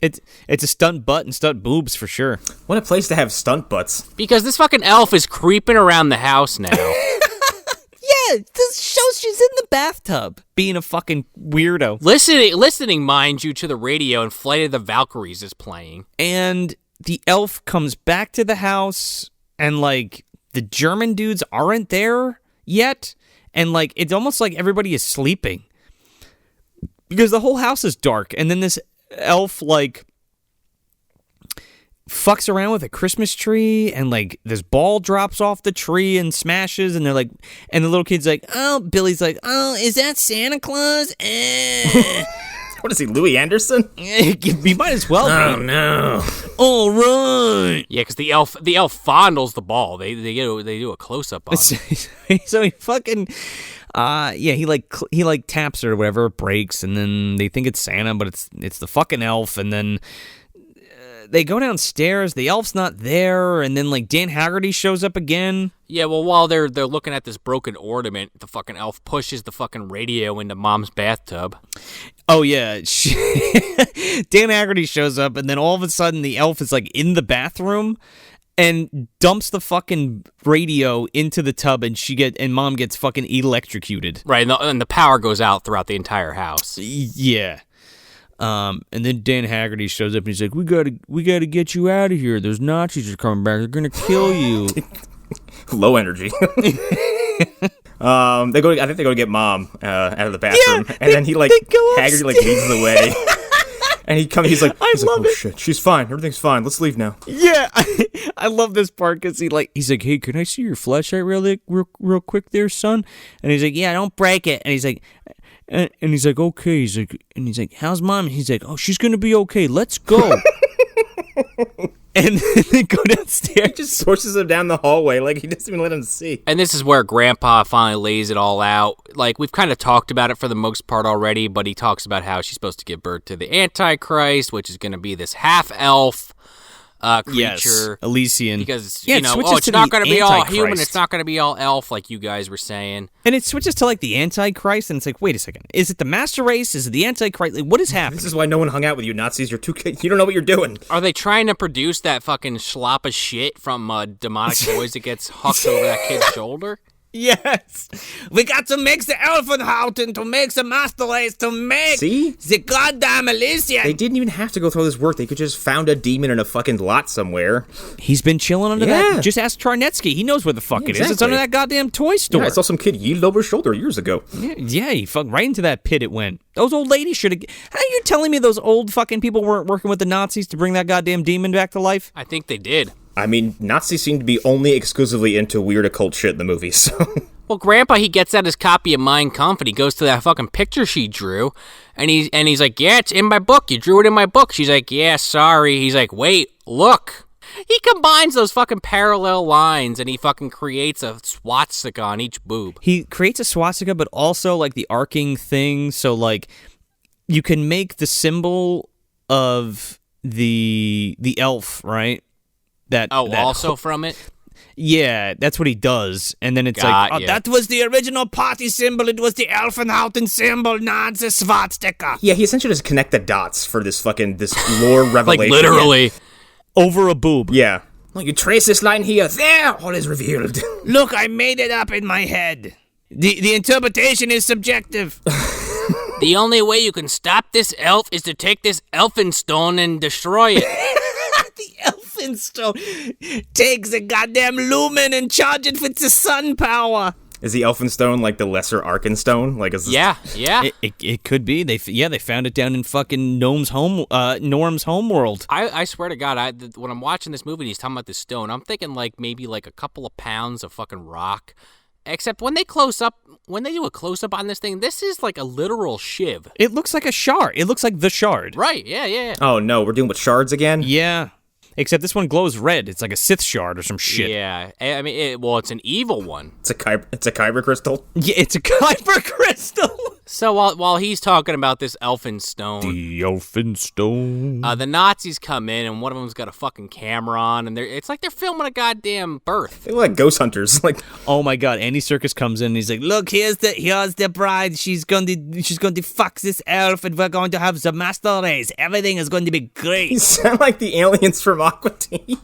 It's a stunt butt and stunt boobs for sure. What a place to have stunt butts. Because this fucking elf is creeping around the house now. Yeah, this shows she's in the bathtub, being a fucking weirdo. Listening, mind you, to the radio, and Flight of the Valkyries is playing. And the elf comes back to the house, and, like, the German dudes aren't there yet, and, like, it's almost like everybody is sleeping. Because the whole house is dark, and then this elf, like, fucks around with a Christmas tree, and, like, this ball drops off the tree and smashes, and they're like, and the little kid's like, oh, Billy's like, oh, is that Santa Claus? What is he, Louis Anderson? He might as well be. Oh, no. All right. Yeah, because the elf fondles the ball. They do a close-up on it. So he fucking... he taps her or whatever, it breaks, and then they think it's Santa, but it's the fucking elf, and then they go downstairs, the elf's not there, and then, like, Dan Haggerty shows up again. Yeah, well, while they're looking at this broken ornament, the fucking elf pushes the fucking radio into Mom's bathtub. Oh, yeah. Dan Haggerty shows up, and then all of a sudden the elf is, like, in the bathroom and dumps the fucking radio into the tub, and Mom gets fucking electrocuted. Right, and the power goes out throughout the entire house. Yeah. And then Dan Haggerty shows up and he's like, "We gotta get you out of here. Those Nazis are coming back. They're gonna kill you." Low energy. I think they go to get Mom out of the bathroom, and then Haggerty leads the way. And he's like, oh shit, she's fine. Everything's fine. Let's leave now. Yeah, I love this part because he's like, "Hey, can I see your flashlight real quick there, son?" And he's like, "Yeah, don't break it." And he's like, "Okay." He's like, "How's Mom?" And he's like, "Oh, she's gonna be okay. Let's go." And then they go downstairs. He just forces him down the hallway, like he doesn't even let him see. And this is where Grandpa finally lays it all out. Like, we've kind of talked about it for the most part already, but he talks about how she's supposed to give birth to the Antichrist, which is going to be this half-elf creature. Yes, Elysian. Because, it's not going to be all human, Antichrist. it's not going to be all elf, like you guys were saying. And it switches to, like, the Antichrist, and it's like, wait a second. Is it the Master Race? Is it the Antichrist? Like, what is happening? This is why no one hung out with you, Nazis. You're too... You don't know what you're doing. Are they trying to produce that fucking slop of shit from Demonic Boys that gets hucked over that kid's shoulder? Yes. We got to make the ELFEN HOUTEN to make the Master Race to make the goddamn Elysian. They didn't even have to go through all this work. They could just found a demon in a fucking lot somewhere. He's been chilling under that. Just ask Charnetsky. He knows where the fuck it is. It's under that goddamn toy store. Yeah, I saw some kid yeeted over his shoulder years ago. Yeah, he fucking right into that pit it went. Those old ladies should have... How are you telling me those old fucking people weren't working with the Nazis to bring that goddamn demon back to life? I think they did. I mean, Nazis seem to be only exclusively into weird occult shit in the movie, so... Well, Grandpa, he gets out his copy of Mein Kampf, and he goes to that fucking picture she drew, and he's like, yeah, it's in my book. You drew it in my book. She's like, yeah, sorry. He's like, wait, look. He combines those fucking parallel lines, and he fucking creates a swastika on each boob. He creates a swastika, but also, like, the arcing thing, so, like, you can make the symbol of the elf, right? That also from it? Yeah, that's what he does. And then it's that was the original party symbol. It was the ELFEN HOUTEN symbol, not the swastika. Yeah, he essentially just connect the dots for this lore revelation. Like, literally. Yeah. Over a boob. Yeah. Like, you trace this line here, there, all is revealed. Look, I made it up in my head. The interpretation is subjective. The only way you can stop this elf is to take this elfin stone and destroy it. The elfin stone takes the goddamn lumen and charge it with the sun power. Is the elfin stone like the lesser Arkenstone? Like, is this... Yeah. It could be. They found it down in fucking Norm's homeworld. I swear to God, when I'm watching this movie and he's talking about this stone, I'm thinking like maybe like a couple of pounds of fucking rock. Except when they do a close-up on this thing, this is like a literal shiv. It looks like a shard. It looks like the shard. Right, yeah. Oh, no, we're dealing with shards again? Yeah. Except this one glows red. It's like a Sith shard or some shit. Yeah, I mean, it's an evil one. It's a kyber crystal? Yeah, it's a kyber crystal. So while he's talking about this elfin stone... The elfin stone. The Nazis come in, and one of them's got a fucking camera on, and it's like they're filming a goddamn birth. They look like ghost hunters. Like, oh my God, Andy Serkis comes in, and he's like, look, here's the bride. She's going to fuck this elf, and we're going to have the master race. Everything is going to be great. You sound like the aliens from Aqua Teen.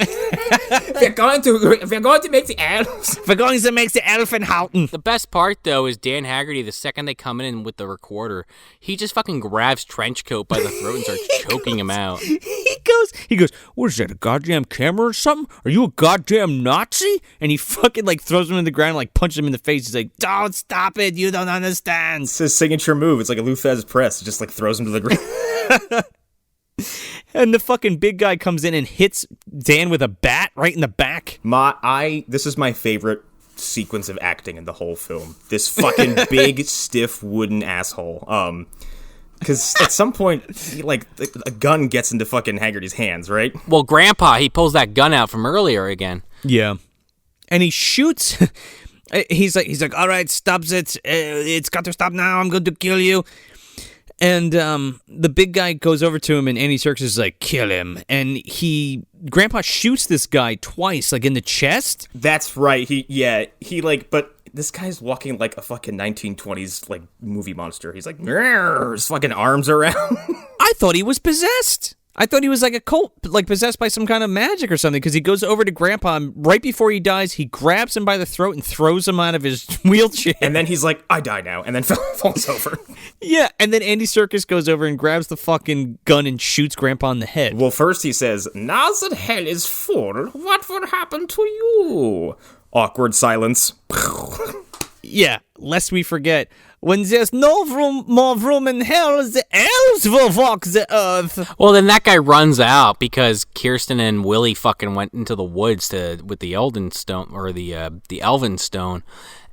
We're going to make the elves. We're going to make the ELFEN HOUTEN. The best part, though, is Dan Haggerty, the second they come in with the recorder, he just fucking grabs Trenchcoat by the throat and starts choking him out. He goes, what is that, a goddamn camera or something? Are you a goddamn Nazi? And he fucking, like, throws him in the ground and, like, punches him in the face. He's like, don't stop it. You don't understand. It's his signature move. It's like a Lou Fez press. It just, like, throws him to the ground. And the fucking big guy comes in and hits Dan with a bat right in the back. This is my favorite sequence of acting in the whole film. This fucking big, stiff, wooden asshole. Because at some point, a gun gets into fucking Haggerty's hands, right? Well, Grandpa, he pulls that gun out from earlier again. Yeah. And he shoots. He's like, all right, stops it. It's got to stop now. I'm going to kill you. And the big guy goes over to him, and Andy Serkis is like, kill him. And Grandpa shoots this guy twice, like in the chest. That's right. But this guy's walking like a fucking 1920s like movie monster. He's like, his fucking arms around. I thought he was possessed. I thought he was like a cult, like possessed by some kind of magic or something, because he goes over to Grandpa, and right before he dies, he grabs him by the throat and throws him out of his wheelchair. And then he's like, I die now, and then falls over. Yeah, and then Andy Serkis goes over and grabs the fucking gun and shoots Grandpa in the head. Well, first he says, now that hell is full, what will happen to you? Awkward silence. Yeah, lest we forget, when there's more room in hell, the elves will walk the earth. Well, then that guy runs out because Kirstin and Willie fucking went into the woods with the Elden Stone, or the Elven Stone,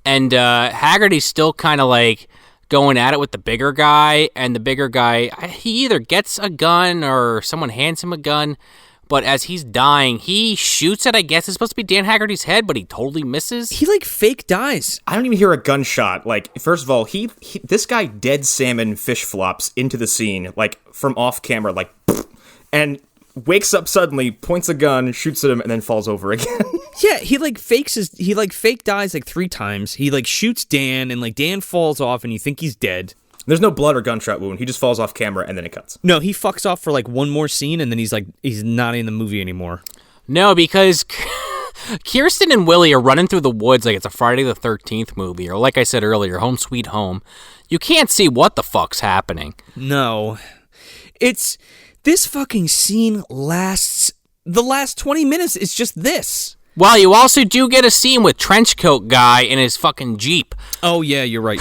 and Haggerty's still kind of like going at it with the bigger guy, and the bigger guy, he either gets a gun or someone hands him a gun. But as he's dying, he shoots at, I guess it's supposed to be Dan Haggerty's head, but he totally misses. He, like, fake dies. I don't even hear a gunshot. Like, first of all, this guy dead salmon fish flops into the scene, like, from off camera, like, and wakes up suddenly, points a gun, shoots at him, and then falls over again. Yeah, he fake dies, like, 3 times. He, like, shoots Dan, and, like, Dan falls off, and you think he's dead. There's no blood or gunshot wound. He just falls off camera, and then it cuts. No, he fucks off for, like, one more scene, and then he's not in the movie anymore. No, because Kirstin and Willie are running through the woods like it's a Friday the 13th movie, or like I said earlier, Home Sweet Home. You can't see what the fuck's happening. No. This fucking scene lasts... The last 20 minutes is just this. Well, you also do get a scene with Trenchcoat Guy in his fucking Jeep. Oh, yeah, you're right.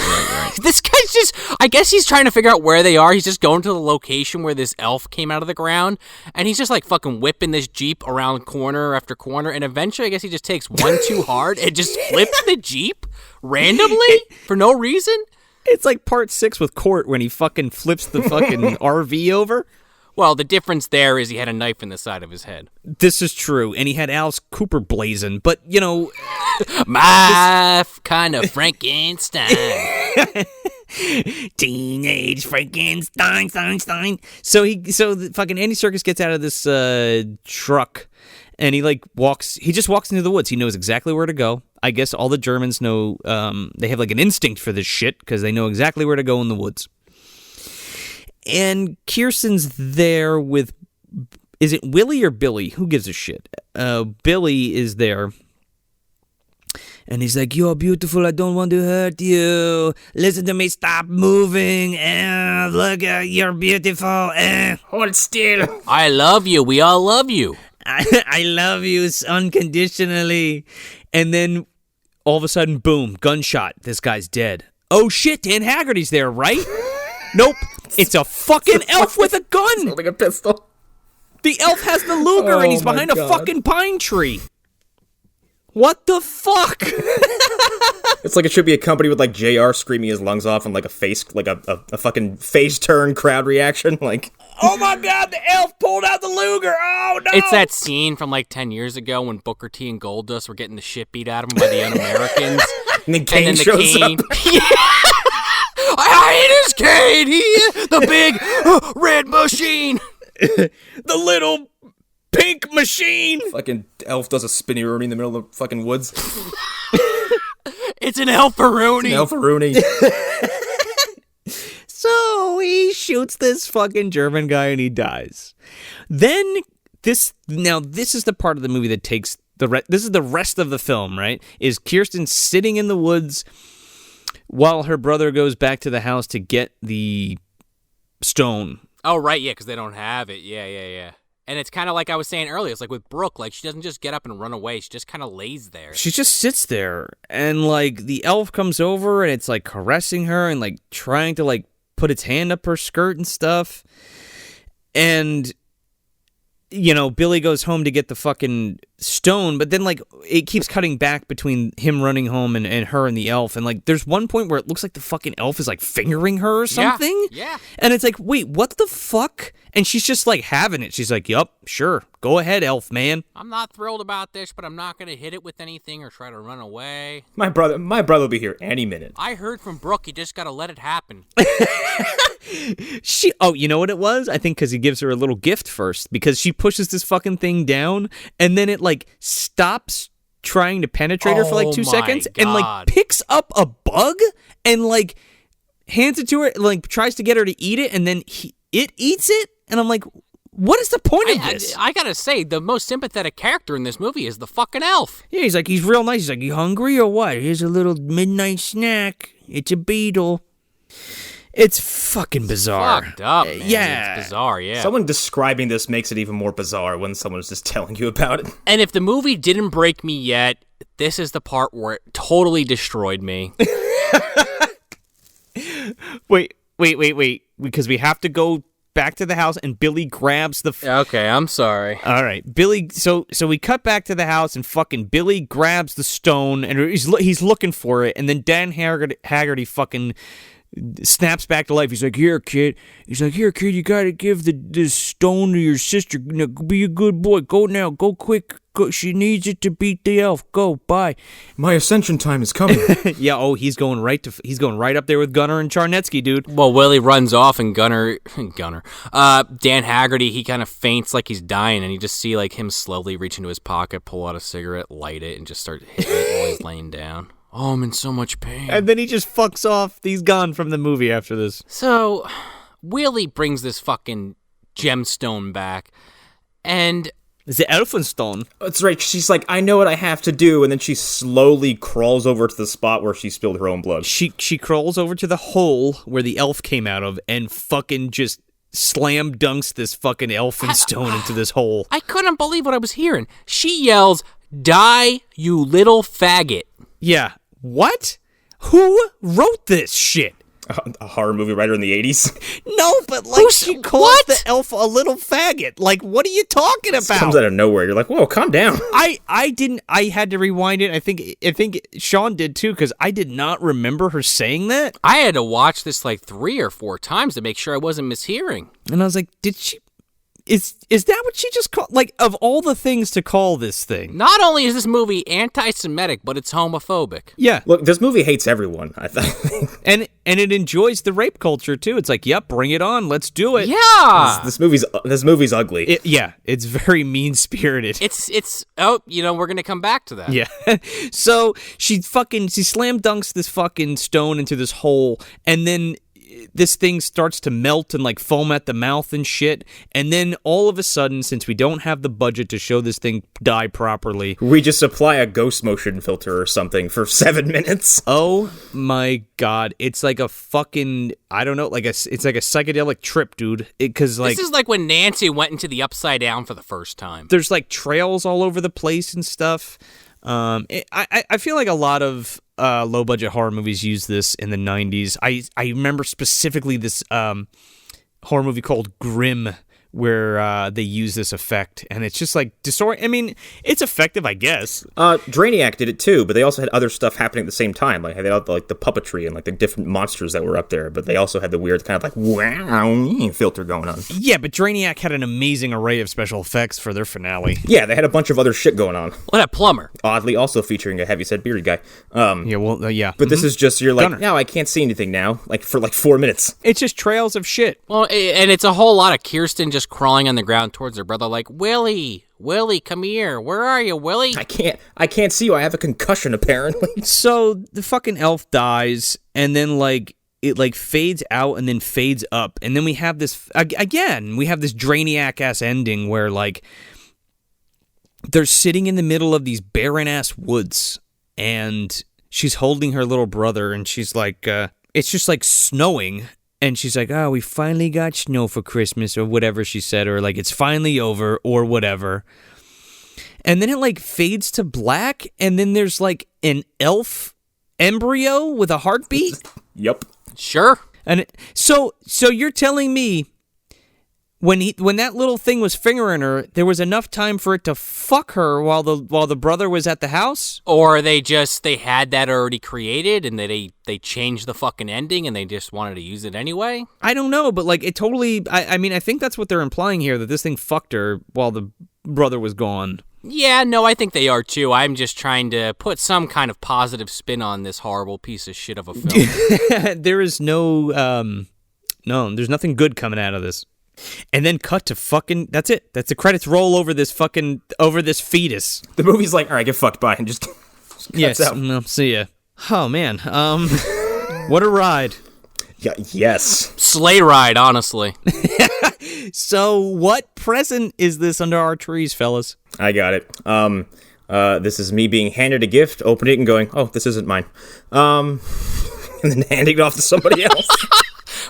This guy's It's just, I guess he's trying to figure out where they are. He's just going to the location where this elf came out of the ground, and he's just like fucking whipping this Jeep around corner after corner, and eventually I guess he just takes one too hard and just flips the Jeep randomly for no reason. It's like part 6 with Court when he fucking flips the fucking RV over. Well, the difference there is he had a knife in the side of his head. This is true, and he had Alice Cooper blazing, but, you know... My kind of Frankenstein. Teenage Frankenstein, Stein. So the fucking Andy Serkis gets out of this truck, and he just walks into the woods. He knows exactly where to go. I guess all the Germans know, they have like an instinct for this shit, because they know exactly where to go in the woods. And Kirstin's there with, is it Willie or Billy? Who gives a shit? Billy is there. And he's like, you're beautiful, I don't want to hurt you. Listen to me, stop moving. Look, you're beautiful. Hold still. I love you. We all love you. I love you unconditionally. And then all of a sudden, boom, gunshot. This guy's dead. Oh shit, Dan Haggerty's there, right? Nope. It's a fucking elf with a gun. Holding a pistol. The elf has the Luger and he's behind a fucking pine tree. What the fuck? It's like it should be a company with like JR screaming his lungs off and like a face, like a fucking face turn crowd reaction. Like, oh my god, the elf pulled out the Luger. Oh no. It's that scene from like 10 years ago when Booker T and Goldust were getting the shit beat out of them by the Un-Americans. And then Kane shows up. Yeah. I hate his cane. The big red machine. The little pink machine. Fucking elf does a spinny rooney in the middle of the fucking woods. It's an elf-a-rooney. Elf-a-rooney. So he shoots this fucking German guy and he dies. Then this is the part of the movie that takes this is the rest of the film, right? Is Kirstin sitting in the woods while her brother goes back to the house to get the stone. Oh, right, yeah, because they don't have it. Yeah. And it's kind of like I was saying earlier. It's like with Brooke, like she doesn't just get up and run away. She just kind of lays there. She just sits there, and like the elf comes over and it's like caressing her and like trying to like put its hand up her skirt and stuff. And you know, Billy goes home to get the fucking stone, but then like it keeps cutting back between him running home and her and the elf, and like there's one point where it looks like the fucking elf is like fingering her or something. Yeah. And it's like, wait, what the fuck? And she's just like having it. She's like, yup, sure, go ahead, elf man. I'm not thrilled about this, but I'm not gonna hit it with anything or try to run away. My brother will be here any minute. I heard from Brooke, you just gotta let it happen. You know what it was? I think because he gives her a little gift first, because she pushes this fucking thing down and then it like stops trying to penetrate her for like 2 seconds and like picks up a bug and like hands it to her, like tries to get her to eat it, and then it eats it, and I'm like, what is the point of this? I gotta say, the most sympathetic character in this movie is the fucking elf. Yeah, he's real nice. He's like, you hungry or what? Here's a little midnight snack. It's a beetle. It's fucking bizarre. Fucked up, man. Yeah. It's bizarre, yeah. Someone describing this makes it even more bizarre when someone's just telling you about it. And if the movie didn't break me yet, this is the part where it totally destroyed me. Wait. Because we have to go back to the house and Billy grabs the... Okay, I'm sorry. All right. Billy, so we cut back to the house and fucking Billy grabs the stone and he's looking for it, and then Dan Haggerty fucking snaps back to life. He's like, here, kid. You gotta give this stone to your sister. Now, be a good boy. Go now. Go quick. Go. She needs it to beat the elf. Go. Bye. My ascension time is coming. Yeah. Oh, he's going right up there with Gunnar and Charnetsky, dude. Well, Willie runs off and Dan Haggerty, he kind of faints like he's dying, and you just see like him slowly reach into his pocket, pull out a cigarette, light it, and just start hitting it while he's laying down. Oh, I'm in so much pain. And then he just fucks off. He's gone from the movie after this. So, Willie brings this fucking gemstone back, and... It's the Elfenstone. That's right. She's like, I know what I have to do, and then she slowly crawls over to the spot where she spilled her own blood. She crawls over to the hole where the elf came out of and fucking just slam dunks this fucking Elfenstone into this hole. I couldn't believe what I was hearing. She yells, "Die, you little faggot." Yeah. What? Who wrote this shit? A horror movie writer in the 80s. No, but like she calls the elf a little faggot. Like, what are you talking about? It comes out of nowhere. You're like, whoa, calm down. I had to rewind it. I think Sean did too, because I did not remember her saying that. I had to watch this like 3 or 4 times to make sure I wasn't mishearing. And I was like, did she? Is that what she just called? Like, of all the things to call this thing. Not only is this movie anti-Semitic, but it's homophobic. Yeah. Look, this movie hates everyone, I think. And it enjoys the rape culture too. It's like, yep, bring it on, let's do it. Yeah. This movie's ugly. It's very mean-spirited. It's we're going to come back to that. Yeah. So she slam dunks this fucking stone into this hole, and then this thing starts to melt and like foam at the mouth and shit. And then all of a sudden, since we don't have the budget to show this thing die properly, we just supply a ghost motion filter or something for 7 minutes. Oh my God. It's like a fucking, I don't know, it's like a psychedelic trip, dude. This is like when Nancy went into the Upside Down for the first time. There's like trails all over the place and stuff. I feel like a lot of low-budget horror movies use this in the 90s. I remember specifically this horror movie called Grimm, where they use this effect, and it's just like I mean, it's effective, I guess. Drainiac did it too, but they also had other stuff happening at the same time. Like they had like the puppetry and like the different monsters that were up there, but they also had the weird kind of like wow filter going on. Yeah, but Drainiac had an amazing array of special effects for their finale. Yeah, they had a bunch of other shit going on. What a plumber. Oddly, also featuring a heavyset bearded guy. Yeah. But this is just, you're like, Gunner. no, I can't see anything now. Like for like 4 minutes. It's just trails of shit. Well, and it's a whole lot of Kirstin just crawling on the ground towards her brother like, Willie, come here. Where are you, Willie? I can't see you. I have a concussion, apparently. So the fucking elf dies, and then like it like fades out and then fades up, and then we have this Drainiac ass ending where like they're sitting in the middle of these barren ass woods, and she's holding her little brother, and she's like, it's just like snowing. And she's like, oh, we finally got snow for Christmas, or whatever she said, or like, it's finally over, or whatever. And then it like fades to black, and then there's like an elf embryo with a heartbeat? Yep. Sure. And so you're telling me when that little thing was fingering her, there was enough time for it to fuck her while the brother was at the house? Or they had that already created and they changed the fucking ending and they just wanted to use it anyway? I don't know, but like it totally, I mean, I think that's what they're implying here, that this thing fucked her while the brother was gone. Yeah, no, I think they are too. I'm just trying to put some kind of positive spin on this horrible piece of shit of a film. There is there's nothing good coming out of this. And then cut to fucking, that's it. That's the credits roll over this fetus. The movie's like, all right, get fucked by, and just cuts out. No, see ya. Oh man, what a ride. Yeah, yes. Sleigh ride, honestly. So what present is this under our trees, fellas? I got it. This is me being handed a gift, opening it and going, oh, this isn't mine. And then handing it off to somebody else.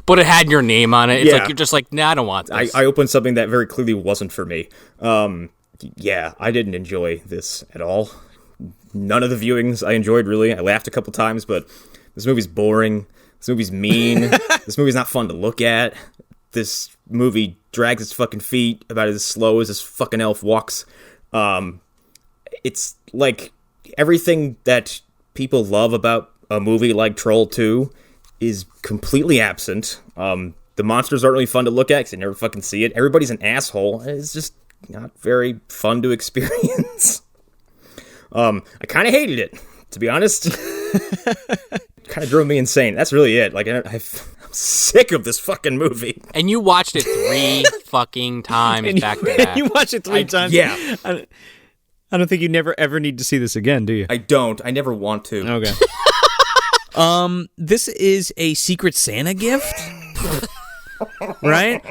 But it had your name on it. It's Yeah. like you're just like, nah, I don't want this. I opened something that very clearly wasn't for me. Yeah, I didn't enjoy this at all. None of the viewings I enjoyed, really. I laughed a couple times, but this movie's boring. This movie's mean. This movie's not fun to look at. This movie drags its fucking feet about as slow as this fucking elf walks. It's like everything that people love about a movie like Troll 2 is completely absent. The monsters aren't really fun to look at because you never fucking see it. Everybody's an asshole. It's just not very fun to experience. I kind of hated it, to be honest. Kind of drove me insane. That's really it. Like, I'm sick of this fucking movie. And you watched it 3 fucking times back to back. You watch it 3 times? Yeah. I don't think you never ever need to see this again, do you? I don't. I never want to. Okay. This is a Secret Santa gift, right?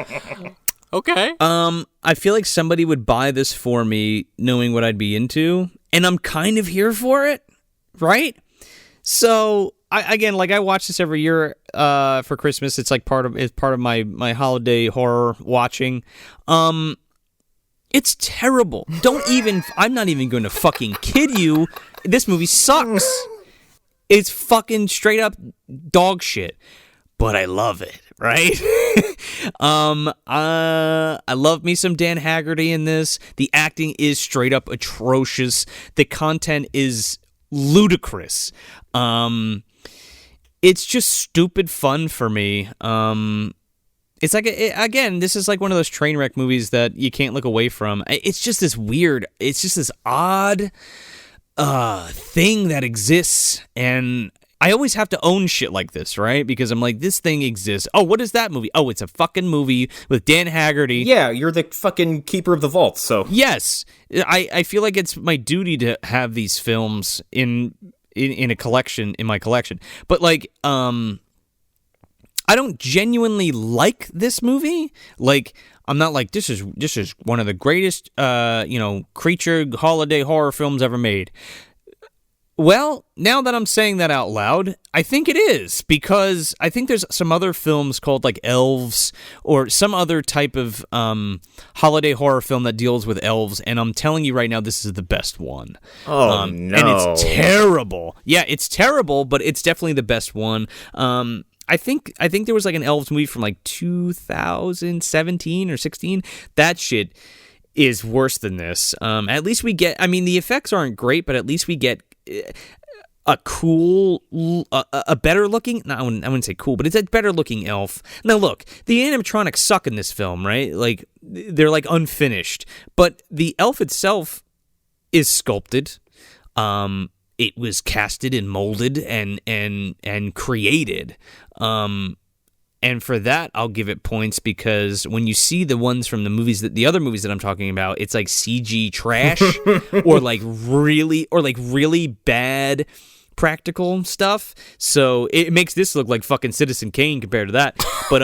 Okay. I feel like somebody would buy this for me knowing what I'd be into, and I'm kind of here for it, right? So, I watch this every year for Christmas. It's like part of my holiday horror watching. It's terrible. I'm not even going to fucking kid you. This movie sucks. It's fucking straight up dog shit. but I love it, right? I love me some Dan Haggerty in this. The acting is straight up atrocious. The content is ludicrous. It's just stupid fun for me. It's like, again, this is like one of those train wreck movies that you can't look away from. It's just this weird, it's just this odd thing that exists, and I always have to own shit like this, right? Because I'm like, this thing exists. Oh, what is that movie? Oh, it's a fucking movie with Dan Haggerty. Yeah, you're the fucking keeper of the vault, so. Yes. I feel like it's my duty to have these films in a collection, in my collection. But like, I don't genuinely like this movie. Like, I'm not like, this is one of the greatest, creature holiday horror films ever made. Well, now that I'm saying that out loud, I think it is, because I think there's some other films called like Elves or some other type of holiday horror film that deals with elves, and I'm telling you right now, this is the best one. Oh, no. And it's terrible. Yeah, it's terrible, but it's definitely the best one. I think there was like an Elves movie from like 2017 or 16. That shit is worse than this. At least we get, I mean, the effects aren't great, but at least we get a cool, a better looking, no, I wouldn't say cool, but it's a better looking elf. Now look, the animatronics suck in this film, right? Like, they're like unfinished, but the elf itself is sculpted. It was casted and molded and created. And for that, I'll give it points, because when you see the ones from the other movies that I'm talking about, it's like CG trash or like really bad practical stuff. So it makes this look like fucking Citizen Kane compared to that. But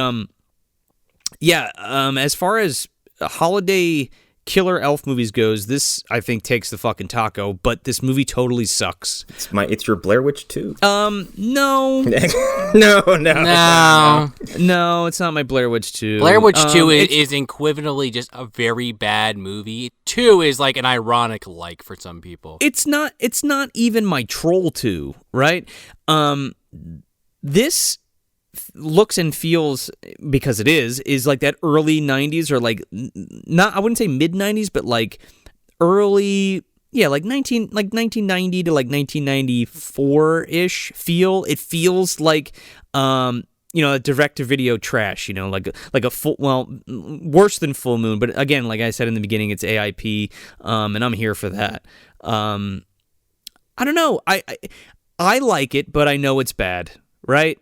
as far as holiday killer elf movies goes, this I think takes the fucking taco, but this movie totally sucks. It's your Blair Witch 2. No. No, It's not my Blair Witch 2. Blair Witch 2 is equivalently just a very bad movie. 2 is like an ironic like for some people. It's not even my Troll 2, right? This looks and feels, because it is like that early 90s, or like, not, I wouldn't say mid 90s, but like early, like 1990 to like 1994-ish feel. It feels like a direct-to-video trash, like a full, well, worse than Full Moon, but again, like I said in the beginning, it's AIP, and I'm here for that. I don't know, I like it, but I know it's bad, right?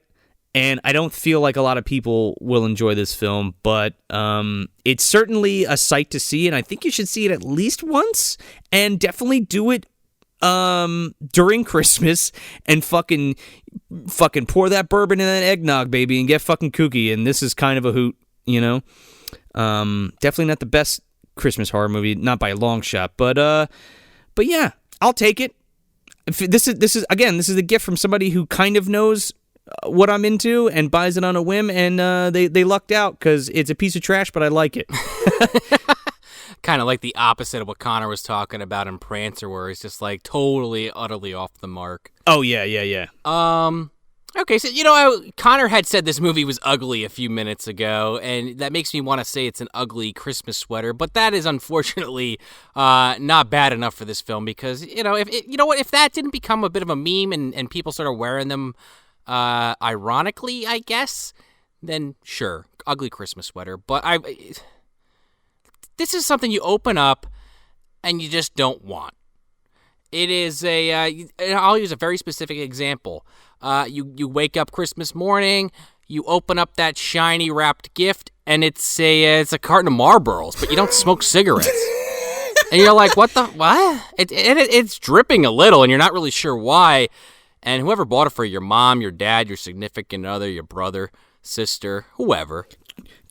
And I don't feel like a lot of people will enjoy this film, but it's certainly a sight to see, and I think you should see it at least once, and definitely do it during Christmas, and fucking pour that bourbon in that eggnog, baby, and get fucking kooky. And this is kind of a hoot, definitely not the best Christmas horror movie, not by a long shot, but yeah, I'll take it. This is a gift from somebody who kind of knows what I'm into and buys it on a whim, and they lucked out, because it's a piece of trash, but I like it. Kind of like the opposite of what Connor was talking about in Prancer, where it's just like totally, utterly off the mark. Oh, yeah. Okay, so, Connor had said this movie was ugly a few minutes ago, and that makes me want to say it's an ugly Christmas sweater, but that is unfortunately not bad enough for this film, because, if that didn't become a bit of a meme and people started wearing them ironically, I guess, then sure, ugly Christmas sweater. But this is something you open up and you just don't want. It is I'll use a very specific example. You wake up Christmas morning, you open up that shiny wrapped gift, and it's a carton of Marlboros, but you don't smoke cigarettes. And you're like, what? It's dripping a little, and you're not really sure why. And whoever bought it for your mom, your dad, your significant other, your brother, sister, whoever.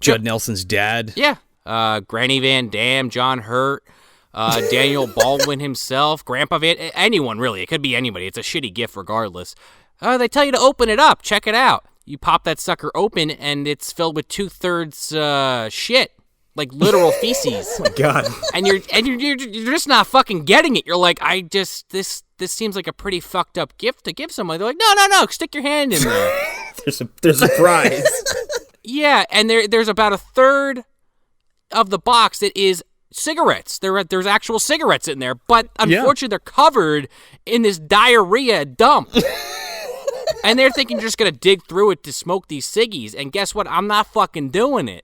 Judd Nelson's dad. Yeah. Granny Van Dam, John Hurt, Daniel Baldwin himself, Grandpa Van, anyone really. It could be anybody. It's a shitty gift regardless. They tell you to open it up. Check it out. You pop that sucker open, and it's filled with 2/3 shit. Like literal feces. Oh my God. And you're just not fucking getting it. You're like, this seems like a pretty fucked up gift to give someone. They're like, no, stick your hand in there. There's a prize. Yeah, and there's about a third of the box that is cigarettes. There's actual cigarettes in there, but unfortunately they're covered in this diarrhea dump. And they're thinking you're just going to dig through it to smoke these ciggies. And guess what? I'm not fucking doing it.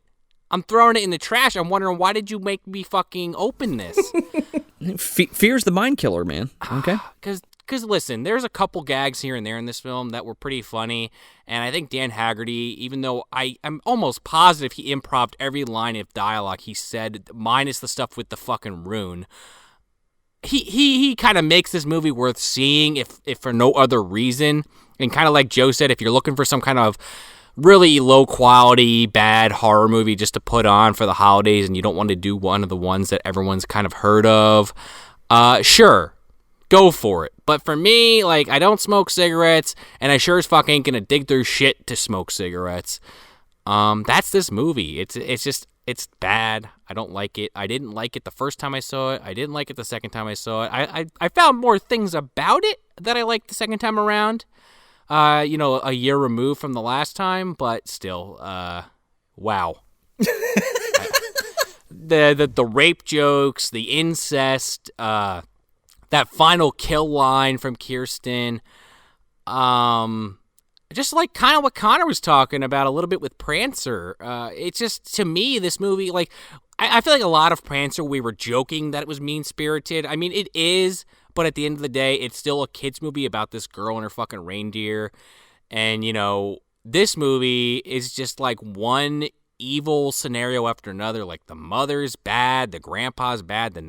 I'm throwing it in the trash. I'm wondering, why did you make me fucking open this? Fear's the mind killer, man. Okay. Because listen, there's a couple gags here and there in this film that were pretty funny. And I think Dan Haggerty, even though I'm almost positive he improv'd every line of dialogue he said, minus the stuff with the fucking rune, he kind of makes this movie worth seeing if for no other reason. And kind of like Joe said, if you're looking for some kind of really low quality, bad horror movie just to put on for the holidays and you don't want to do one of the ones that everyone's kind of heard of, sure, go for it. But for me, like, I don't smoke cigarettes, and I sure as fuck ain't gonna dig through shit to smoke cigarettes. That's this movie. It's bad. I don't like it. I didn't like it the first time I saw it. I didn't like it the second time I saw it. I found more things about it that I liked the second time around. A year removed from the last time, but still, wow. The rape jokes, the incest, that final kill line from Kirstin, just like kind of what Connor was talking about a little bit with Prancer. It's just, to me, this movie, like, I feel like a lot of Prancer, we were joking that it was mean-spirited. I mean, it is, but at the end of the day, it's still a kid's movie about this girl and her fucking reindeer. And, this movie is just like one evil scenario after another. Like, the mother's bad, the grandpa's bad, the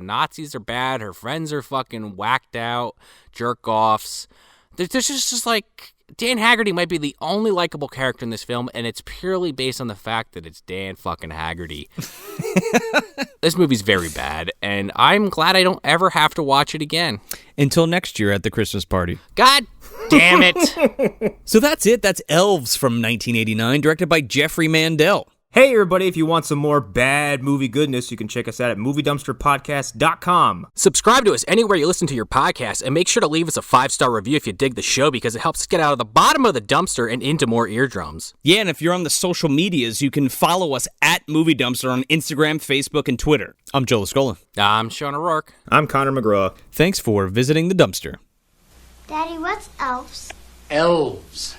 Nazis are bad, her friends are fucking whacked out, jerk-offs. There's just like, Dan Haggerty might be the only likable character in this film, and it's purely based on the fact that it's Dan fucking Haggerty. This movie's very bad, and I'm glad I don't ever have to watch it again. Until next year at the Christmas party. God damn it. So that's it. That's Elves from 1989, directed by Jeffrey Mandel. Hey, everybody, if you want some more bad movie goodness, you can check us out at MovieDumpsterPodcast.com. Subscribe to us anywhere you listen to your podcast, and make sure to leave us a 5-star review if you dig the show, because it helps us get out of the bottom of the dumpster and into more eardrums. Yeah, and if you're on the social medias, you can follow us at Movie Dumpster on Instagram, Facebook, and Twitter. I'm Joe Lascola. I'm Sean O'Rourke. I'm Connor McGraw. Thanks for visiting the dumpster. Daddy, what's elves? Elves.